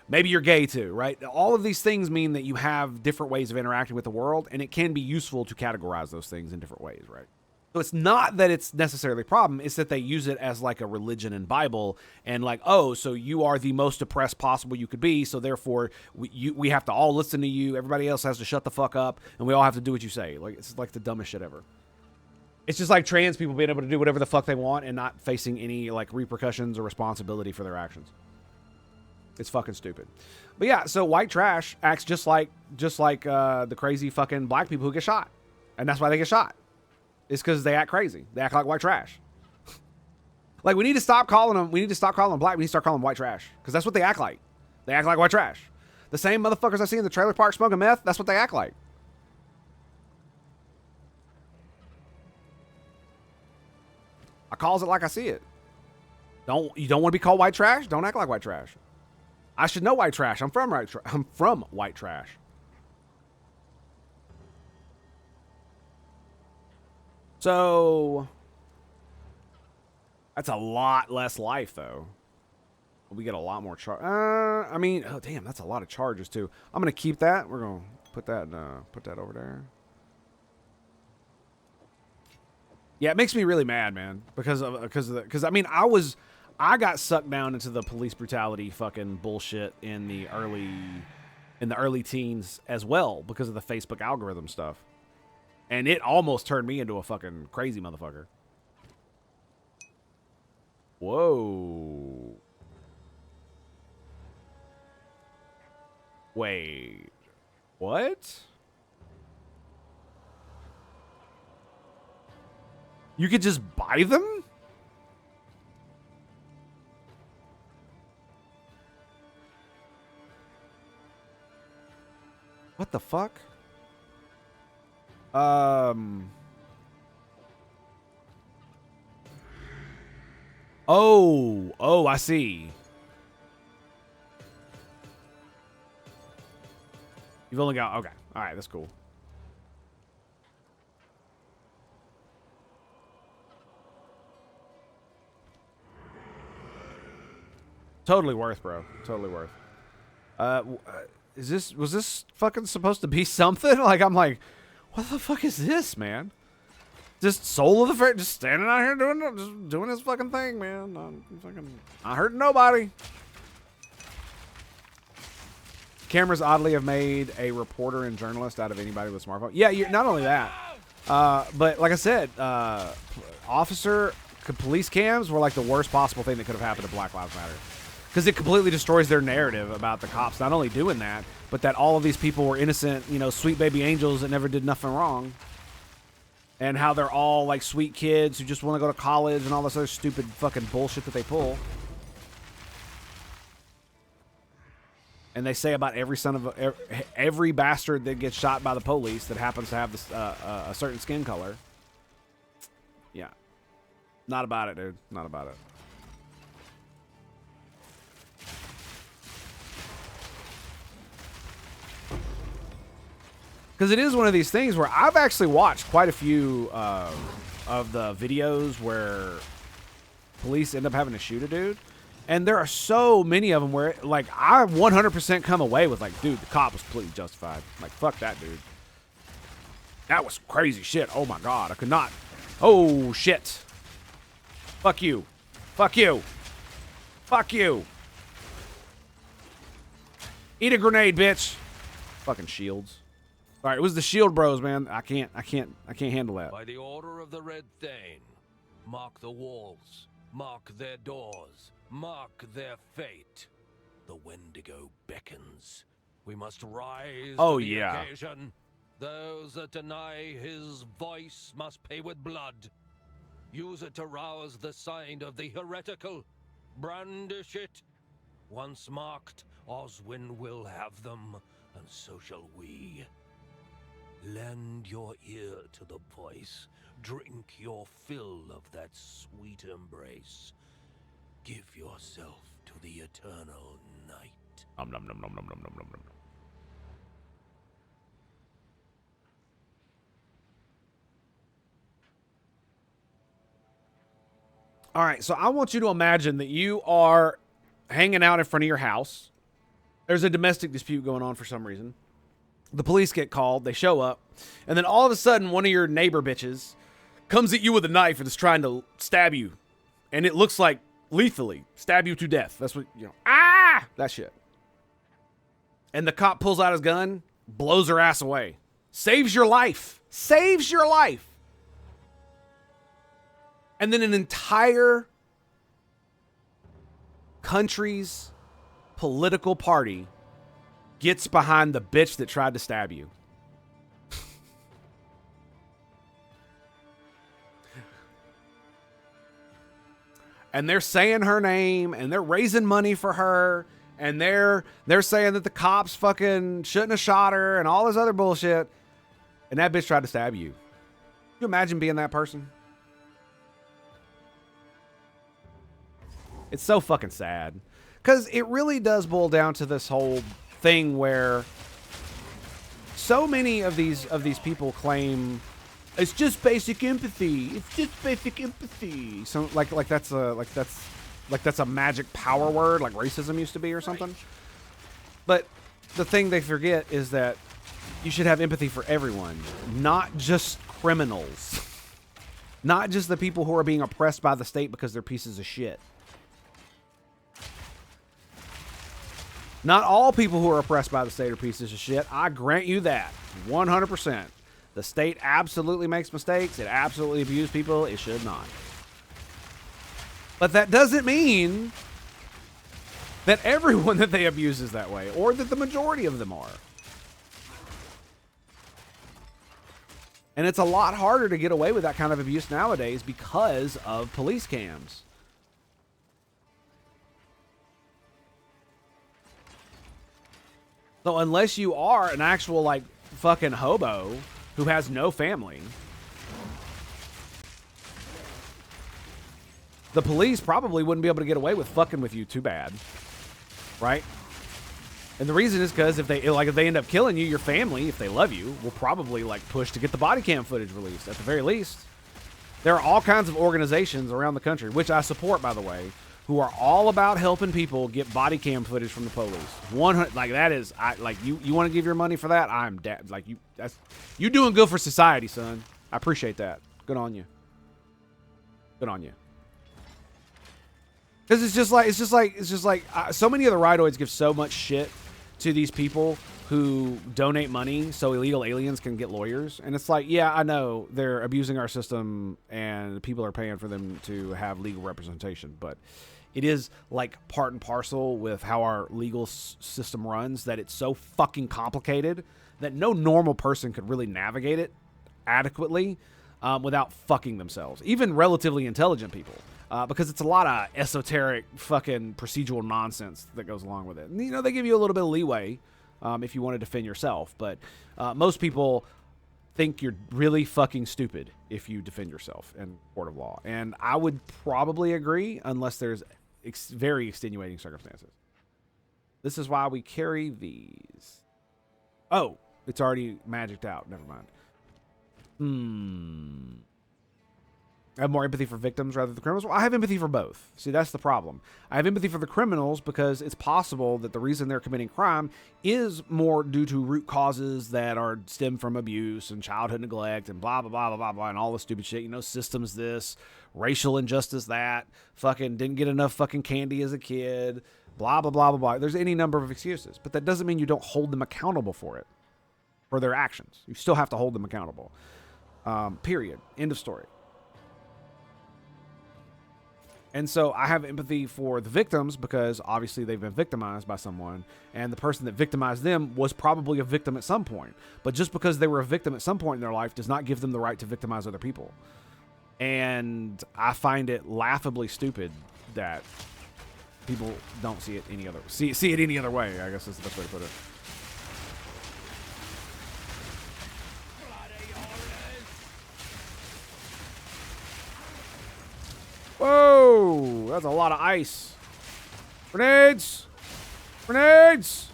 maybe you're gay too, right? All of these things mean that you have different ways of interacting with the world, and it can be useful to categorize those things in different ways, right? So it's not that it's necessarily a problem, it's that they use it as like a religion and Bible, and like, oh, so you are the most oppressed possible you could be, so therefore we have to all listen to you, everybody else has to shut the fuck up, and we all have to do what you say. Like, it's like the dumbest shit ever. It's just like trans people being able to do whatever the fuck they want and not facing any like repercussions or responsibility for their actions. It's fucking stupid. But yeah, so white trash acts just like the crazy fucking black people who get shot. And that's why they get shot. It's because they act crazy. They act like white trash. Like, we need to stop calling them black. We need to start calling them white trash. Because that's what they act like. They act like white trash. The same motherfuckers I see in the trailer park smoking meth, that's what they act like. I calls it like I see it. You don't want to be called white trash? Don't act like white trash. I should know white trash. I'm from white trash. So that's a lot less life, though. We get a lot more charge. Oh damn, that's a lot of charges too. I'm gonna keep that. We're gonna put that over there. Yeah, it makes me really mad, man, because I got sucked down into the police brutality fucking bullshit in the early teens as well because of the Facebook algorithm stuff. And it almost turned me into a fucking crazy motherfucker. Whoa. Wait. What? You could just buy them? What the fuck? Oh, I see. You've only got, okay. All right, that's cool. Totally worth, bro. Totally worth. Was this fucking supposed to be something? Like, I'm like, what the fuck is this, man? Just soul of the fair, just standing out here doing his fucking thing, man. Not hurting nobody. Cameras oddly have made a reporter and journalist out of anybody with a smartphone. Yeah, not only that, but like I said, police cams were like the worst possible thing that could have happened to Black Lives Matter. Because it completely destroys their narrative about the cops not only doing that, but that all of these people were innocent, you know, sweet baby angels that never did nothing wrong. And how they're all like sweet kids who just want to go to college and all this other stupid fucking bullshit that they pull. And they say about every bastard that gets shot by the police that happens to have this, a certain skin color. Yeah. Not about it, dude. Not about it. Because it is one of these things where I've actually watched quite a few of the videos where police end up having to shoot a dude. And there are so many of them where, like, I 100% come away with, like, dude, the cop was completely justified. Like, fuck that, dude. That was crazy shit. Oh, my God. I could not. Oh, shit. Fuck you. Fuck you. Fuck you. Eat a grenade, bitch. Fucking shields. All right, it was the shield bros, man. I can't handle that. By the order of the Red Thane, mark the walls, mark their doors, mark their fate. The Wendigo beckons. We must rise to the occasion. Those that deny his voice must pay with blood. Use it to rouse the side of the heretical. Brandish it. Once marked, Oswin will have them, and so shall we. Lend your ear to the voice. Drink your fill of that sweet embrace. Give yourself to the eternal night. Nom nom nom nom nom nom nom nom nom. All right, so I want you to imagine that you are hanging out in front of your house. There's a domestic dispute going on for some reason. The police get called, they show up, and then all of a sudden one of your neighbor bitches comes at you with a knife and is trying to stab you. And it looks like lethally, stab you to death. That's what, you know, that shit. And the cop pulls out his gun, blows her ass away. Saves your life. Saves your life. And then an entire country's political party gets behind the bitch that tried to stab you. And they're saying her name, and they're raising money for her, and they're saying that the cops fucking shouldn't have shot her, and all this other bullshit. And that bitch tried to stab you. Can you imagine being that person? It's so fucking sad. Because it really does boil down to this whole thing where so many of these people claim it's just basic empathy. It's just basic empathy. So like that's a magic power word like racism used to be or something. But the thing they forget is that you should have empathy for everyone, not just criminals. Not just the people who are being oppressed by the state because they're pieces of shit. Not all people who are oppressed by the state are pieces of shit. I grant you that. 100%. The state absolutely makes mistakes. It absolutely abuses people. It should not. But that doesn't mean that everyone that they abuse is that way, or that the majority of them are. And it's a lot harder to get away with that kind of abuse nowadays because of police cams. So unless you are an actual, like, fucking hobo who has no family, the police probably wouldn't be able to get away with fucking with you too bad. Right? And the reason is because if they end up killing you, your family, if they love you, will probably, like, push to get the body cam footage released, at the very least. There are all kinds of organizations around the country, which I support, by the way, who are all about helping people get body cam footage from the police. 100, like that is, you want to give your money for that? I'm like you doing good for society, son. I appreciate that. Good on you. Good on you. Because it's just like so many of the ridoids give so much shit to these people who donate money so illegal aliens can get lawyers. And it's like, yeah, I know they're abusing our system and people are paying for them to have legal representation. But it is like part and parcel with how our legal system runs that it's so fucking complicated that no normal person could really navigate it adequately without fucking themselves. Even relatively intelligent people. Because it's a lot of esoteric fucking procedural nonsense that goes along with it. And, you know, they give you a little bit of leeway if you want to defend yourself. But most people think you're really fucking stupid if you defend yourself in court of law. And I would probably agree unless there's very extenuating circumstances. This is why we carry these. Oh, it's already magicked out. Never mind. I have more empathy for victims rather than criminals. Well, I have empathy for both. See, that's the problem. I have empathy for the criminals because it's possible that the reason they're committing crime is more due to root causes that are stem from abuse and childhood neglect and blah, blah, blah, blah, blah, blah, and all this stupid shit. You know, systems this, racial injustice that, fucking didn't get enough fucking candy as a kid, blah, blah, blah, blah, blah. There's any number of excuses. But that doesn't mean you don't hold them accountable for it, for their actions. You still have to hold them accountable. Period. End of story. And so I have empathy for the victims because obviously they've been victimized by someone, and the person that victimized them was probably a victim at some point. But just because they were a victim at some point in their life does not give them the right to victimize other people. And I find it laughably stupid that people don't see it any other see it any other way, I guess is the best way to put it. Whoa, that's a lot of ice. Grenades! Grenades!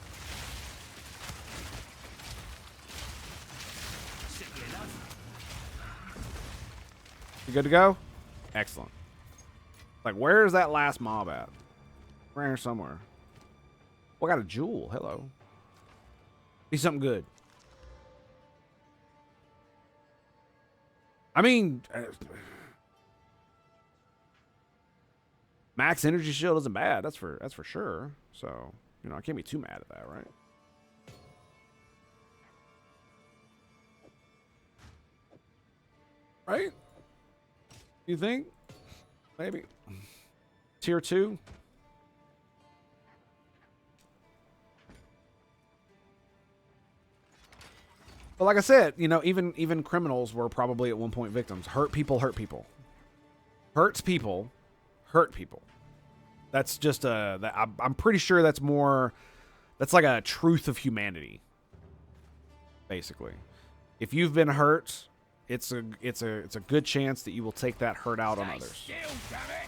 You good to go? Excellent. Like, where is that last mob at? Right here somewhere. Oh, I got a jewel. Hello. Be something good. I mean... max energy shield isn't bad. That's for sure. So, you know, I can't be too mad at that, right? Right? You think? Maybe. Tier 2? But like I said, you know, even criminals were probably at one point victims. Hurt people hurt people. Hurts people hurt people. That's just I'm pretty sure that's like a truth of humanity. Basically, if you've been hurt, it's a good chance that you will take that hurt out on others.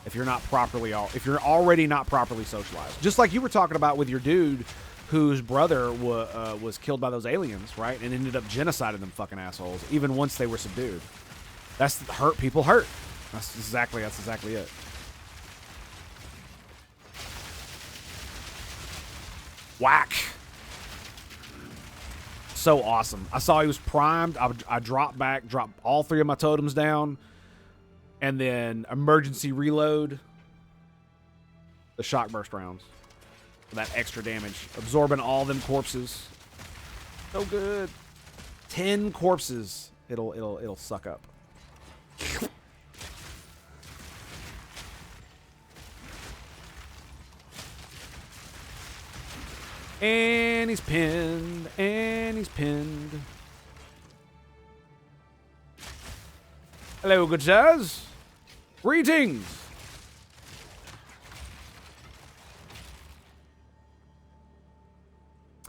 If you're already not properly socialized, just like you were talking about with your dude, whose brother was killed by those aliens, right, and ended up genociding them fucking assholes, even once they were subdued. That's hurt people hurt. That's exactly it. Whack. So awesome. I saw he was primed. I dropped back, dropped all 3 of my totems down, and then emergency reload the shock burst rounds for that extra damage, absorbing all them corpses. So good. 10 corpses. It'll suck up. And he's pinned. Hello, good sirs. Greetings.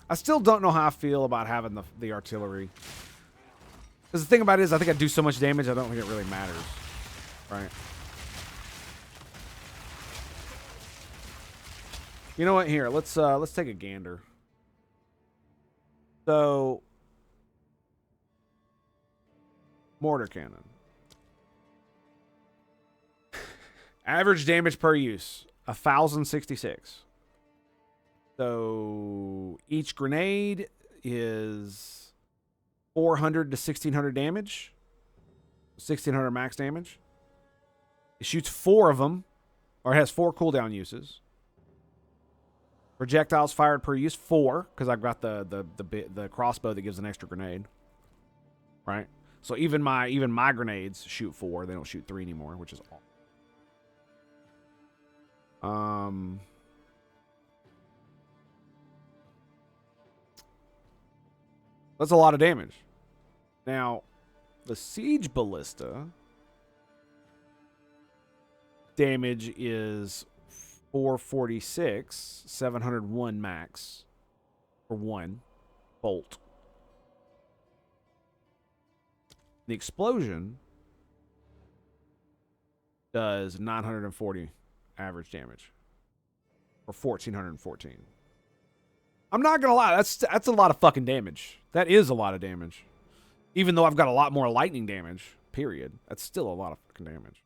I still don't know how I feel about having the artillery. Because the thing about it is, I think I do so much damage, I don't think it really matters. Right? You know what? Here, let's take a gander. So, mortar cannon. Average damage per use. 1,066. So each grenade is 400 to 1,600 damage. 1,600 max damage. It shoots 4 of them, or it has 4 cooldown uses. Projectiles fired per use 4, because I've got the crossbow that gives an extra grenade. Right? So even my grenades shoot 4. They don't shoot 3 anymore, which is awesome. That's a lot of damage. Now, the siege ballista damage is 446, 701 max for 1 bolt. The explosion does 940 average damage for 1,414. I'm not gonna lie, that's a lot of fucking damage. That is a lot of damage. Even though I've got a lot more lightning damage, period. That's still a lot of fucking damage.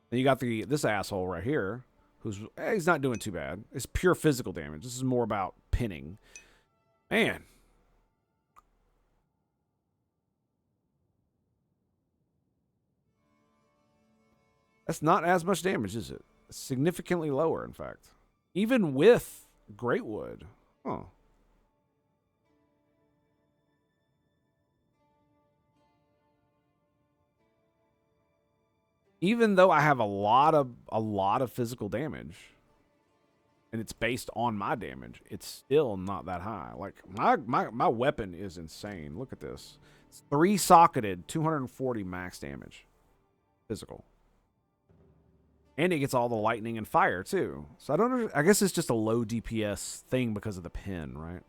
And you got this asshole right here, he's not doing too bad. It's pure physical damage. This is more about pinning. Man. That's not as much damage, is it? It's significantly lower, in fact. Even with Greatwood. Huh. Even though I have a lot of physical damage, and it's based on my damage, it's still not that high. Like my weapon is insane. Look at this. It's 3-socketed, 240 max damage. Physical. And it gets all the lightning and fire too. So I guess it's just a low DPS thing because of the pin, right?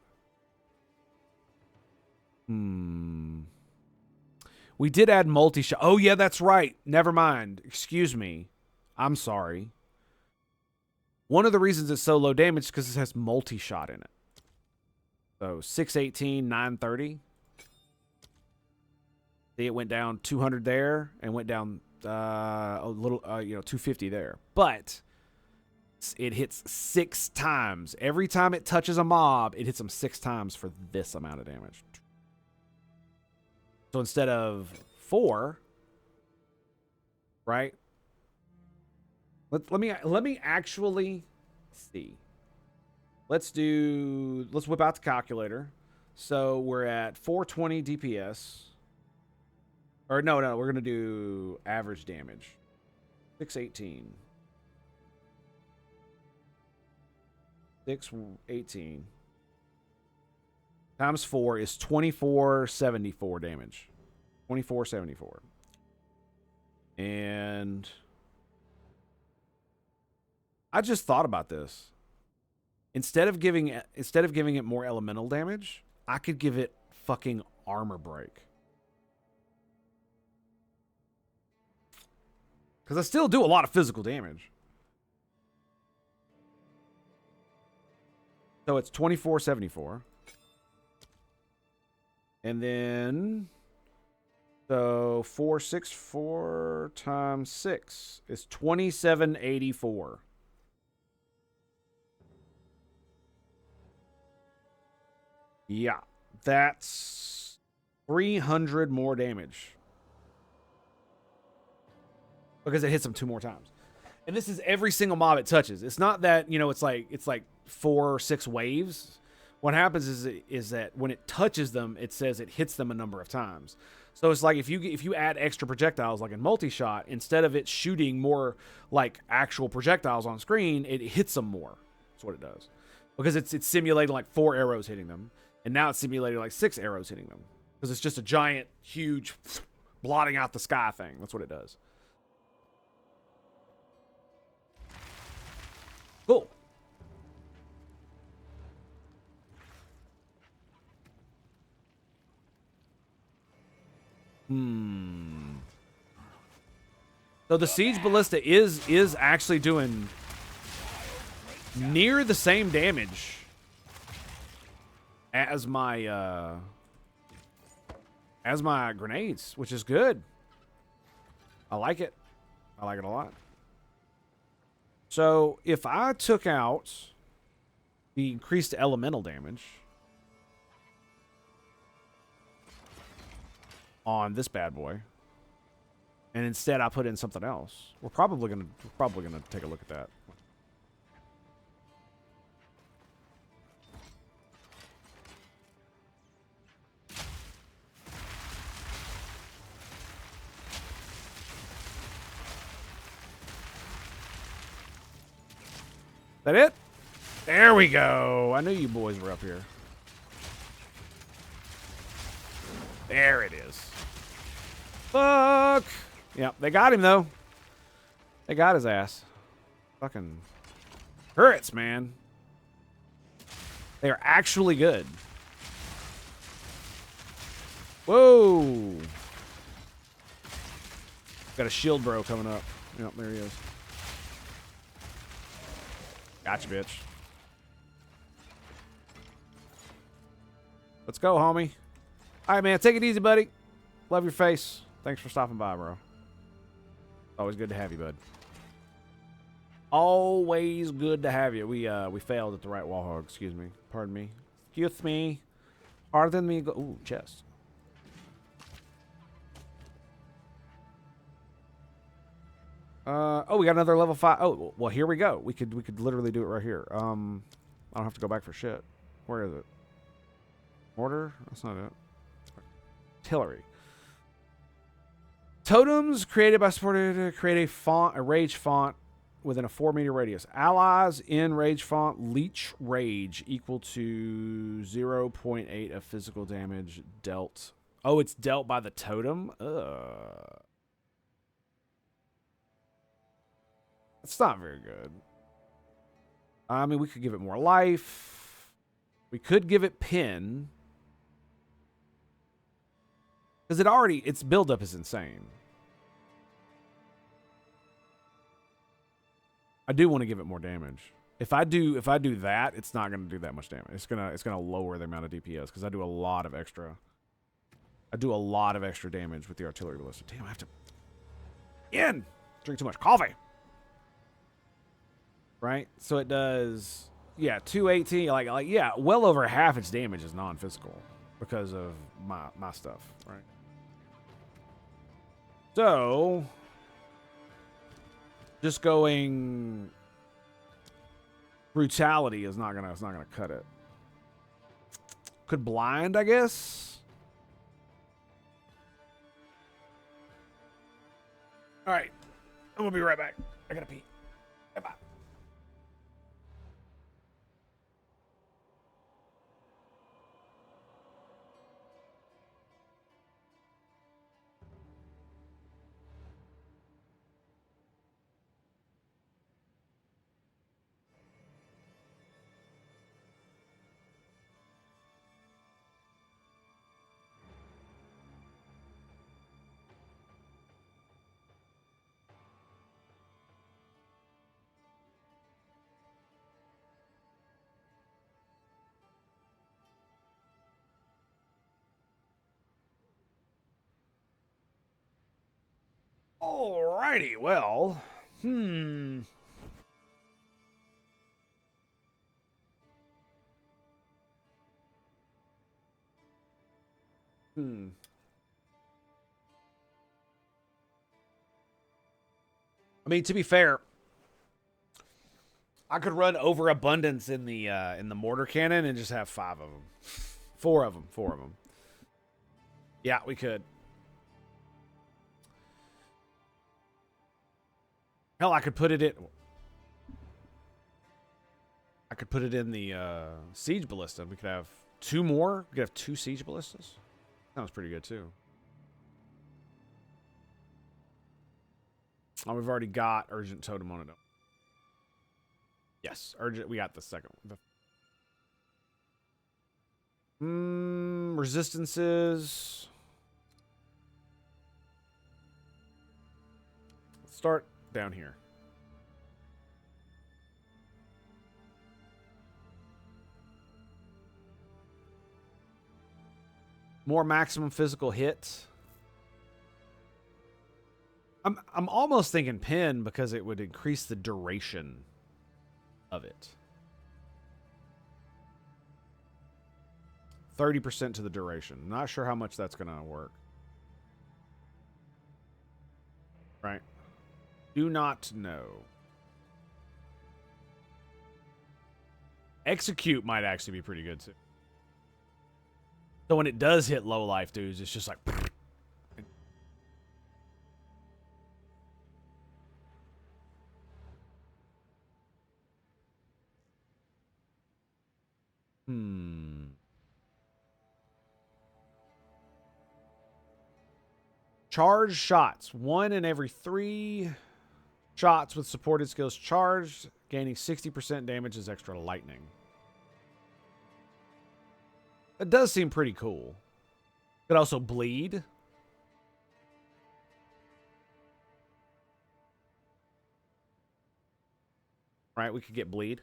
We did add multi-shot. Oh, yeah, that's right. Never mind. Excuse me. I'm sorry. One of the reasons it's so low damage is because it has multi-shot in it. So 618, 930. See, it went down 200 there and went down a little, 250 there. But it hits 6 times. Every time it touches a mob, it hits them 6 times for this amount of damage. So instead of 4, right? Let me actually see. Let's whip out the calculator. So we're at 420 DPS. Or no, we're gonna do average damage. 618. 618 times 4 is 2474 damage. 2474. And I just thought about this. Instead of giving it more elemental damage, I could give it fucking armor break. Because I still do a lot of physical damage. So it's 2474. And then, so 464 times 6 is 2784. Yeah, that's 300 more damage. Because it hits them 2 more times. And this is every single mob it touches. It's not that, it's like 4 or 6 waves. What happens is that when it touches them, it says it hits them a number of times. So it's like if you add extra projectiles like in multi-shot, instead of it shooting more like actual projectiles on screen, it hits them more. That's what it does. Because it's simulating like 4 arrows hitting them. And now it's simulating like 6 arrows hitting them. Because it's just a giant, huge, blotting out the sky thing. That's what it does. Cool. So the Siege Ballista is actually doing near the same damage as my grenades, which is good. I like it. I like it a lot. So if I took out the increased elemental damage on this bad boy, and instead I put in something else, we're probably gonna take a look at that. That it? There we go. I knew you boys were up here. There it is. Fuck. Yep, they got him, though. They got his ass. Fucking turrets, man. They are actually good. Whoa. Got a shield bro coming up. Yep, there he is. Gotcha, bitch. Let's go, homie. All right, man. Take it easy, buddy. Love your face. Thanks for stopping by, bro. Always good to have you, bud. Always good to have you. We failed at the right wall hog. Excuse me. Pardon me. Excuse me. Pardon me. Ooh, chest. Oh, we got another level 5. Oh, well, here we go. We could literally do it right here. I don't have to go back for shit. Where is it? Mortar? That's not it. Artillery. Totems created by supporter to create a rage font within a 4-meter radius. Allies in rage font leech rage equal to 0.8 of physical damage dealt. Oh, it's dealt by the totem? Ugh. It's not very good. I mean, we could give it more life. We could give it pin. Because its buildup is insane. I do want to give it more damage. If I do that, it's not going to do that much damage. It's gonna lower the amount of DPS because I do a lot of extra damage with the artillery ballista. Damn, I have to drink too much coffee. Right? So it does, yeah, 218, like yeah, well over half its damage is non-physical because of my stuff, right? So just going brutality is not gonna cut it. Could blind, I guess. All right, I'm gonna be right back. I gotta pee. Bye. Alrighty, well, I mean, to be fair, I could run overabundance in the mortar cannon and just have 5 of them. 4 of them. Yeah, we could. Hell, I could put it in the siege ballista. We could have 2 more. We could have 2 siege ballistas. Sounds pretty good too. Oh, we've already got urgent totem on it. Yes, urgent. We got the second one. Resistances. Let's start down here. More maximum physical hit. I'm almost thinking pin because it would increase the duration of it. 30% to the duration. Not sure how much that's gonna work. Right. Do not know. Execute might actually be pretty good too. So when it does hit low life dudes, it's just like. Charge shots. 1 in every 3 shots with supported skills charged, gaining 60% damage as extra lightning. That does seem pretty cool. Could also bleed. Right, we could get bleed.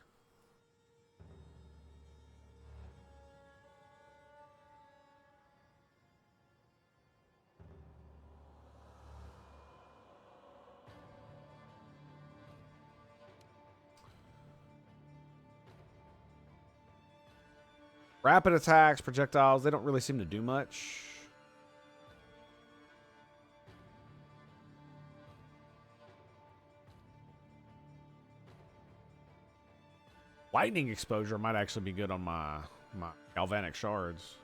Rapid attacks, projectiles, they don't really seem to do much. Lightning exposure might actually be good on my galvanic shards.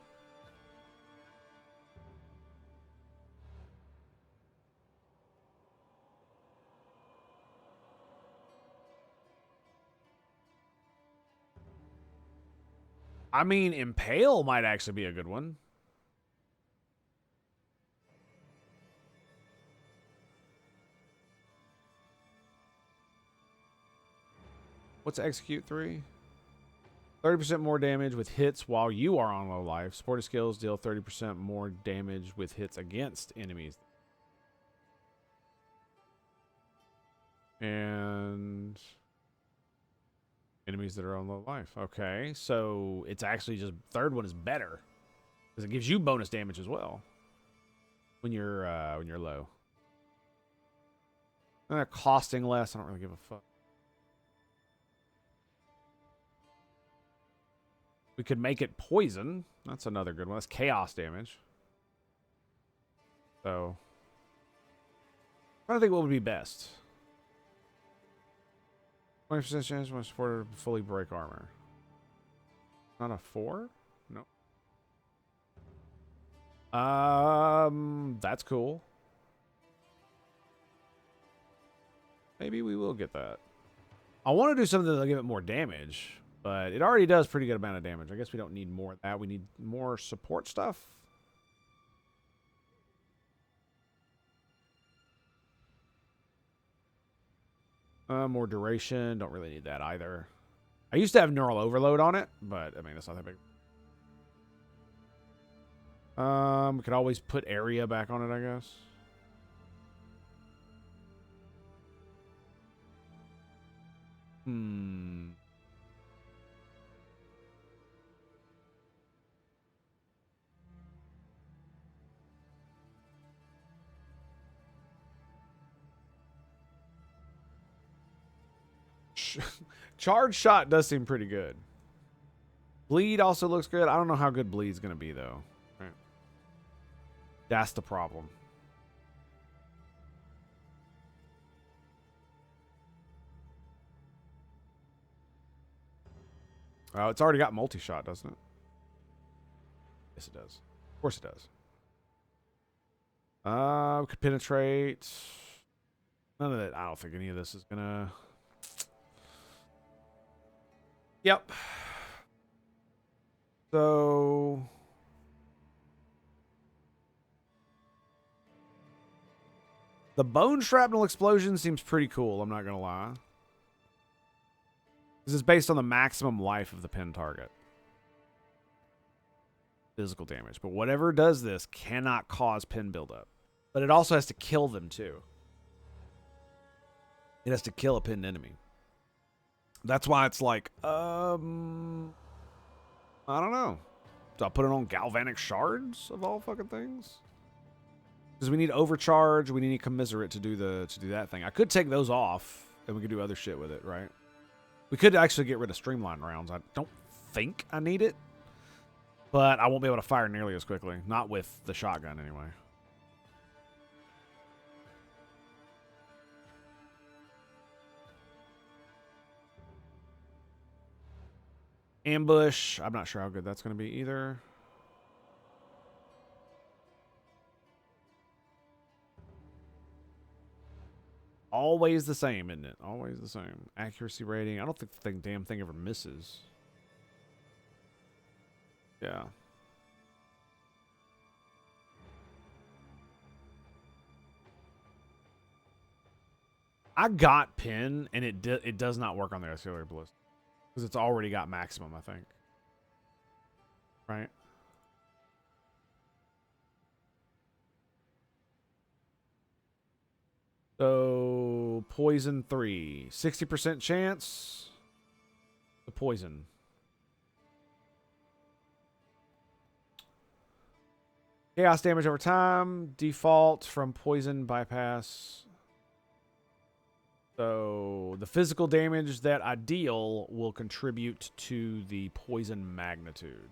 I mean, Impale might actually be a good one. What's Execute 3? 30% more damage with hits while you are on low life. Supported skills deal 30% more damage with hits against enemies. And enemies that are on low life. Okay, so it's actually just third one is better because it gives you bonus damage as well when you're low. Costing less. I don't really give a fuck. We could make it poison. That's another good one. That's chaos damage. So, I'm trying to think what would be best. 20% chance when supported fully break armor. Not a 4? No. That's cool. Maybe we will get that. I want to do something that'll give it more damage, but it already does pretty good amount of damage. I guess we don't need more of that. We need more support stuff. More duration. Don't really need that either. I used to have neural overload on it, but I mean, that's not that big. We could always put area back on it, I guess. Charge shot does seem pretty good. Bleed also looks good. I don't know how good bleed's gonna be though. Right. That's the problem. Oh, it's already got multi-shot, doesn't it? Yes, it does. Of course it does. We could penetrate. None of that. I don't think any of this is gonna. Yep. So the bone shrapnel explosion seems pretty cool, I'm not gonna lie. This is based on the maximum life of the pin target. Physical damage. But whatever does this cannot cause pin buildup. But it also has to kill them too. It has to kill a pinned enemy. That's why it's like, I don't know. Do I put it on galvanic shards of all fucking things? Because we need overcharge, we need commiserate to do that thing. I could take those off, and we could do other shit with it, right? We could actually get rid of streamline rounds. I don't think I need it, but I won't be able to fire nearly as quickly. Not with the shotgun, anyway. Ambush. I'm not sure how good that's going to be either. Always the same, isn't it? Always the same. Accuracy rating. I don't think the damn thing ever misses. Yeah. I got pin, and it does not work on the auxiliary ballista. Because it's already got maximum, I think. Right? So, poison 3. 60% chance to poison. Chaos damage over time. Default from poison bypass. So, the physical damage that I deal will contribute to the poison magnitude.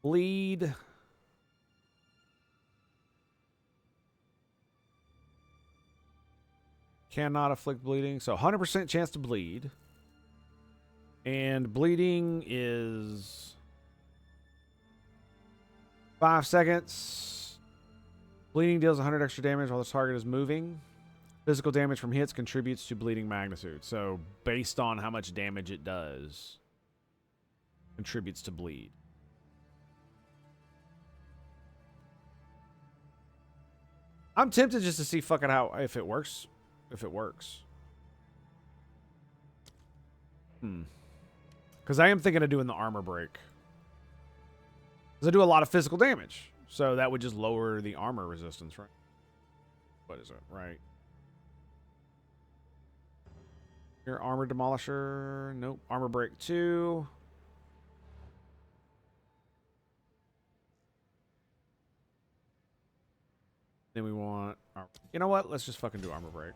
Bleed. Cannot afflict bleeding. So 100% chance to bleed. And bleeding is 5 seconds. Bleeding deals 100 extra damage while the target is moving. Physical damage from hits contributes to bleeding magnitude. So based on how much damage it does, contributes to bleed. I'm tempted just to see fucking how if it works. If it works. Because I am thinking of doing the armor break. Because I do a lot of physical damage. So that would just lower the armor resistance, right? What is it? Right. Your armor demolisher. Nope. Armor break 2. Then we want. You know what? Let's just fucking do armor break.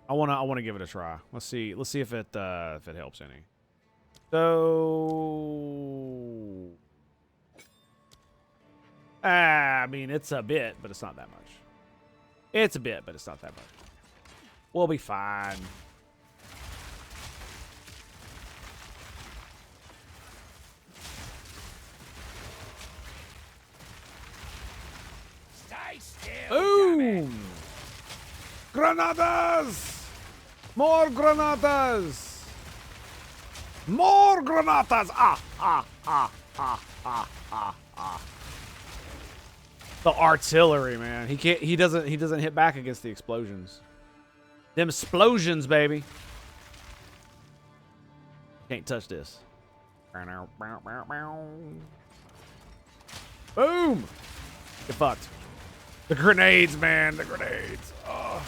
I wanna give it a try. Let's see if it helps any. So, I mean, it's a bit, but it's not that much. It's a bit, but it's not that much. We'll be fine. Stay still. Boom! Granadas! More granadas! More granadas! The artillery, man. He doesn't hit back against the explosions. Them explosions, baby. Can't touch this. Boom! Get fucked. The grenades, man. The grenades. Oh.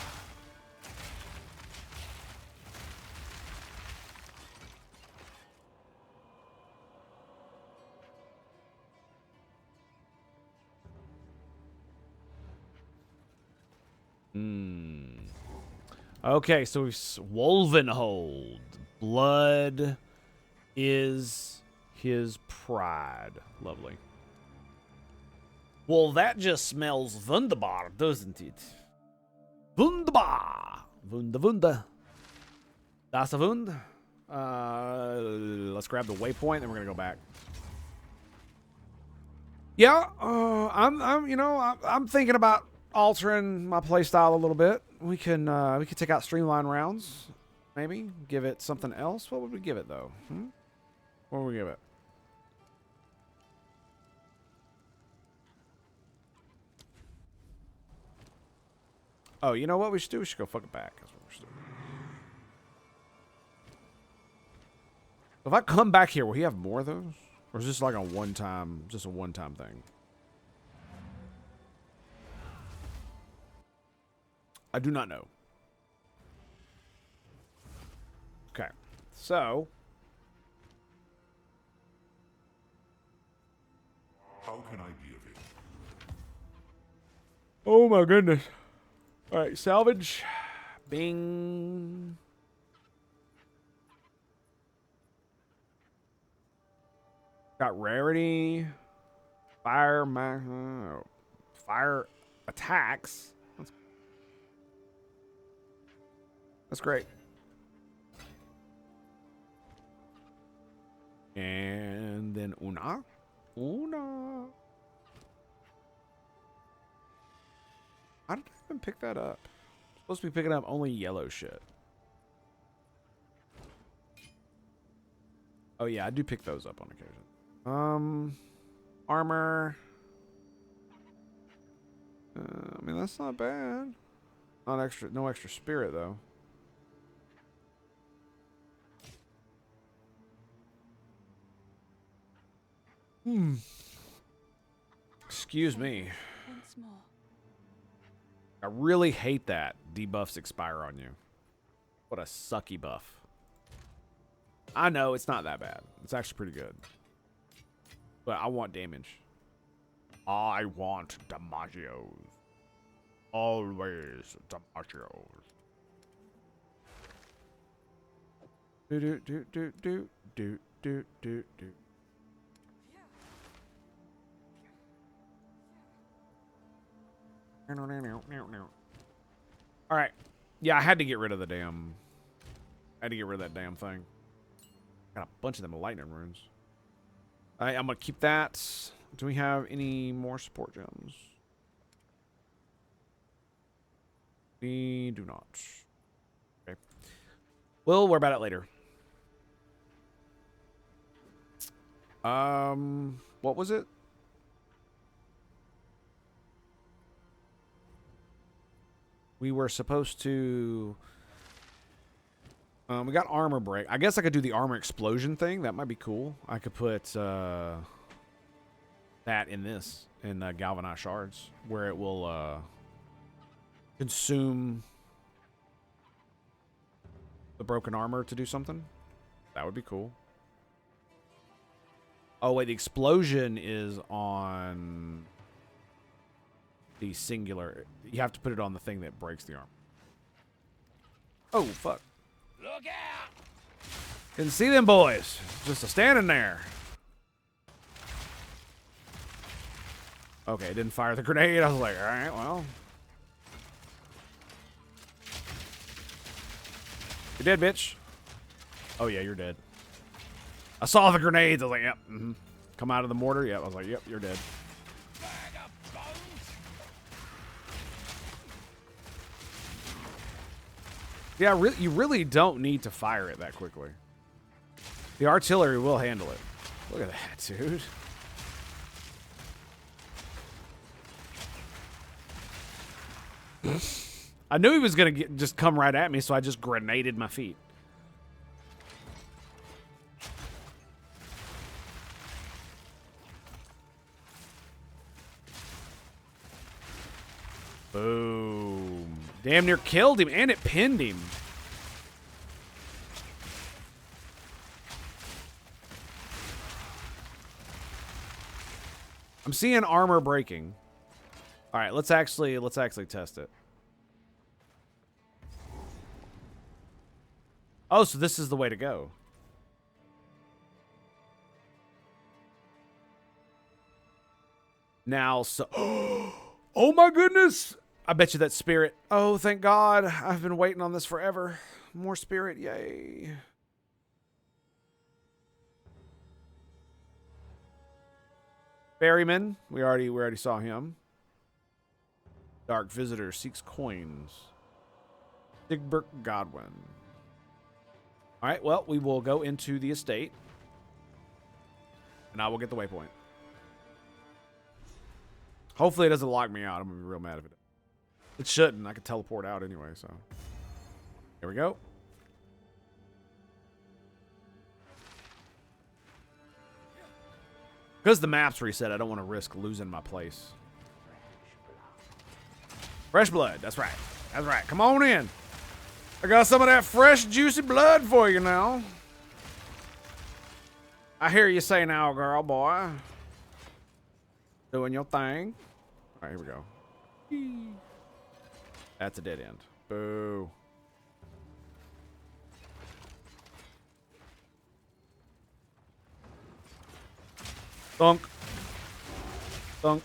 Okay, so we've Wolvenhold. Blood is his pride. Lovely. Well, that just smells wunderbar, doesn't it? Wunderbar. Wunda. Das a Wund. Let's grab the waypoint, then we're gonna go back. Yeah, I'm thinking about altering my playstyle a little bit. We can take out streamline rounds, maybe give it something else. What would we give it though? What would we give it? Oh, you know what we should do? We should go fuck it back. That's what we should do. If I come back here, will he have more of those? Or is this like a one-time, just a one-time thing? I do not know. Okay. So. How can I be of it? Oh my goodness. All right, salvage. Bing. Got rarity. Fire attacks. That's great. And then Una. How did I even pick that up? I'm supposed to be picking up only yellow shit. Oh yeah, I do pick those up on occasion. Armor. I mean, that's not bad. Not extra, no extra spirit though. Excuse me. Once more. I really hate that debuffs expire on you. What a sucky buff. I know it's not that bad. It's actually pretty good. But I want damage. I want damagios. Always damagios. Do do do do do do do do do. All right. Yeah, I had to get rid of the damn. I had to get rid of that damn thing. Got a bunch of them lightning runes. All right, I'm gonna keep that. Do we have any more support gems? We do not. Okay. We'll worry about it later. What was it? We were supposed to... we got armor break. I guess I could do the armor explosion thing. That might be cool. I could put that in this, in galvanized shards, where it will consume the broken armor to do something. That would be cool. Oh, wait. The explosion is on... the singular. You have to put it on the thing that breaks the arm. Oh, fuck. Look out! Didn't see them boys. Just a standing there. Okay, didn't fire the grenade. I was like, all right, well. You're dead, bitch. Oh, yeah, you're dead. I saw the grenades. I was like, yep. Come out of the mortar. Yep. I was like, yep, you're dead. Yeah, you really don't need to fire it that quickly. The artillery will handle it. Look at that, dude. I knew he was going to just come right at me, so I just grenaded my feet. Boom. Damn near killed him, and it pinned him. I'm seeing armor breaking. All right, let's actually test it. Oh, so this is the way to go. Now, so oh my goodness. I bet you that spirit. Oh, thank God. I've been waiting on this forever. More spirit. Yay. Ferryman. We already saw him. Dark Visitor seeks coins. Digbert Godwin. All right, well, we will go into the estate. And I will get the waypoint. Hopefully it doesn't lock me out. I'm going to be real mad if it does. It shouldn't. I could teleport out anyway, so. Here we go. Because the map's reset, I don't want to risk losing my place. Fresh blood. That's right. That's right. Come on in. I got some of that fresh, juicy blood for you now. I hear you say now, girl, boy. Doing your thing. All right, here we go. That's a dead end. Boo. Thunk. Thunk.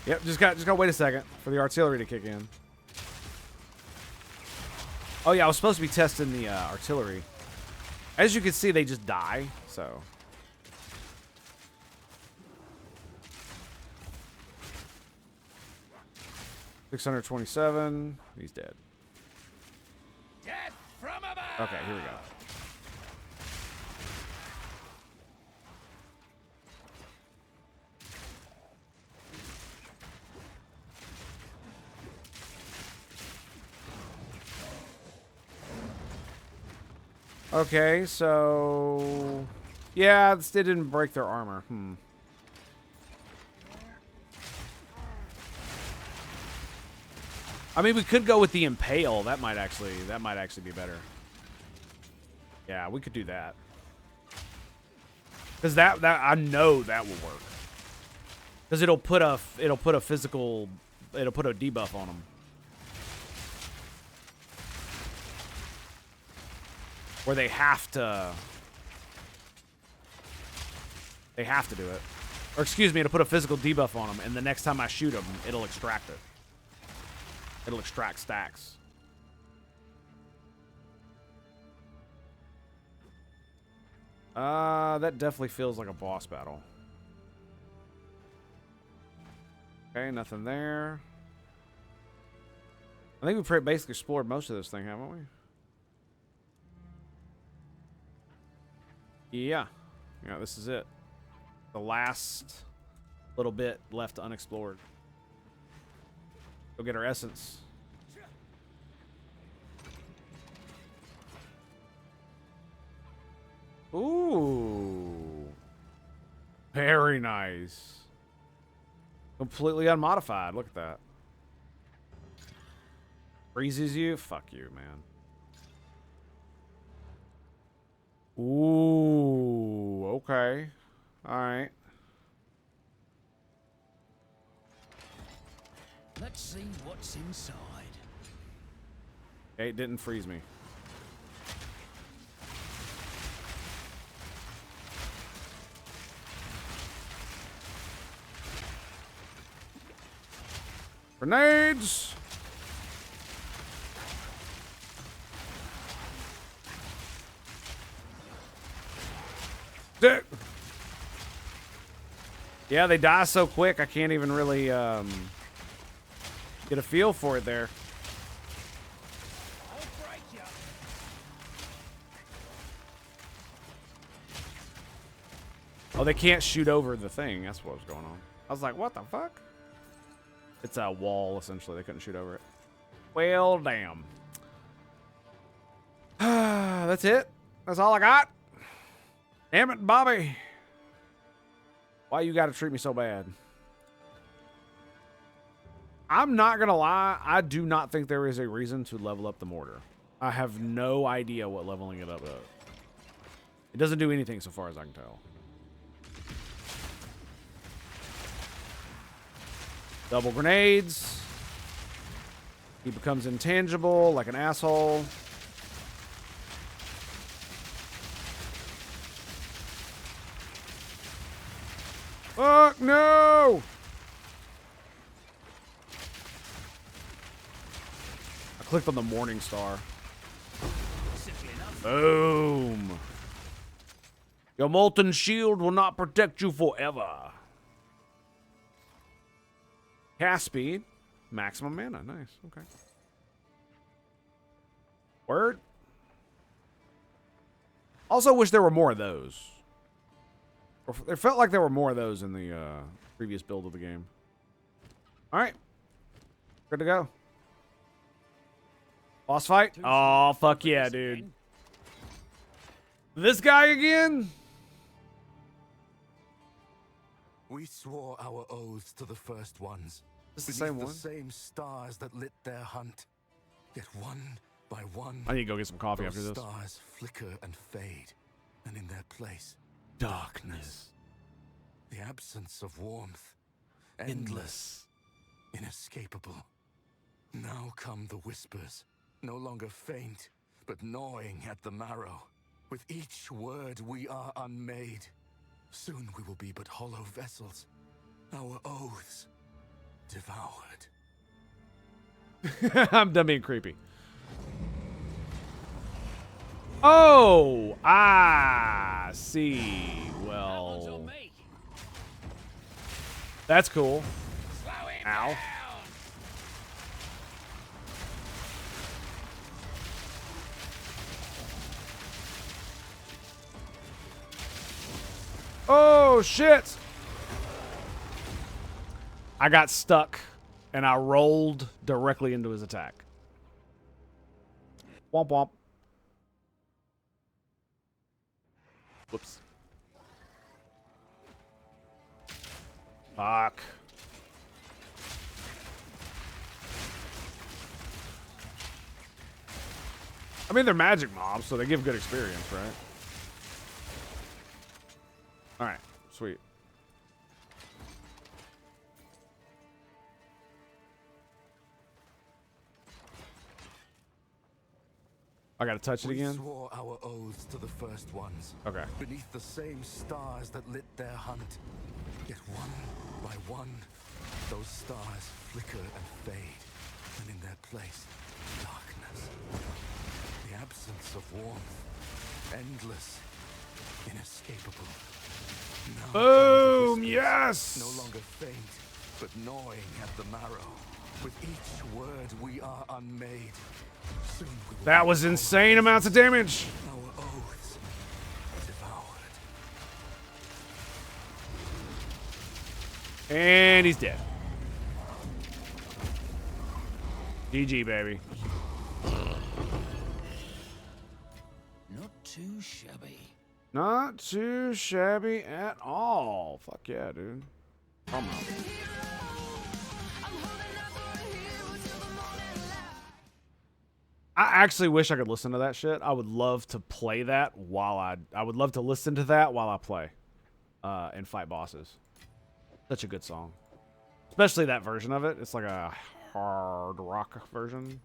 Yep, just gotta wait a second for the artillery to kick in. Oh yeah, I was supposed to be testing the artillery. As you can see, they just die, so. $627. He's dead. Death from above! Okay, here we go. Okay, so yeah, this didn't break their armor. I mean, we could go with the impale. That might actually be better. Yeah, we could do that. Cuz that I know that will work. Cuz it'll put a debuff on them. Where they have to do it. Or excuse me, it'll put a physical debuff on them, and the next time I shoot them, it'll extract it. It'll extract stacks. That definitely feels like a boss battle. Okay, nothing there. I think we've basically explored most of this thing, haven't we? Yeah. Yeah, this is it. The last little bit left unexplored. Go get our essence. Ooh. Very nice. Completely unmodified. Look at that. Freezes you? Fuck you, man. Ooh, okay. Alright. Let's see what's inside. Hey, it didn't freeze me. Grenades! Yeah, they die so quick, I can't even really get a feel for it there. Oh, they can't shoot over the thing. That's what was going on. I was like, what the fuck? It's a wall, essentially. They couldn't shoot over it. Well, damn. That's it. That's all I got. Damn it, Bobby. Why you gotta treat me so bad? I'm not gonna lie. I do not think there is a reason to level up the mortar. I have no idea what leveling it up does. It doesn't do anything so far as I can tell. Double grenades. He becomes intangible like an asshole. Fuck no! I clicked on the Morning Star. Boom. Your molten shield will not protect you forever. Cast speed. Maximum mana. Nice. Okay. Word. Also wish there were more of those. It felt like there were more of those in the previous build of the game. Alright. Good to go. Boss fight? Oh, fuck yeah, dude. This guy again? We swore our oaths to the first ones. It's the beneath same one. The same stars that lit their hunt. Yet one by one, I need to go get some coffee those after this. stars flicker and fade, and in their place, Darkness. the absence of warmth, endless, inescapable. Now come the whispers, no longer faint, but gnawing at the marrow. With each word we are unmade. Soon we will be but hollow vessels, our oaths devoured. I'm done being creepy. Oh, I see. Well, that's cool. Ow. Oh, shit. I got stuck, and I rolled directly into his attack. Womp womp. Whoops. Fuck. I mean, they're magic mobs, so they give good experience, right? Alright, sweet. I gotta touch it again? We swore our oaths to the first ones. Okay. Beneath the same stars that lit their hunt. Yet one by one, those stars flicker and fade. And in their place, darkness. The absence of warmth. Endless. Inescapable. Now Boom! whispers, Yes! no longer faint, but gnawing at the marrow. With each word we are unmade. Soon we will That be was hollow insane amounts of damage. our oaths devoured. And he's dead. GG, baby. Not too shabby. Not too shabby at all. Fuck yeah, dude. Come on. I actually wish I could listen to that shit. I would love to play that while I would love to listen to that while I play and fight bosses. Such a good song. Especially that version of it. It's like a hard rock version.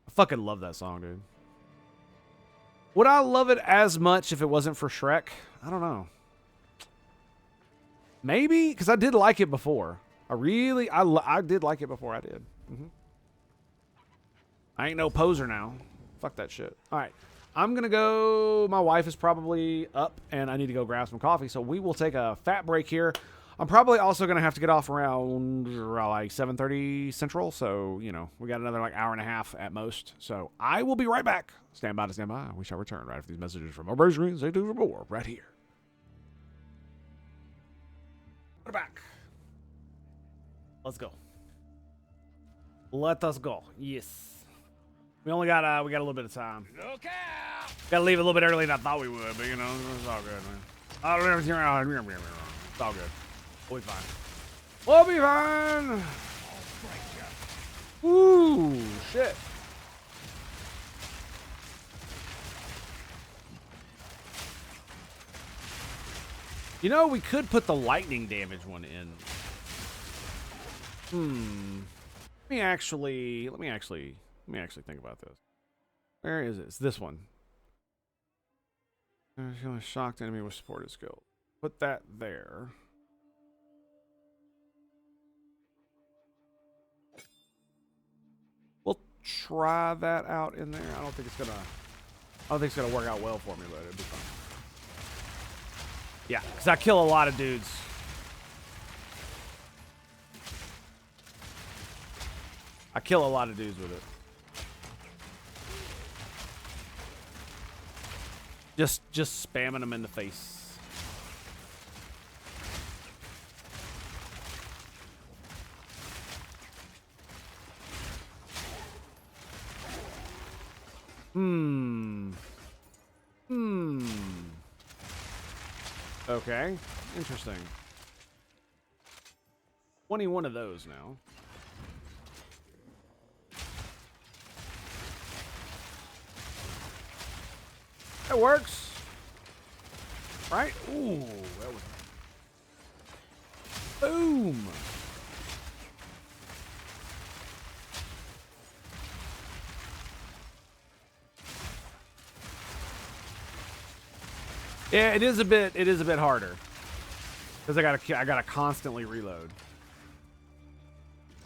I fucking love that song, dude. Would I love it as much if it wasn't for Shrek? I don't know. Maybe, because I did like it before. I did like it before I did. I ain't no poser now. Fuck that shit. All right. I'm going to go. My wife is probably up, and I need to go grab some coffee. So we will take a fat break here. I'm probably also going to have to get off around like 7:30 Central. So, you know, we got another like hour and a half at most. So I will be right back. Stand by to stand by. We shall return right after these messages from our Brazier. They do more right here. We're back. Let's go. Let us go. Yes. We only got we got a little bit of time. Look out! Gotta leave a little bit earlier than I thought we would, but you know, it's all good, man. It's all good. We'll be fine. We'll be fine. Ooh, shit. You know, we could put the lightning damage one in. Let me actually think about this. Where is it? It's this one. A shocked enemy with supported skill. Put that there. We'll try that out in there. I don't think it's gonna work out well for me, but it'll be fine. Yeah, because I kill a lot of dudes. I kill a lot of dudes with it. Just spamming them in the face. Hmm. Hmm. Okay. Interesting. 21 of those now. That works. Right? Ooh, that was... Boom! Yeah, it is a bit harder. Because I gotta constantly reload.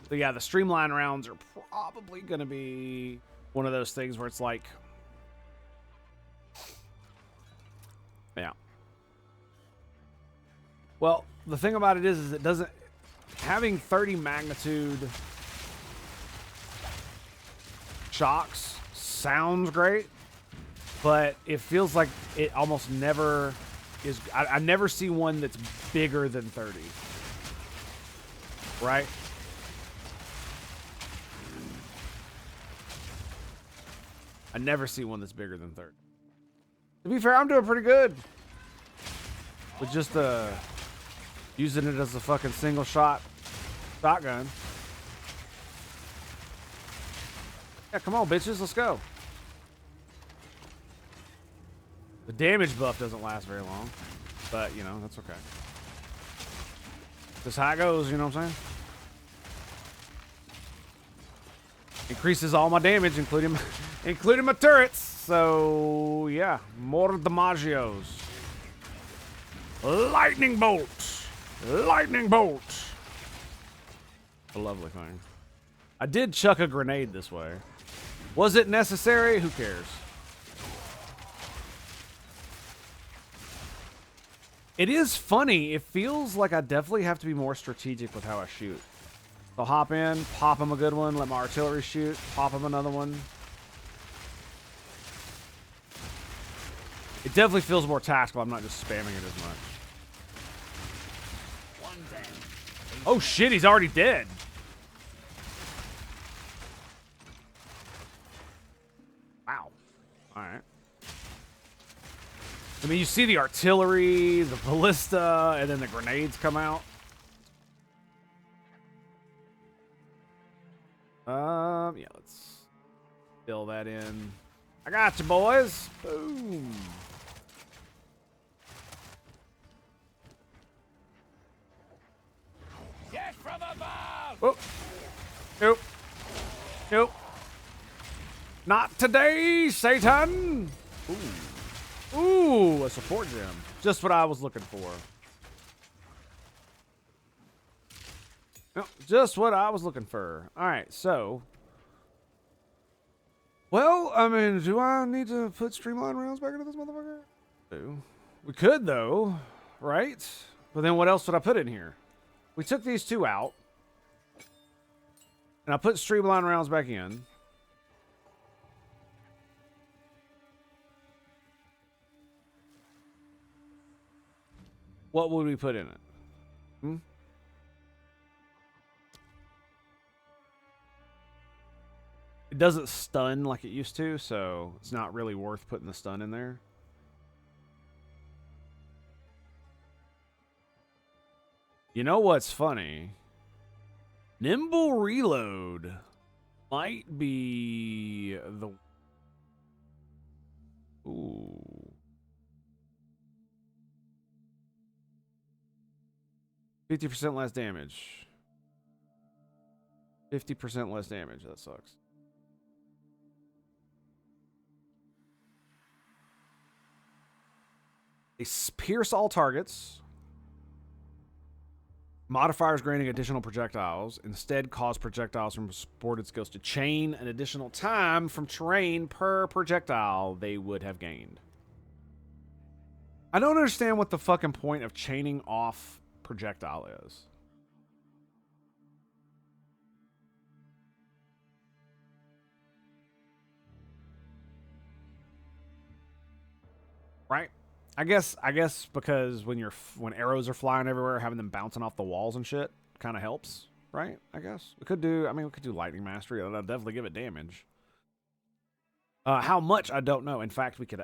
So yeah, the streamline rounds are probably gonna be one of those things where it's like, yeah. Well, the thing about it is it doesn't, having 30 magnitude shocks sounds great, but it feels like it almost never is. I never see one that's bigger than 30. Right? I never see one that's bigger than 30. To be fair, I'm doing pretty good. With just using it as a fucking single shot shotgun. Yeah, come on, bitches, let's go. The damage buff doesn't last very long, but you know, that's okay. That's how it goes, you know what I'm saying? Increases all my damage, including my turrets. So yeah, more damagios. Lightning bolt! Lightning bolt! A lovely thing. I did chuck a grenade this way. Was it necessary? Who cares? It is funny. It feels like I definitely have to be more strategic with how I shoot. So hop in, pop him a good one, let my artillery shoot, pop him another one. It definitely feels more tactical. I'm not just spamming it as much. Oh shit, he's already dead. Wow. Alright. I mean, you see the artillery, the ballista, and then the grenades come out. Yeah, let's fill that in. I got you, boys. Boom. Get from above! Whoop. Nope. Nope. Not today, Satan. Ooh. Ooh, a support gem. Just what I was looking for. Yep, just what I was looking for. All right, so. Well, I mean, do I need to put streamline rounds back into this motherfucker? We could, though, right? But then what else would I put in here? We took these two out. And I put streamline rounds back in. What would we put in it? Hmm? It doesn't stun like it used to, so it's not really worth putting the stun in there. You know what's funny? Nimble reload might be the... Ooh. 50% less damage. 50% less damage. That sucks. They pierce all targets. Modifiers granting additional projectiles. Instead, cause projectiles from supported skills to chain an additional time from terrain per projectile they would have gained. I don't understand what the fucking point of chaining off projectile is. Right? I guess because when arrows are flying everywhere, having them bouncing off the walls and shit kind of helps, right? I guess we could do lightning mastery. That'll definitely give it damage. How much I don't know. In fact, we can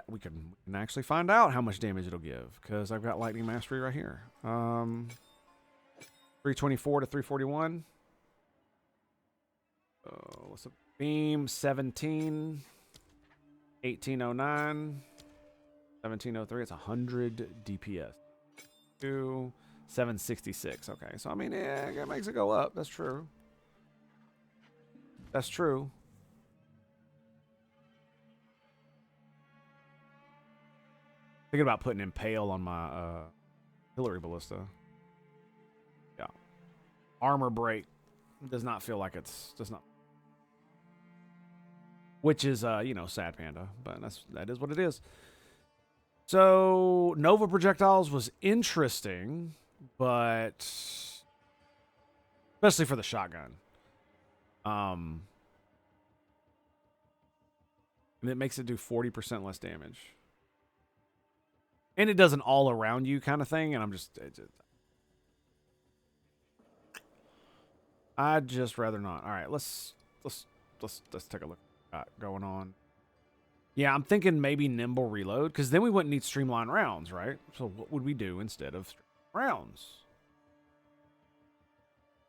actually find out how much damage it'll give because I've got lightning mastery right here. 324 to 341. What's up? Beam 17, 1809, 1703. It's 100 DPS. 766. Okay, so I mean, yeah, it makes it go up. That's true. That's true. Thinking about putting Impale on my artillery ballista. Yeah. Armor break does not feel like does not. Which is you know, sad panda, but that is what it is. So Nova projectiles was interesting, but especially for the shotgun. And it makes it do 40% less damage. And it does an all around you kind of thing, and I'd just rather not. All right, let's take a look at what going on. Yeah, I'm thinking maybe nimble reload, because then we wouldn't need streamline rounds, right? So what would we do instead of rounds?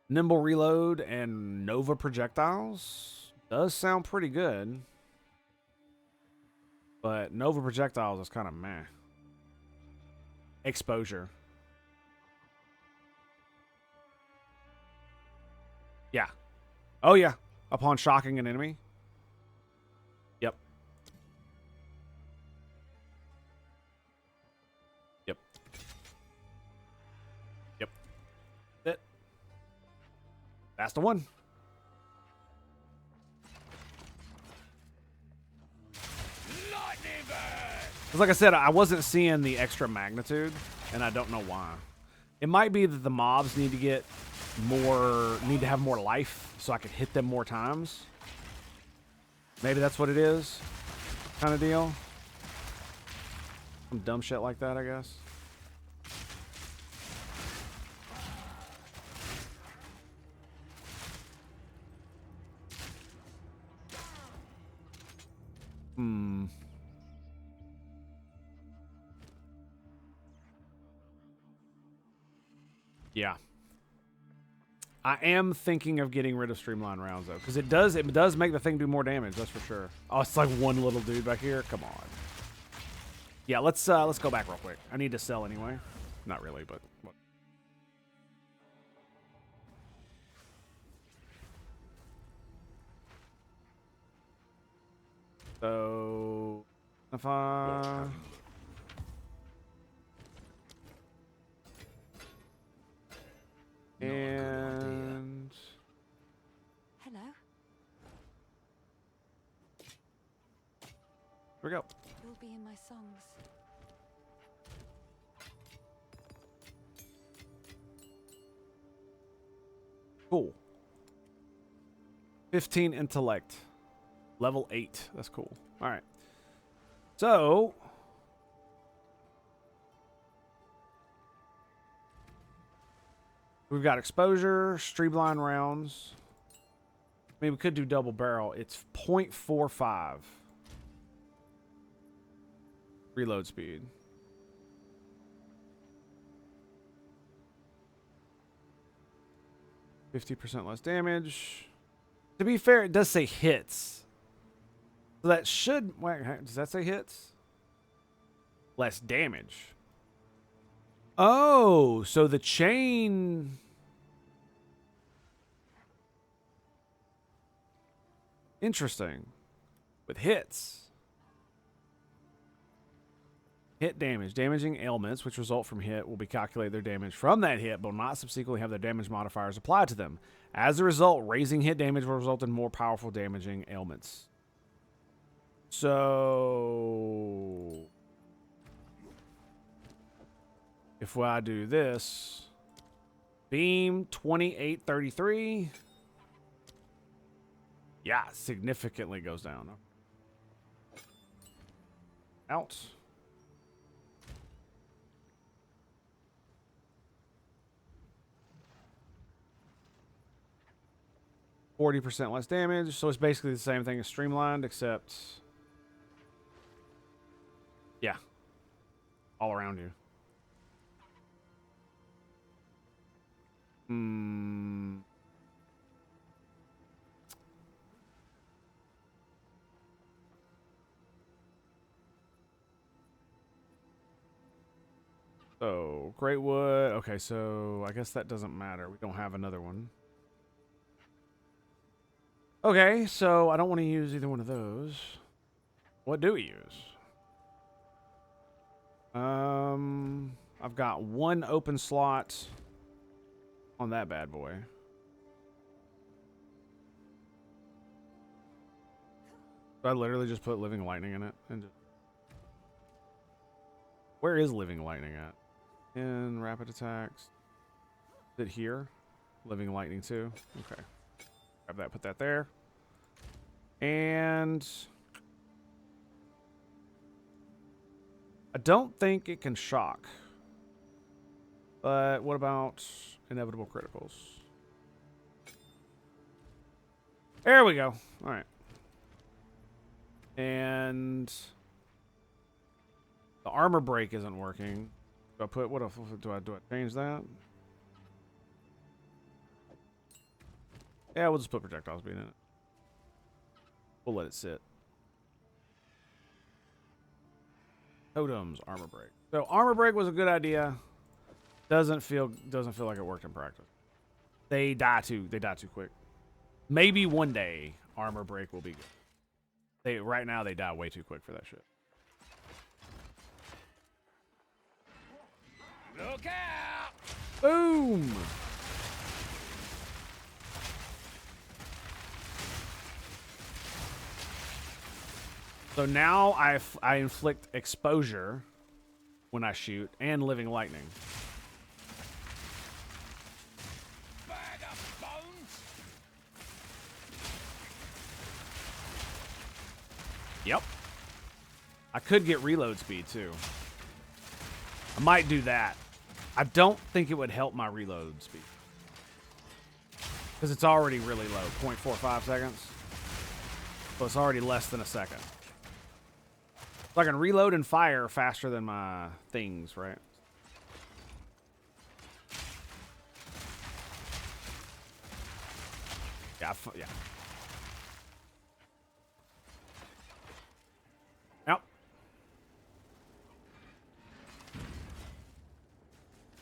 Nimble reload and Nova projectiles does sound pretty good, but Nova projectiles is kind of meh. Exposure. Yeah. Oh, yeah. Upon shocking an enemy. Yep. Yep. Yep. That's it. That's the one. Because like I said, I wasn't seeing the extra magnitude, and I don't know why. It might be that the mobs need to have more life, so I could hit them more times. Maybe that's what it is, kind of deal. Some dumb shit like that, I guess. Yeah. I am thinking of getting rid of streamline rounds though, because it does make the thing do more damage, that's for sure. Oh, it's like one little dude back here. Come on. Yeah, let's go back real quick. I need to sell anyway. Not really, but what? So if I and Hello. here we go. You'll be in my songs. Cool. 15 intellect. Level 8. That's cool. All right. So we've got exposure, streamline rounds. I mean, we could do double barrel. It's 0.45 reload speed. %50 less damage. To be fair, it does say hits. So that should... Wait, does that say hits? Less damage. Oh, so the chain... Interesting. With hits. Hit damage. Damaging ailments, which result from hit, will be calculated their damage from that hit, but will not subsequently have their damage modifiers applied to them. As a result, raising hit damage will result in more powerful damaging ailments. So... if I do this... Beam 2833... yeah, significantly goes down. Out. %40 less damage, so it's basically the same thing as streamlined, except all around you. Hmm. So, great wood. Okay, so I guess that doesn't matter. We don't have another one. Okay, so I don't want to use either one of those. What do we use? I've got one open slot on that bad boy. So I literally just put Living Lightning in it. And just... Where is Living Lightning at? In rapid attacks. Is it here? Living Lightning too? Okay. Grab that, put that there. And... I don't think it can shock. But what about inevitable criticals? There we go. All right. And the armor break isn't working. Do I put what else do I change that? Yeah, we'll just put projectile speed in it. We'll let it sit. Totems, armor break. So armor break was a good idea. Doesn't feel like it worked in practice. They die too quick. Maybe one day armor break will be good. Right now they die way too quick for that shit. Look out! Boom! So now I inflict exposure when I shoot and living lightning. Bag of bones! Yep. I could get reload speed too. I might do that. I don't think it would help my reload speed. Because it's already really low, 0.45 seconds. So it's already less than a second. So I can reload and fire faster than my things, right? Yeah, yeah. Yep.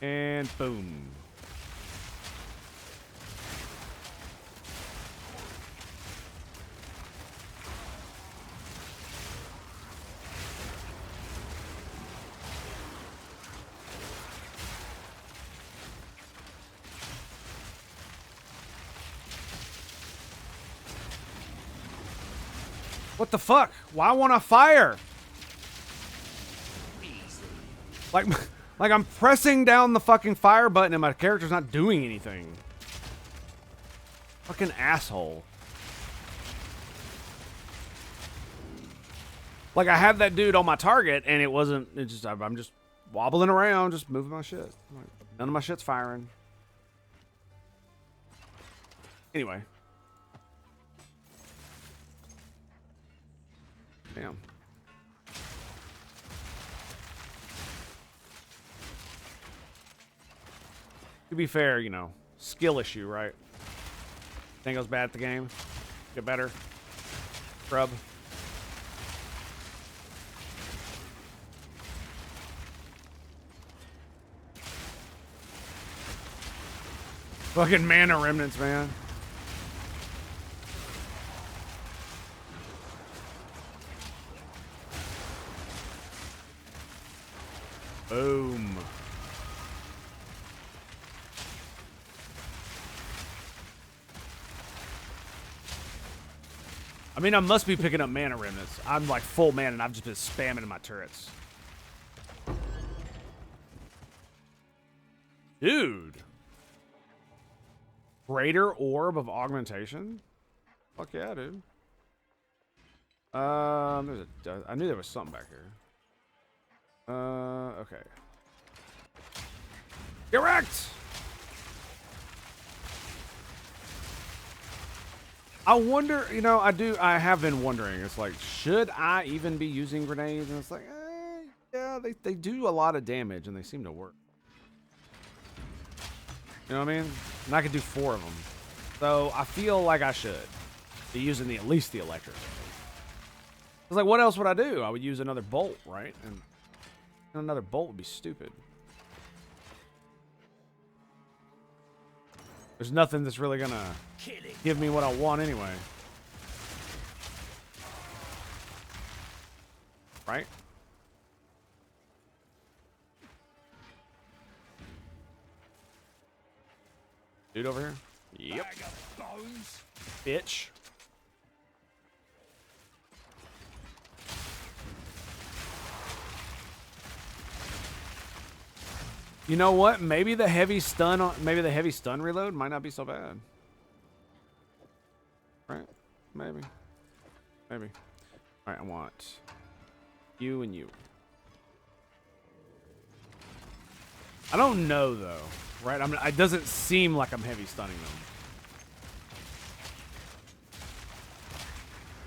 And boom. What the fuck? Why won't I fire? Like I'm pressing down the fucking fire button and my character's not doing anything. Fucking asshole. Like I had that dude on my target and it wasn't, I'm just wobbling around, just moving my shit. Like, none of my shit's firing. Anyway. Damn. To be fair, you know, skill issue, right? Tango's bad at the game. Get better. Scrub. Fucking mana remnants, man. Boom. I mean, I must be picking up mana remnants. I'm like full mana and I've just been spamming in my turrets. Dude. Greater Orb of Augmentation? Fuck yeah, dude. I knew there was something back here. Okay. Get wrecked! I wonder, you know, I have been wondering. It's like, should I even be using grenades? And it's like, yeah, they do a lot of damage and they seem to work. You know what I mean? And I could do 4 of them. So I feel like I should be using at least the electric. It's like, what else would I do? I would use another bolt, right? And another bolt would be stupid. There's nothing that's really gonna give me what I want anyway. Right? Dude over here? Yep. Bitch. You know what? Maybe the heavy stun reload might not be so bad. Right? Maybe. Maybe. All right, I want you and you. I don't know though, right? It doesn't seem like I'm heavy stunning them.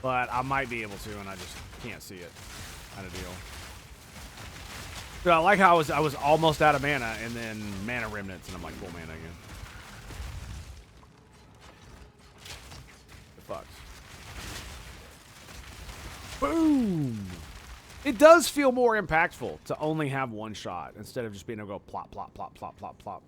But I might be able to, and I just can't see it. Kind of deal. So I like how I was almost out of mana, and then mana remnants, and I'm like full mana again. The fucks. Boom! It does feel more impactful to only have one shot instead of just being able to go plop, plop, plop, plop, plop, plop.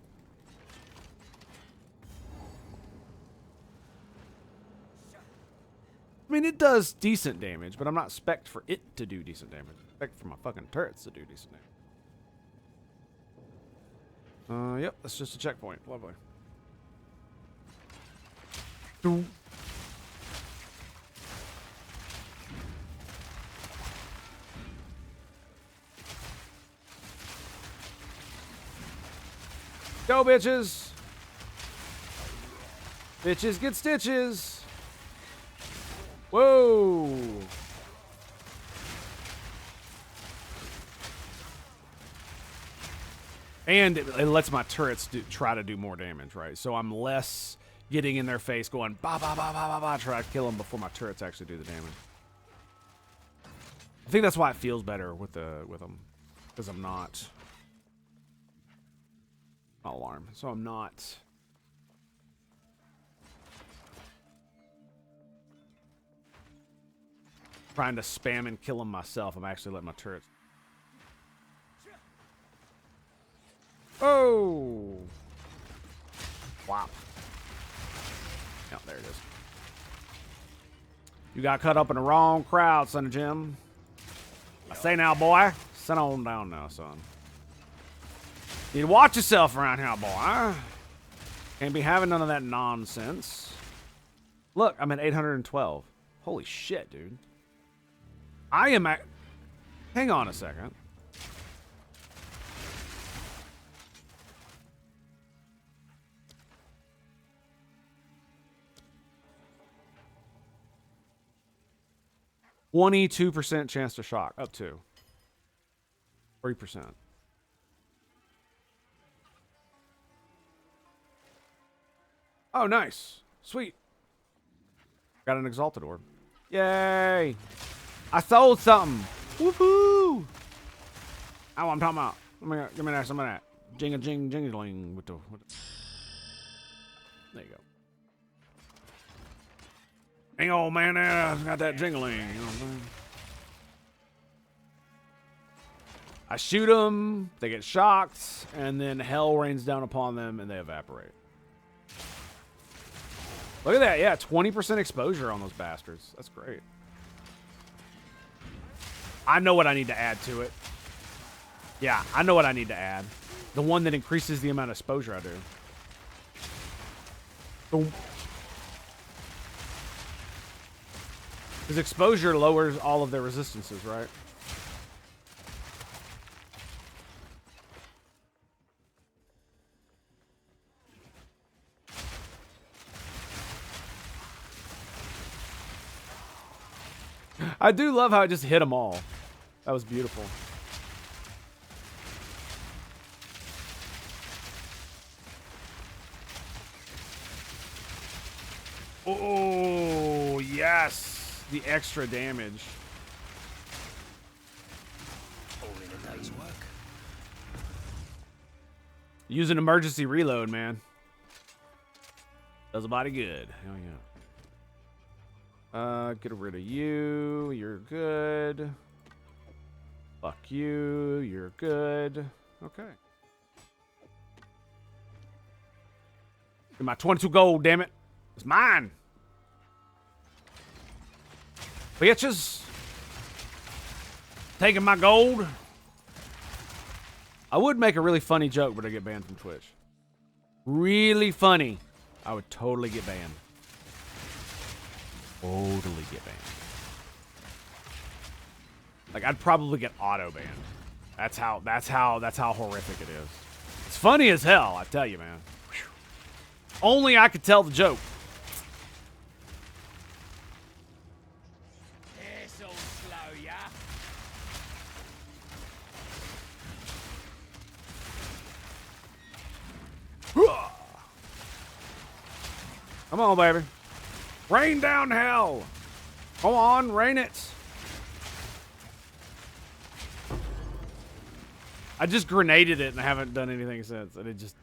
I mean, it does decent damage, but I'm not spec'd for it to do decent damage. I'm spec'd for my fucking turrets to do decent damage. Yep, that's just a checkpoint. Lovely. Boom. Go, bitches! Bitches get stitches! Whoa! And it lets my turrets try to do more damage, right? So I'm less getting in their face going ba ba ba ba ba ba, try to kill them before my turrets actually do the damage. I think that's why it feels better with them, because I'm not alarm. So I'm not trying to spam and kill them myself. I'm actually letting my turrets. Oh! Wow. Oh, there it is. You got caught up in the wrong crowd, son of Jim. I say now, boy. Sit on down now, son. You need to watch yourself around here, boy. Can't be having none of that nonsense. Look, I'm at 812. Holy shit, dude. I am at... Hang on a second. %22 chance to shock. Up to 3%. Oh, nice. Sweet. Got an exalted orb. Yay! I sold something. Woohoo! Oh, I'm talking about. Give me that, some of that. Jingling with the. There you go. Dang old man there got that jingling. You know what I'm saying? I shoot them, they get shocked, and then hell rains down upon them, and they evaporate. Look at that. Yeah, 20% exposure on those bastards. That's great. I know what I need to add to it. Yeah, I know what I need to add. The one that increases the amount of exposure I do. Boom. Because exposure lowers all of their resistances, right? I do love how it just hit them all. That was beautiful. Oh, yes. The extra damage. All in a day's work. Use an emergency reload, man. Does a body good. Hell yeah. Get rid of you. You're good. Fuck you. You're good. Okay. Get my 22 gold, damn it. It's mine. Bitches. Taking my gold. I would make a really funny joke, but I get banned from Twitch. Really funny. I would totally get banned. Totally get banned. Like, I'd probably get auto banned. That's how horrific it is. It's funny as hell, I tell you, man. Whew. Only I could tell the joke. This'll slow ya. Come on, baby. Rain down hell. Come on, rain it. I just grenaded it and I haven't done anything since. And it just...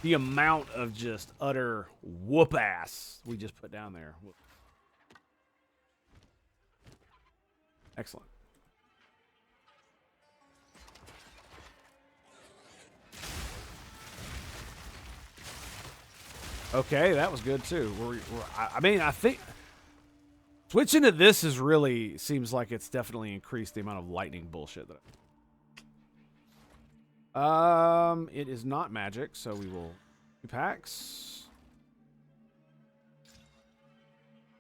The amount of just utter whoop ass we just put down there. Excellent. Okay, that was good too. I mean, I think switching to this is really seems like it's definitely increased the amount of lightning bullshit that. It is not magic, so we will 2 packs.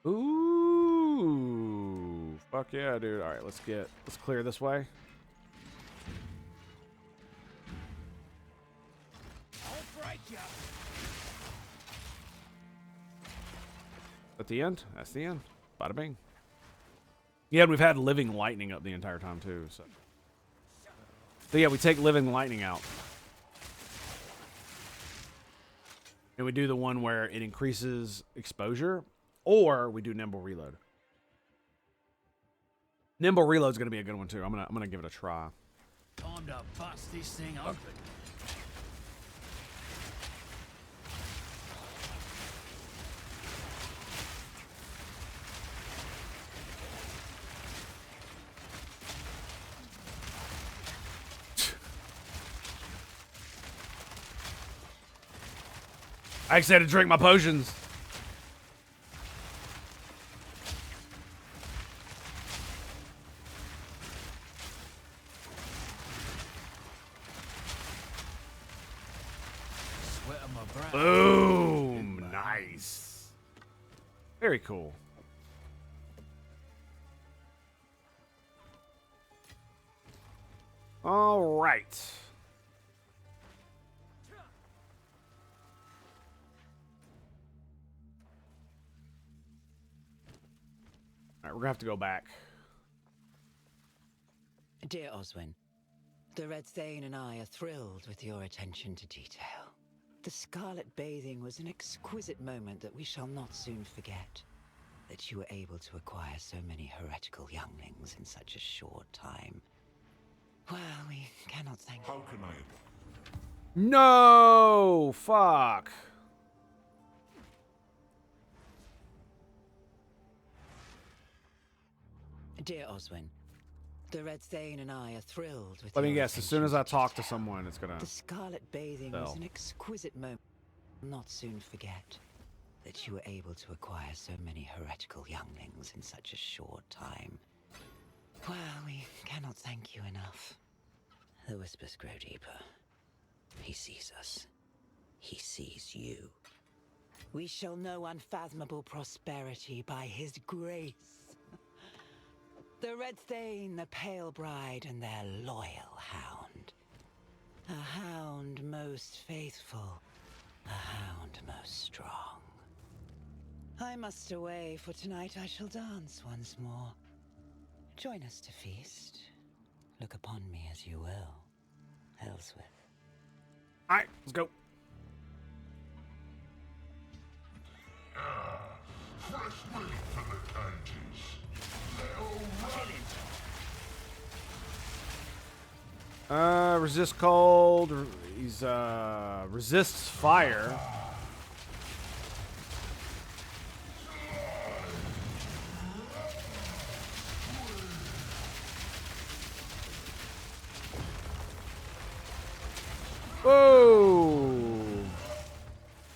Ooh, fuck yeah, dude! All right, let's clear this way. I'll break ya. At the end? That's the end. Bada bing. Yeah, we've had living lightning up the entire time too. So yeah, we take living lightning out. And we do the one where it increases exposure, or we do nimble reload. Nimble reload's gonna be a good one too. I'm gonna give it a try. Time to bust this thing open. I just had to drink my potions. Sweat on my brow. Boom! Nice. Very cool. All right. All right, we're gonna have to go back. Dear Oswin, the Red Thane and I are thrilled with your attention to detail. The scarlet bathing was an exquisite moment that we shall not soon forget. That you were able to acquire so many heretical younglings in such a short time. Well, we cannot thank you. How can I? No! Fuck. Dear Oswin, the Red Thane and I are thrilled with Let me your guess, as soon as I attention talk to detail. someone, it's gonna... The scarlet bathing was sell. an exquisite moment. Not soon forget that you were able to acquire so many heretical younglings in such a short time. Well, we cannot thank you enough. The whispers grow deeper. He sees us. He sees you. We shall know unfathomable prosperity by his grace. The Red Thane, the Pale Bride, and their loyal hound. A hound most faithful, a hound most strong. I must away, for tonight I shall dance once more. Join us to feast. Look upon me as you will, Elswith. All right, let's go. Fresh weight for the Kanjis. Let 'em run. Resist cold. He's resists fire. Whoa!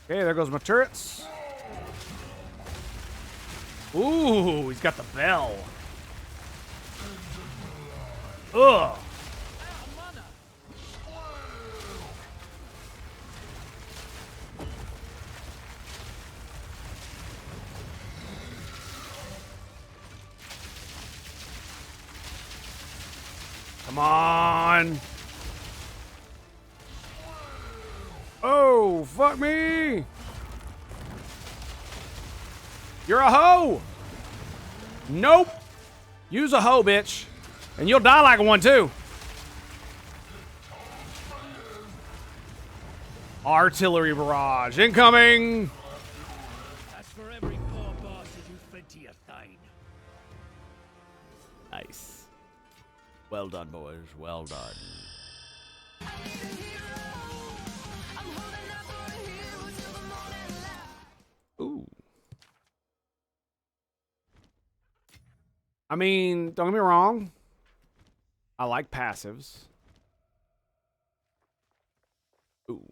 Okay, there goes my turrets. Ooh, he's got the bell. Ugh. Come on. Oh, fuck me. You're a hoe. Nope. Use a hoe, bitch. And you'll die like one, too. Artillery barrage incoming. That's for every poor bastard you fed to your thane. Nice. Well done, boys. Well done. Ooh. I mean, don't get me wrong. I like passives. Ooh.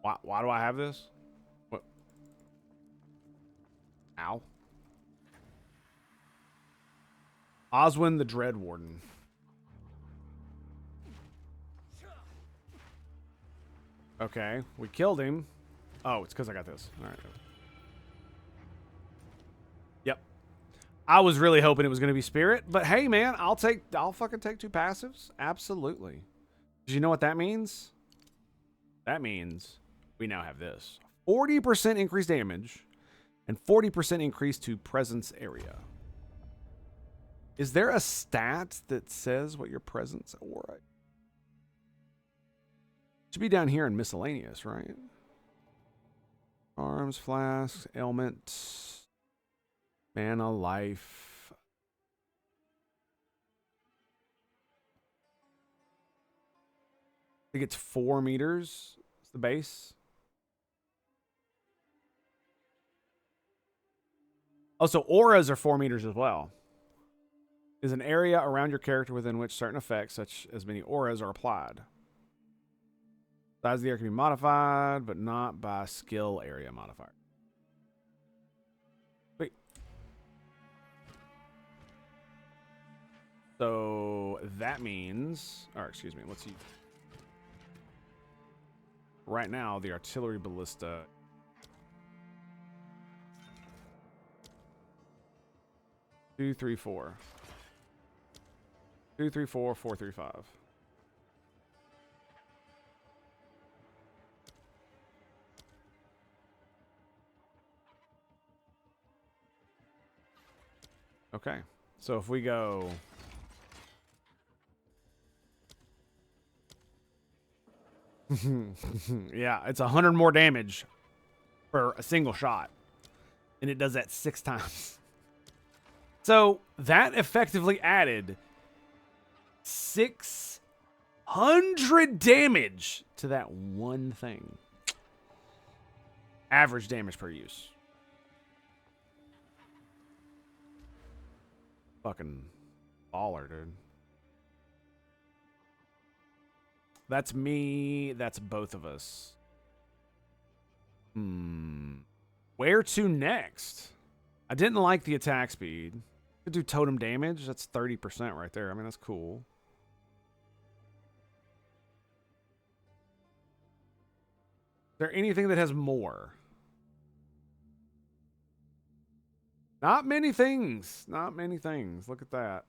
Why do I have this? What? Ow. Oswin the Dread Warden. Okay, we killed him. Oh, it's because I got this. All right. Yep. I was really hoping it was going to be Spirit, but hey, man, I'll fucking take 2 passives. Absolutely. Did you know what that means? That means we now have this. 40% increased damage and 40% increase to presence area. Is there a stat that says what your presence aura? Should be down here in miscellaneous, right? Arms, flasks, ailment, mana, life. I think it's 4 meters. It's the base. Oh, so auras are 4 meters as well. Is an area around your character within which certain effects, such as many auras, are applied. Size of the area can be modified, but not by skill area modifier. Wait. So that means, or excuse me, let's see. Right now, the artillery ballista. Two, 3, 4. 2, 3, 4, 4, 3, 5. Okay, so if we go... yeah, it's 100 more damage for a single shot. And it does that 6 times. So that effectively added 600 damage to that one thing. Average damage per use. Fucking baller, dude. That's me. That's both of us. Where to next? I didn't like the attack speed. Could do totem damage. That's 30% right there. I mean, that's cool. Is there anything that has more? Not many things. Not many things. Look at that.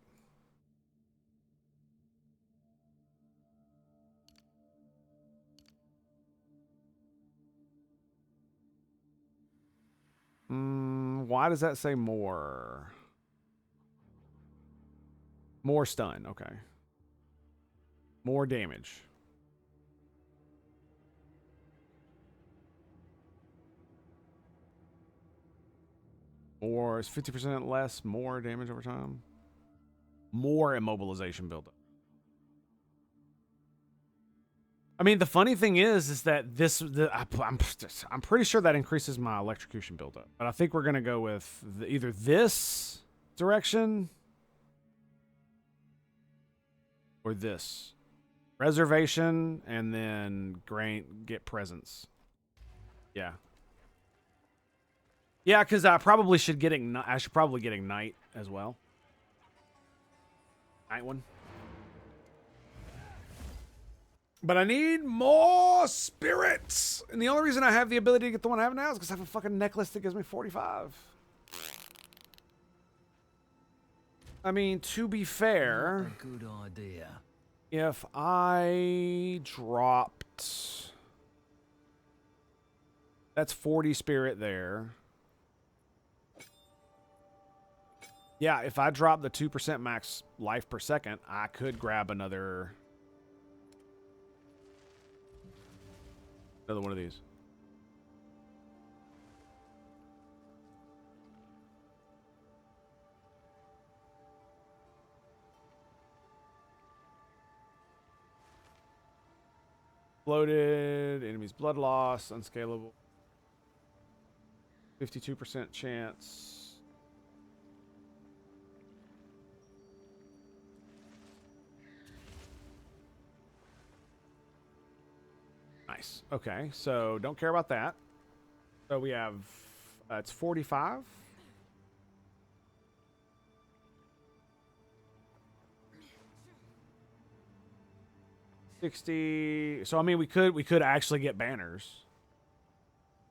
Why does that say more? More stun. Okay. More damage. Or is 50% less more damage over time? more immobilization buildup. I mean, the funny thing is that I'm pretty sure that increases my electrocution buildup. But I think we're going to go with either this direction or this. Reservation and then get presence. Yeah. Yeah, because I probably should I should probably get Ignite as well. Night one. But I need more spirits. And the only reason I have the ability to get the one I have now is because I have a fucking necklace that gives me 45. I mean, to be fair, A good idea. if I dropped... That's 40 spirit there. Yeah, if I drop the 2% max life per second, I could grab another one of these. Floated, enemy's blood loss, unscalable. 52% chance. Nice. Okay, so don't care about that. So we have, it's 45. So I mean, we could actually get banners.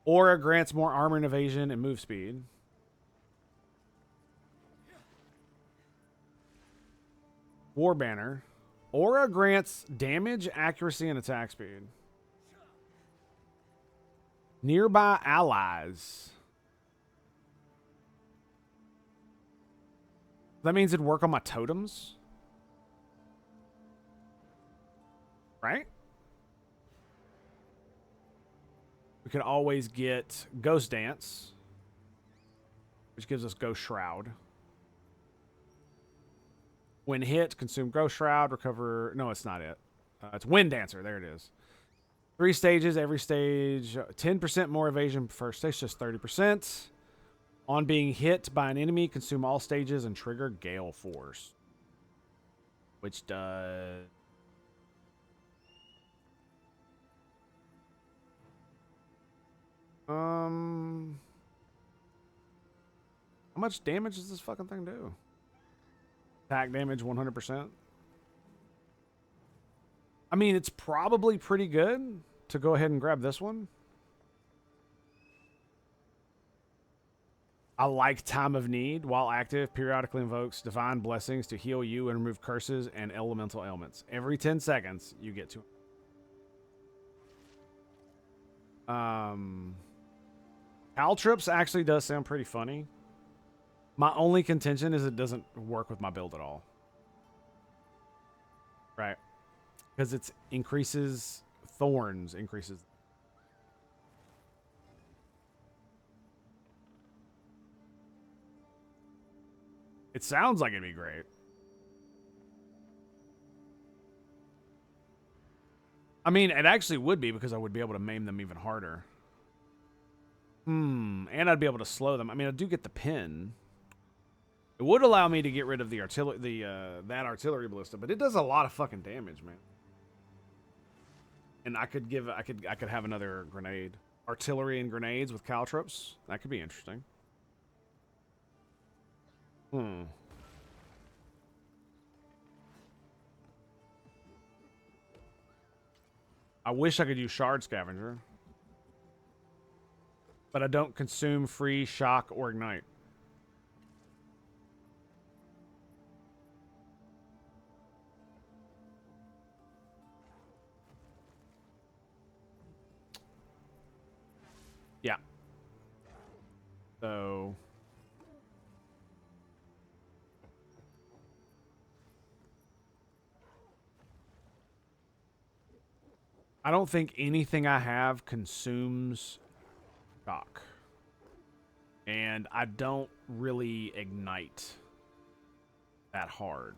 Aura grants more armor and evasion and move speed. War banner. Aura grants damage, accuracy, and attack speed. Nearby allies. That means it'd work on my totems. Right? We could always get Ghost Dance, which gives us Ghost Shroud. When hit, consume Ghost Shroud, recover... No, it's not it. It's Wind Dancer. There it is. 3 stages, every stage. 10% more evasion per stage, just 30%. On being hit by an enemy, consume all stages and trigger Gale Force. Which does... How much damage does this fucking thing do? Attack damage 100%. I mean, it's probably pretty good to go ahead and grab this one. I like Time of Need. While active, periodically invokes divine blessings to heal you and remove curses and elemental ailments. Every 10 seconds, you get to... Caltrips actually does sound pretty funny. My only contention is it doesn't work with my build at all. Right. Because it increases thorns, increases... It sounds like it'd be great. I mean, it actually would be because I would be able to maim them even harder. And I'd be able to slow them. I mean, I do get the pin. It would allow me to get rid of the artillery, that artillery ballista, but it does a lot of fucking damage, man. And I could have another grenade, artillery and grenades with caltrops. That could be interesting. I wish I could use Shard Scavenger. But I don't consume free shock or ignite. Yeah. So... I don't think anything I have consumes shock. And I don't really ignite that hard.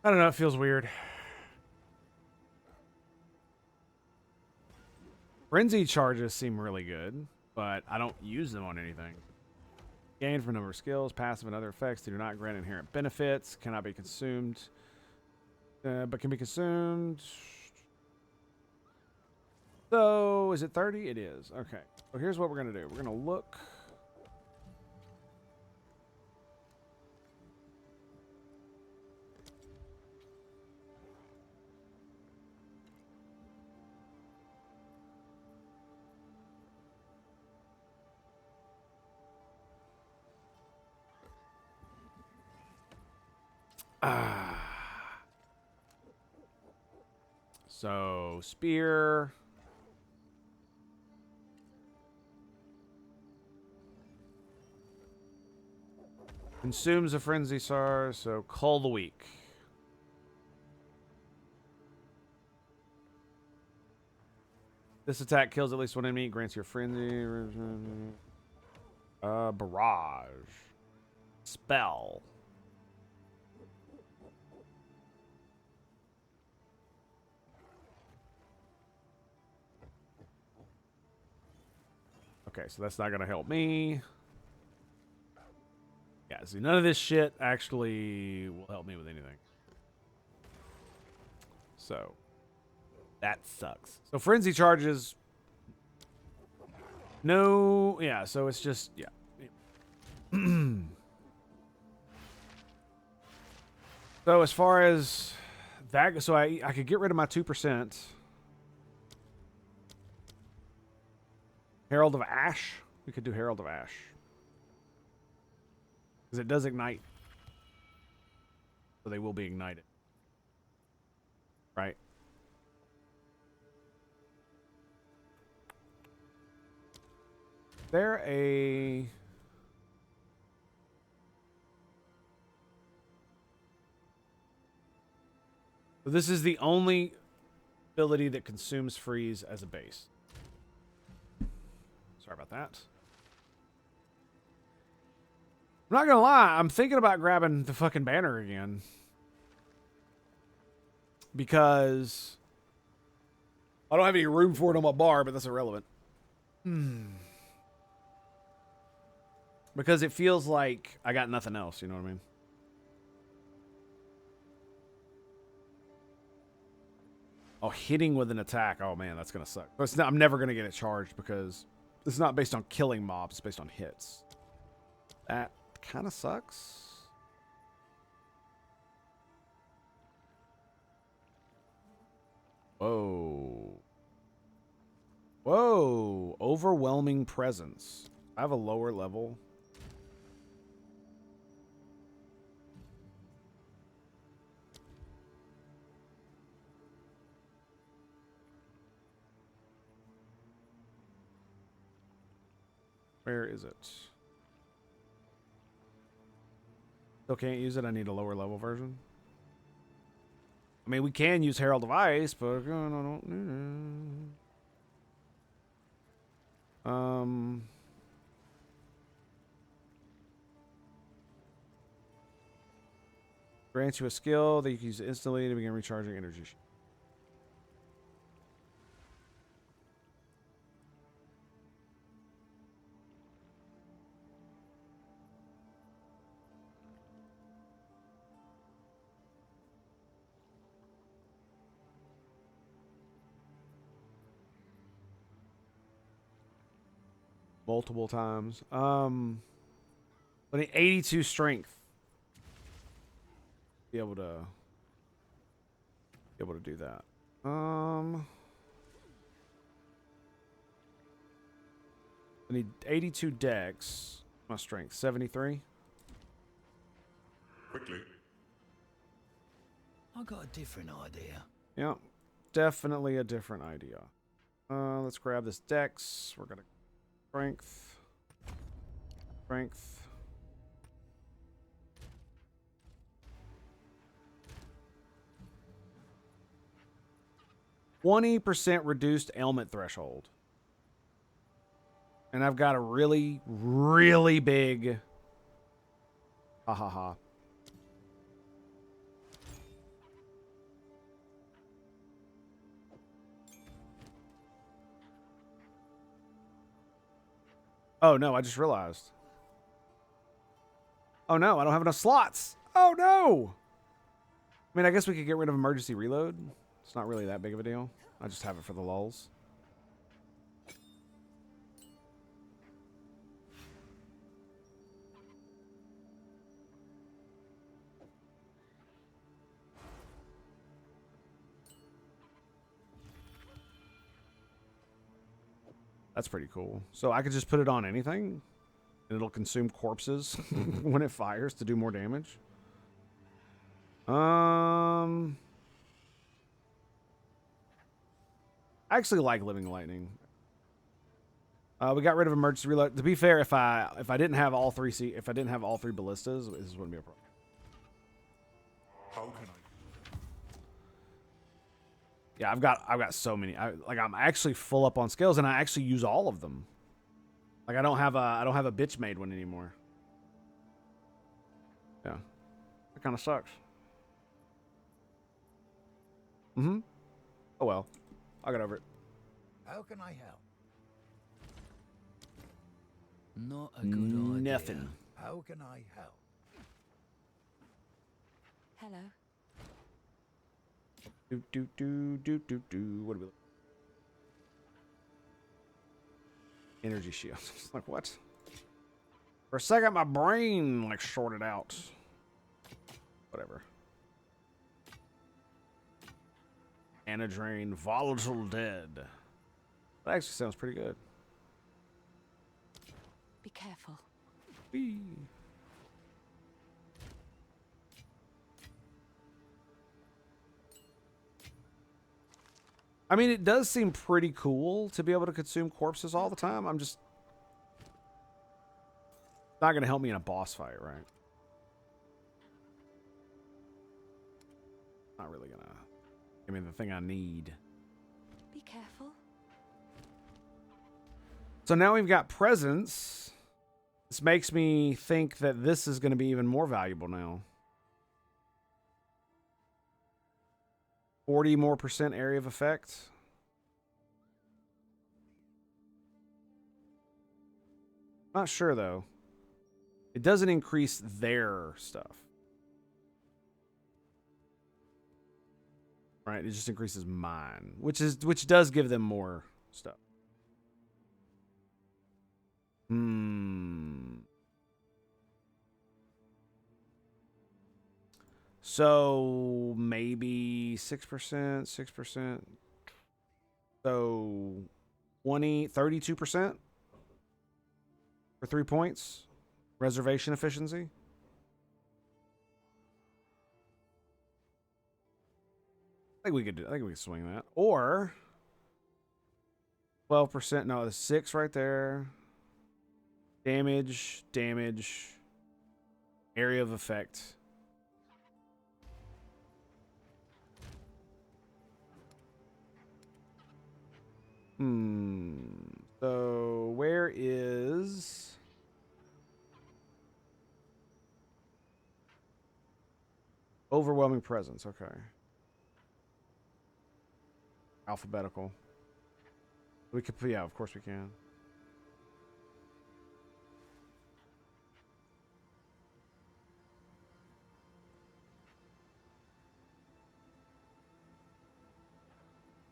I don't know, it feels weird. Frenzy charges seem really good, but I don't use them on anything. Gain from a number of skills, passive and other effects do not grant inherent benefits, cannot be consumed, but can be consumed. So, is it 30? It is. Okay. So here's what we're going to do. We're going to look. So, spear. Consumes a frenzy star, so Cull the Weak. This attack kills at least one enemy, grants your frenzy. Barrage. Spell. Okay, so that's not going to help me. Yeah, see, none of this shit actually will help me with anything. So, that sucks. So, frenzy charges. No, yeah, so it's just, yeah. So, as far as that, so I could get rid of my 2%. Herald of Ash. We could do Herald of Ash. Because it does ignite. So they will be ignited. Right? They're a... So this is the only ability that consumes freeze as a base. Sorry about that. I'm not gonna lie, I'm thinking about grabbing the fucking banner again. Because I don't have any room for it on my bar, but that's irrelevant. Because it feels like I got nothing else, you know what I mean? Oh, hitting with an attack. Oh man, that's gonna suck. But it's not, I'm never gonna get it charged because it's not based on killing mobs, it's based on hits. That kind of sucks. Whoa. Whoa. Overwhelming presence. I have a lower level. Where is it? Still can't use it. I need a lower level version. I mean, we can use Herald of Ice, but grants you a skill that you can use instantly to begin recharging energy. Multiple times. I need 82 strength. Be able to do that. I need 82 dex. My strength 73. Quickly. I got a different idea. Yeah, definitely a different idea. Let's grab this dex. We're gonna strength. 20% reduced ailment threshold. And I've got a really, really big... Ha ha ha. Oh no, I just realized. Oh no, I don't have enough slots. Oh no! I mean, I guess we could get rid of emergency reload. It's not really that big of a deal. I just have it for the lulz. That's pretty cool. So I could just put it on anything, and it'll consume corpses when it fires to do more damage. I actually like Living Lightning. We got rid of emergency reload. To be fair, if I didn't have all three ballistas, this wouldn't be a problem. How can I? Yeah, I've got so many. I'm actually full up on skills, and I actually use all of them. Like I don't have a bitch made one anymore. Yeah, that kind of sucks. Mm-hmm. Oh well, I'll get over it. How can I help? Not a good idea. Nothing. How can I help? Hello. What do we look? Energy shield. Like what? For a second, my brain like shorted out. Whatever. Mana drain, volatile dead. That actually sounds pretty good. Be careful. Whee. I mean, it does seem pretty cool to be able to consume corpses all the time. I'm just not going to help me in a boss fight, right? Not really going to give me the thing I need. Be careful. So now we've got presence. This makes me think that this is going to be even more valuable now. 40% more area of effect. Not sure though. It doesn't increase their stuff. Right, it just increases mine, which does give them more stuff. So maybe 6%. So 32% for 3 points. Reservation efficiency. I think we could swing that. Or 12%. No, the 6 right there. Damage. Area of effect. So where is overwhelming presence? Okay. Alphabetical. We could, yeah, of course we can.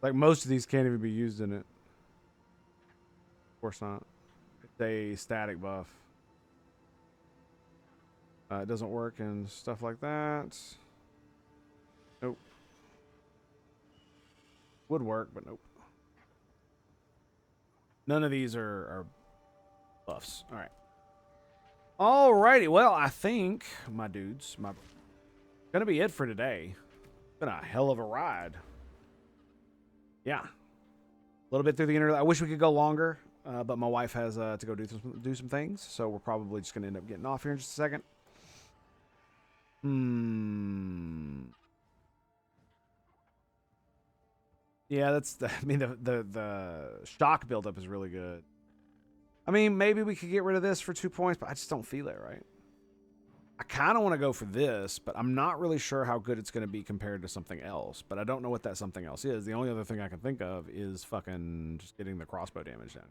Like most of these can't even be used in it. Of course not. It's a static buff. It doesn't work and stuff like that. Nope. Would work, but nope. None of these are buffs. All right. Alrighty. Well, I think, my dudes, gonna be it for today. Been a hell of a ride. Yeah. A little bit through the internet. I wish we could go longer, but my wife has to go do some things, so we're probably just gonna end up getting off here in just a second. Yeah, that's the, I mean the shock buildup is really good. I mean, maybe we could get rid of this for 2 points, but I just don't feel it, right? I kind of want to go for this, but I'm not really sure how good it's going to be compared to something else. But I don't know what that something else is. The only other thing I can think of is fucking just getting the crossbow damage down.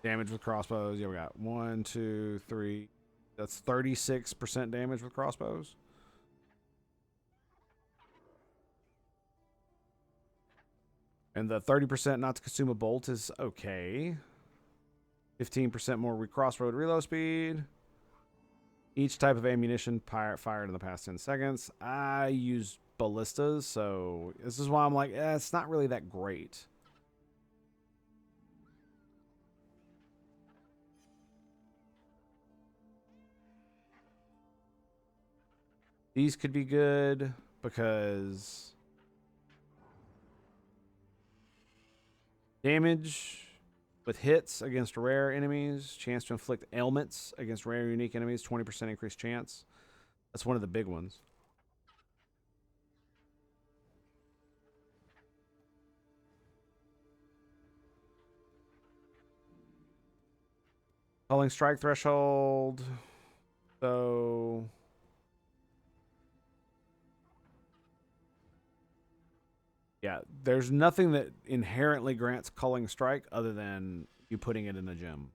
Damage with crossbows. Yeah, we got 1, 2, 3. That's 36% damage with crossbows. And the 30% not to consume a bolt is okay. 15% more crossbow reload speed. Each type of ammunition fired in the past 10 seconds. I use ballistas, so this is why I'm like, it's not really that great. These could be good because damage with hits against rare enemies, chance to inflict ailments against rare unique enemies, 20% increased chance. That's one of the big ones. Calling strike threshold. So yeah, there's nothing that inherently grants Culling Strike other than you putting it in a gem.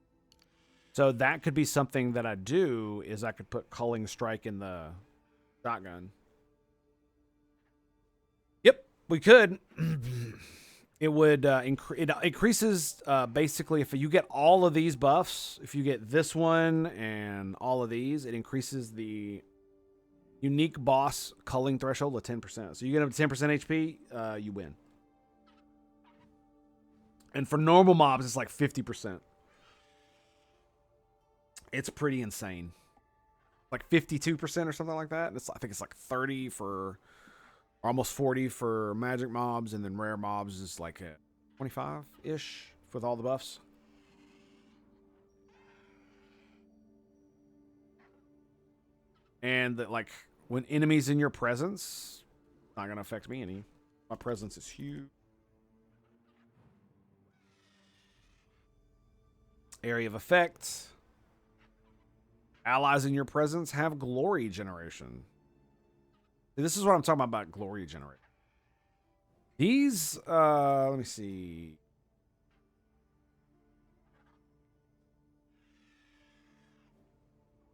So that could be something that I do, is I could put Culling Strike in the shotgun. Yep, we could. It would it increases basically if you get all of these buffs, if you get this one and all of these, it increases the unique boss culling threshold to 10%. So you get up to 10% HP, you win. And for normal mobs, it's like 50%. It's pretty insane. Like 52% or something like that. I think it's like 30 for, or almost 40 for magic mobs, and then rare mobs is like 25-ish with all the buffs. And that, like, when enemies in your presence, not going to affect me any. My presence is huge. Area of effect. Allies in your presence have glory generation. This is what I'm talking about glory generation. These, let me see.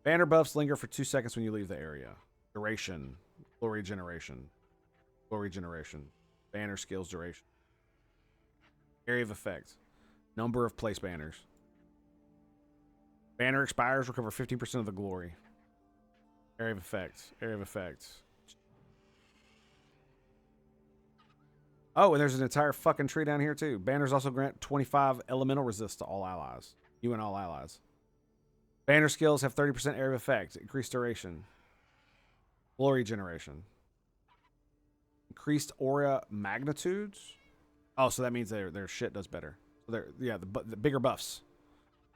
Banner buffs linger for 2 seconds when you leave the area. Duration. Glory generation. Glory generation. Banner skills duration. Area of effect. Number of place banners. Banner expires, recover 15% of the glory. Area of effect. Area of effect. Oh, and there's an entire fucking tree down here too. Banners also grant 25 elemental resist to all allies. You and all allies. Banner skills have 30% area of effect. Increased duration. Glory generation. Increased aura magnitudes. Oh, so that means their shit does better. So the bigger buffs.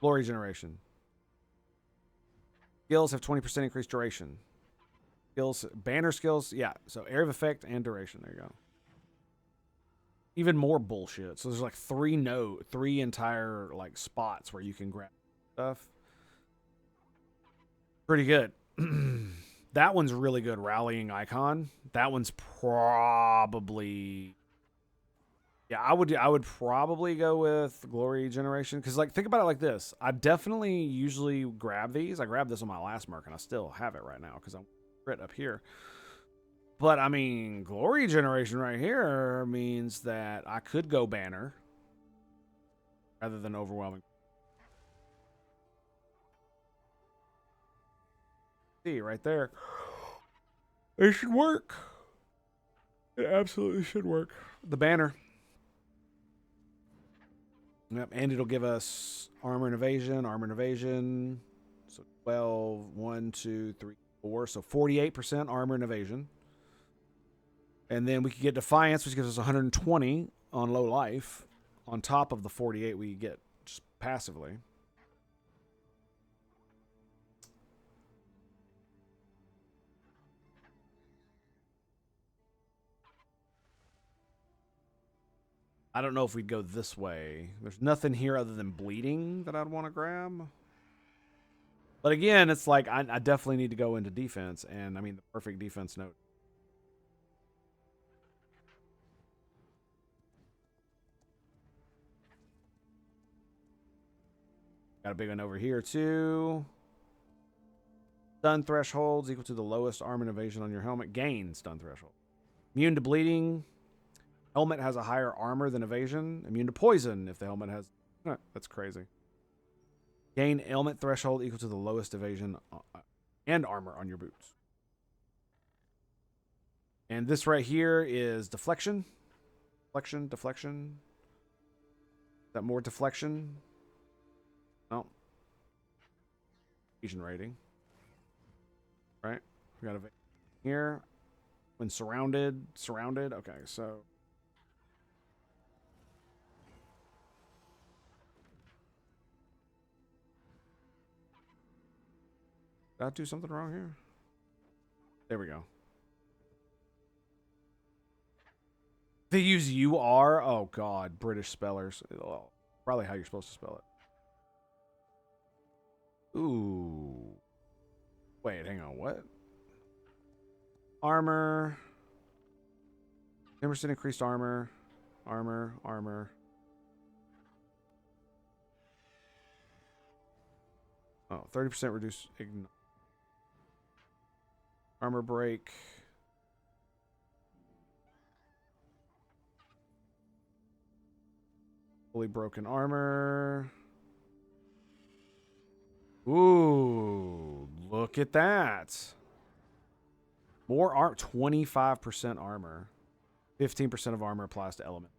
Glory generation. Skills have 20% increased duration. Skills, banner skills, yeah. So area of effect and duration. There you go. Even more bullshit. So there's like three entire like spots where you can grab stuff. Pretty good. That one's really good. Rallying icon. That one's probably, yeah. I would probably go with glory generation, because like think about it like this. I definitely usually grab these. I grabbed this on my last Merc and I still have it right now because I'm right up here. But I mean, glory generation right here means that I could go banner rather than overwhelming. See right there. It should work. It absolutely should work. The banner. Yep, and it'll give us armor and evasion. So 12, 1, 2, 3, 4. So 48% armor and evasion. And then we can get Defiance, which gives us 120 on low life, on top of the 48 we get just passively. I don't know if we'd go this way. There's nothing here other than bleeding that I'd want to grab. But again, it's like I definitely need to go into defense, and I mean the perfect defense note. Got a big one over here too. Stun thresholds equal to the lowest armor and evasion on your helmet. Gain stun threshold. Immune to bleeding. Helmet has a higher armor than evasion. Immune to poison if the helmet has... that's crazy. Gain ailment threshold equal to the lowest evasion and armor on your boots. And this right here is deflection. Deflection. Is that more deflection? No. Evasion rating. Right? We got a here. When surrounded. Okay, so... Did I do something wrong here? There we go. They use UR? Oh, God. British spellers. Oh, probably how you're supposed to spell it. Ooh. Wait, hang on. What? Armor. 10% increased armor. Armor. Oh, 30% reduced armor break. Fully broken armor. Ooh, look at that. More armor, 25% armor. 15% of armor applies to element.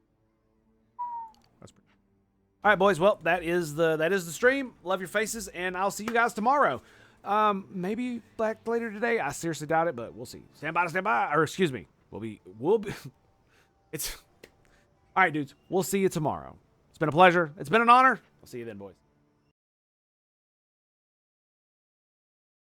That's pretty. All right, boys. Well, that is the stream. Love your faces, and I'll see you guys tomorrow. Maybe back later today. I seriously doubt it, but we'll see. Stand by. Or excuse me. We'll be. It's all right, dudes. We'll see you tomorrow. It's been a pleasure. It's been an honor. I'll see you then, boys.